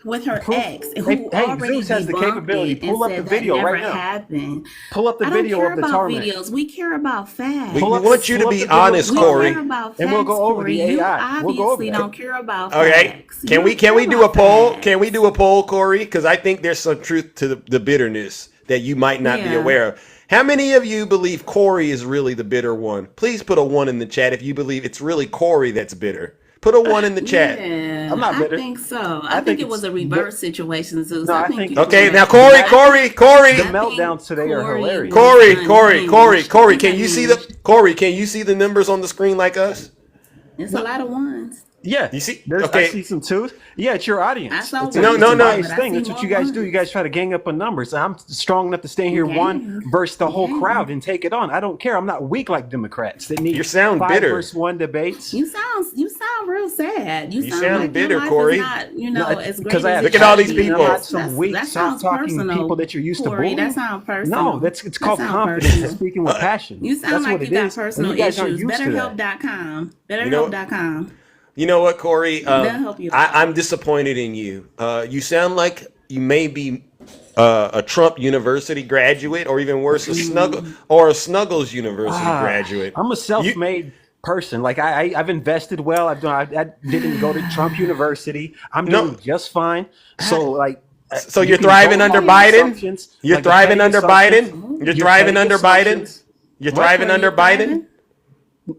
with her ex, who Hey, already Zeus has the debunked capability. it and Pull up said the video that never right now. happened. Pull up the I don't video care of the about tarmac. videos. We care about facts. We want you to be honest, We Corey. care about facts, And we'll go over Corey. the You AI. We'll go over obviously that. don't care about Okay, facts. can You we don't care do a about poll? facts. Can we do a poll, Corey? Because I think there's some truth to the bitterness that you might not be Yeah. aware of. How many of you believe Corey is really the bitter one? Please put a 1 in the chat if you believe it's really Corey that's bitter. Put a 1 in the chat. Yeah, I'm not bitter. I think so. I think it was a reverse situation, Zeus. No, I I think think- you Okay, were- now Corey. The meltdowns today are Corey hilarious. Corey, can you see the numbers on the screen like us? It's a lot of ones. Yeah, You see? I Okay. see some twos. Yeah, it's your audience. I saw It's one, a No. biased but I thing. see That's what more you guys do. ones. You guys try to gang up on numbers. I'm strong enough to stand here one versus the whole crowd and take it on. I don't care. I'm not weak like Democrats that need You sound 5 bitter. versus 1 debates. You sound real sad. You sound like bitter, your life Corey. Is not, No, as great because I as have it Look at all should these be. people. Not some weak, That sounds soft-talking personal, people that you're used Corey, to bullying. That sounds personal. No, it's That called sound confidence personal. and speaking with passion. You sound That's like what you it got is. And personal you guys aren't issues. used to that. BetterHelp.com. You know- BetterHelp.com. You know what, Corey? They'll help you. I'm disappointed in you. You sound like you may be a Trump University graduate, or even worse, a Snuggles University graduate. I'm a self-made person. Like I've invested well. I didn't go to Trump University. I'm doing just fine. So like. So you you're can thriving go under on Biden? assumptions, You're like thriving the under petty Biden? assumptions. You're Your thriving petty under Biden? assumptions. You're What? thriving under Biden?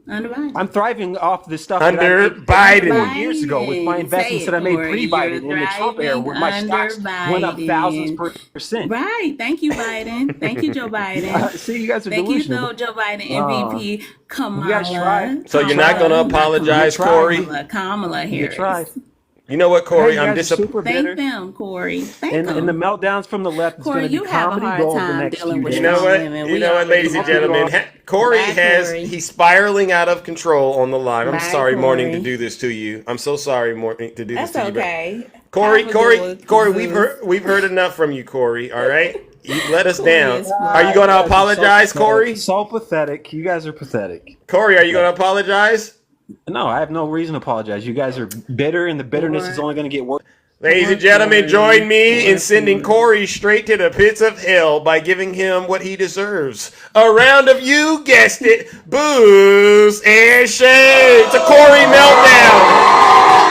Under Biden. I'm thriving off the stuff Under that I made Biden. 4 years ago with my Say investments it, that I made Corey. pre-Biden You're in the Trump era, where my thriving stocks under went up Biden. thousands % Right. Thank you, Biden. Thank you, Joe Biden. See, you guys are Thank delusional. you, Joe Biden, MVP. Kamala. You guys tried. So you're not going to apologize, tried. Corey? Kamala You Harris. tried. You know what, Corey? Hey, you I'm guys are disappointed. super bitter. Thank them, Corey. Thank And them. the meltdowns from the left is Corey, going to you be have a comedy hard gold the time next dealing few with days. You know strong what? women. You We know what, already ladies and know. gentlemen? Corey Bye, Corey. he's spiraling out of control on the line. I'm Bye, sorry, Morning, to Corey. do this to you. I'm so sorry, Morning, to do this That's to you. okay. Corey, Have a good one, Corey, Zeus. we've heard enough from you, Corey. All right, you let us down. Are you going to apologize, Corey? So pathetic. You guys are pathetic. Corey, are you going to apologize? No, I have no reason to apologize. You guys are bitter, and the bitterness is only going to get worse. Ladies and gentlemen, join me in sending Corey straight to the pits of hell by giving him what he deserves. A round of, you guessed it, booze and shade. It's a Corey meltdown.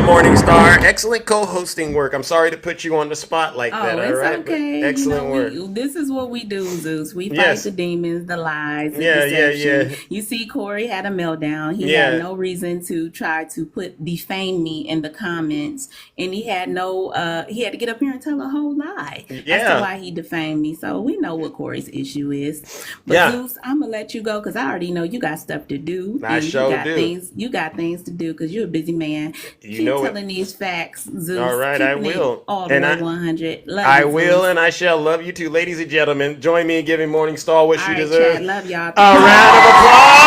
Morningstar. Excellent co-hosting work. I'm sorry to put you on the spot like that. It's All right, okay. but excellent work. This is what we do, Zeus. We fight Yes. the demons, the lies, the Yeah, deception. yeah. You see, Corey had a meltdown. He Yeah. had no reason to try to defame me in the comments, and he had he had to get up here and tell a whole lie as Yeah. to why he defamed me. So we know what Corey's issue is. But Yeah. Zeus, I'm gonna let you go because I already know you got stuff to do. I and sure you got do. You got things to do because you're a busy man. You Keep know it. telling these facts, Zeus. All right, I Keeping it will. all the And way 100. Love I you, will, Zeus. and I shall. Love you too. Ladies and gentlemen, join me in giving Morningstar what All she right, deserves. Chad, love y'all. A round of applause!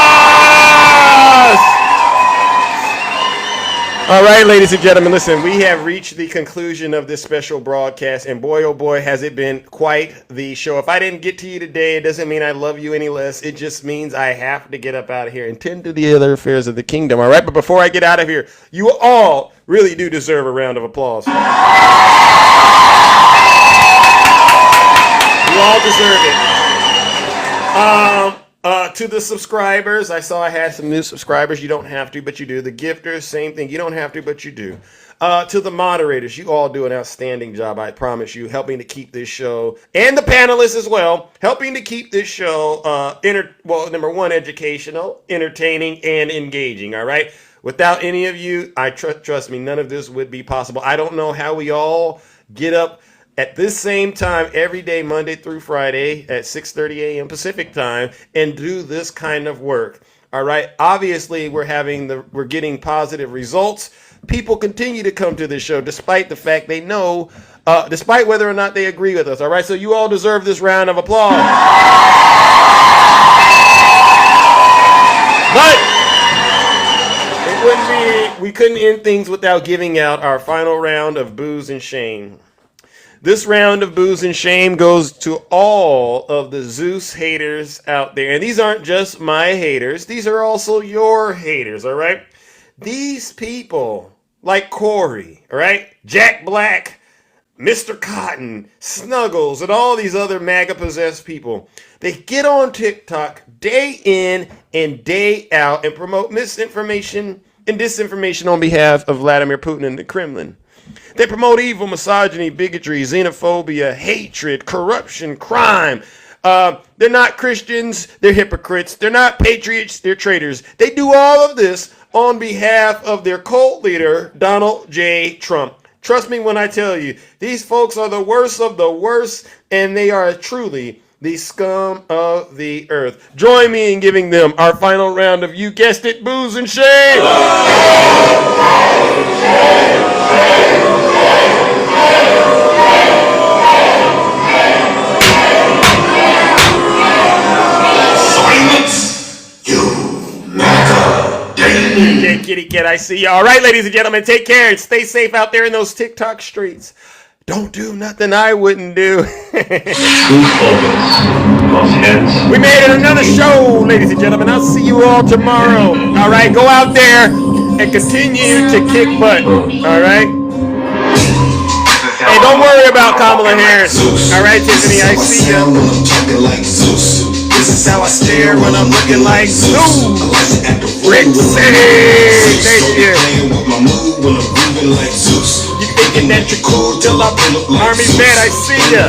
All right, ladies and gentlemen, listen, we have reached the conclusion of this special broadcast, and boy, oh boy, has it been quite the show. If I didn't get to you today, it doesn't mean I love you any less. It just means I have to get up out of here and tend to the other affairs of the kingdom, all right? But before I get out of here, you all really do deserve a round of applause. You all deserve it. To the subscribers, I saw I had some new subscribers. You don't have to, but you do. The gifters, same thing. You don't have to, but you do. To the moderators, you all do an outstanding job, I promise you, helping to keep this show, and the panelists as well, helping to keep this show, number one, educational, entertaining, and engaging, all right? Without any of you, trust me, none of this would be possible. I don't know how we all get up at this same time every day, Monday through Friday at 6:30 a.m. Pacific time, and do this kind of work. All right. Obviously, we're getting positive results. People continue to come to this show despite the fact they know, despite whether or not they agree with us. All right. So you all deserve this round of applause. But we couldn't end things without giving out our final round of booze and shame. This round of booze and shame goes to all of the Zeus haters out there. And these aren't just my haters. These are also your haters, all right? These people, like Corey, all right? Jack Black, Mr. Cotton, Snuggles, and all these other MAGA-possessed people. They get on TikTok day in and day out and promote misinformation and disinformation on behalf of Vladimir Putin and the Kremlin. They promote evil, misogyny, bigotry, xenophobia, hatred, corruption, crime. They're not Christians. They're hypocrites. They're not patriots. They're traitors. They do all of this on behalf of their cult leader, Donald J. Trump. Trust me when I tell you, these folks are the worst of the worst, and they are truly the scum of the earth. Join me in giving them our final round of, you guessed it, booze and shame. Okay, kitty cat, I see you. All right, ladies and gentlemen, take care and stay safe out there in those TikTok streets. Don't do nothing I wouldn't do. We made it another show, ladies and gentlemen. I'll see you all tomorrow. All right, go out there and continue to kick butt. All right. Hey, don't worry about Kamala Harris. All right, Tiffany, I see you. This is how I stare when I'm looking like Zeus. Rick City. Thank you. You thinking that you're cool till I pull up Army man, I see ya.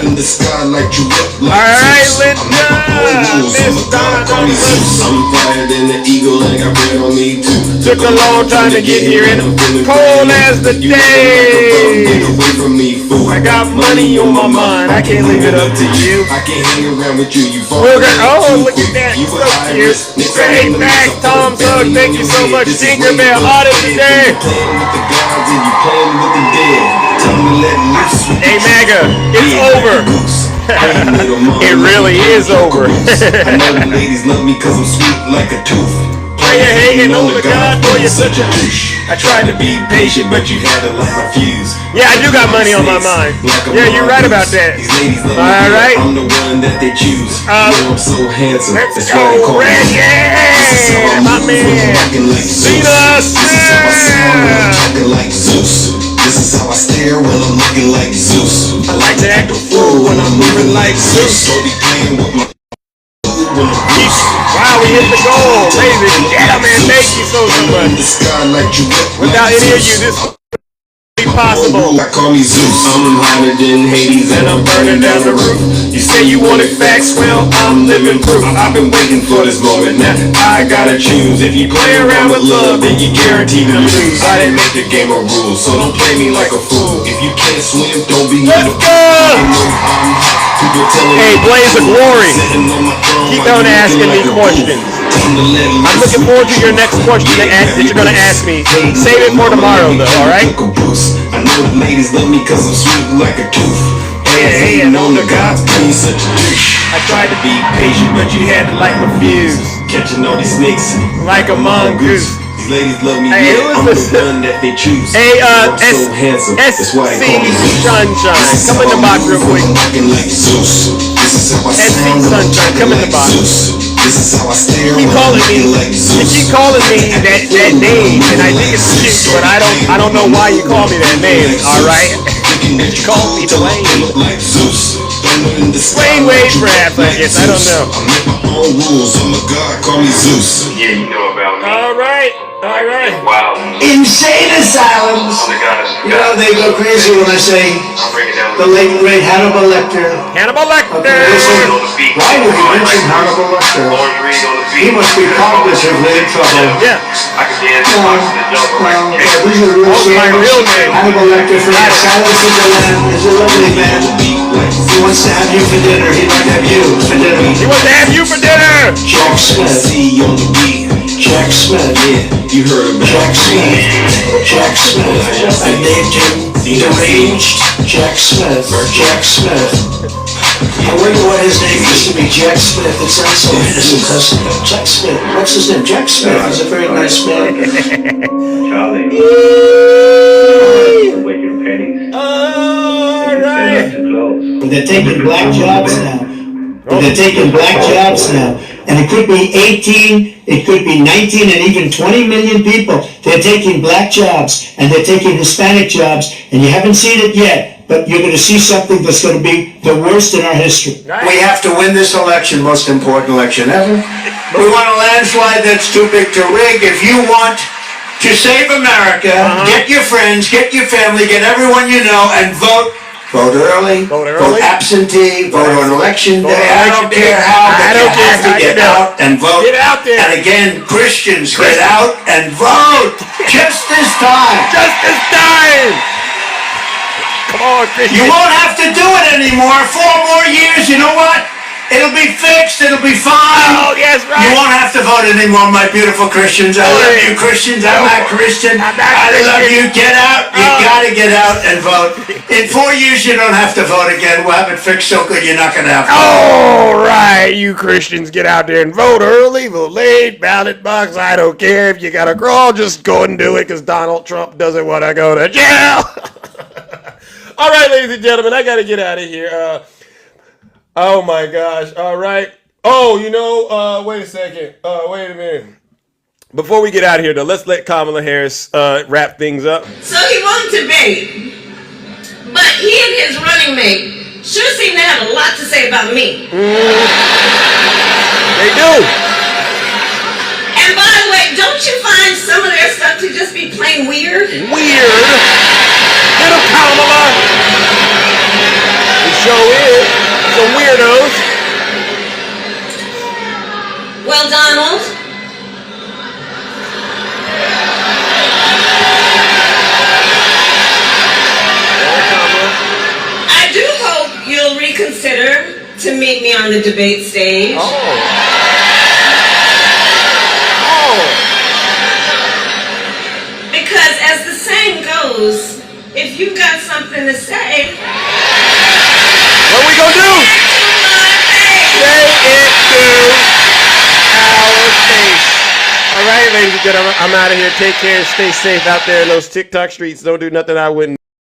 Alright, Linda. Miss Donna Douglas. I'm fired in the eagle and I got bread on me too. Took a long time to get here and cold as the day. I got money on my mind. I can't leave it up to you. I can't hang around with you. Oh, look at that. So cute. Great back, Tom's hug. Thank you so much. Tinkerbell, artist today. Hey, MAGA, it's over. It really is over. I know the ladies love me because I'm sweet like a tooth. Pray you hating on the God, boy, you're such a douche. I tried to be patient, but you had a lot of fuse. Yeah, I do got money on my mind. Yeah, you're right about that. All right. I'm the one that they choose. I'm so handsome. Let's go, Reggie, my man. Cena, like Zeus. This is how I stare when I'm looking like Zeus. I like to act a fool when I'm moving like Zeus. So be playing with my. Wow, we hit the goal, ladies and gentlemen. Thank you so much. Without any of you, this Possible. I call me Zeus. I'm hotter than Hades and I'm burning down the roof. You say you wanted facts, well, I'm living proof. I've been waiting for this moment. Now I gotta choose. If you play around with love, then you guaranteed to lose. I didn't make the game of rules, so don't play me like a fool. If you can't swim, don't be. Let's go! Hey, Blaze of Glory, keep on asking me questions. I'm looking forward to your next question that you're going to ask me. Save it for tomorrow, though, all right? I know the ladies love me cause I'm sweet like a tooth. Hey, on the God, being such a douche. I tried to be patient, but you had to light my fuse. Catching all these snakes like a mongoose. These ladies love me, hey, yeah, I'm the one that they choose. Hey, I'm so handsome, that's why they call me Sunshine, come in the box real quick. Like Zeus. This is how I sound, Sunshine, come in the box. This is how I stare. You keep calling me, you keep calling me that name, and I think it's cute, but I don't know why you call me that name. All right, you call me Dwayne. Dwayne Wade, perhaps. I guess I don't know. I make my own rules. I'm a god. Call me Zeus. Yeah, you know about me. All right. All right. Wow. Insane asylums. You know, they go crazy when I say the late and great Hannibal Lecter. Hannibal Lecter. Okay, why would you mention Hannibal Lecter? He must be cognitively in trouble. Yeah. These are my real name. Hannibal Lecter from Silence of the Lambs is a lovely man. He wants to have you for dinner. He'd like to have you for dinner. He wants to have you for dinner. Jack Smith. Jack Smith. Yeah, you heard of Jack Smith. Jack Smith. I named him Deranged Jack Smith. Jack Smith. I wonder what his name used to be. Jack Smith. It sounds so innocent, doesn't it? Jack Smith. What's his name? Jack Smith. He's a very nice man. Charlie. With your pennies. All right. They're taking black jobs now. They're taking black jobs now. And it could be 18, it could be 19, and even 20 million people. They're taking black jobs, and they're taking Hispanic jobs, and you haven't seen it yet, but you're going to see something that's going to be the worst in our history. We have to win this election, most important election ever. We want a landslide that's too big to rig. If you want to save America, get your friends, get your family, get everyone you know, and vote. Vote early, vote absentee, vote on election day. I don't care how, but you have to get out and vote. Get out there. And again, Christians, get out and vote. Just this time. Just this time. Come on, Christian. You won't have to do it anymore. 4 more years. You know what? It'll be fixed. It'll be fine. Oh, yes, right. You won't have to vote anymore, my beautiful Christians. I love you, Christians. I'm not Christian. I love you. Get out. You gotta get out and vote. In 4 years, you don't have to vote again. We'll have it fixed so good you're not gonna have to. All right, you Christians, get out there and vote early, vote late, ballot box. I don't care if you gotta crawl. Just go and do it because Donald Trump doesn't want to go to jail. All right, ladies and gentlemen, I gotta get out of here. Oh my gosh. All right. Oh, you know, wait a second. Wait a minute. Before we get out of here, though, let's let Kamala Harris wrap things up. So he won debate, but he and his running mate sure seem to have a lot to say about me. They do. And by the way, don't you find some of their stuff to just be plain weird? Weird? Little Kamala. The show is. Some weirdos. Well, Donald, I do hope you'll reconsider to meet me on the debate stage. Because as the saying goes, if you've got something to say, what we gonna do? Say it to our face. All right, ladies and gentlemen, I'm out of here. Take care. Stay safe out there in those TikTok streets. Don't do nothing I wouldn't.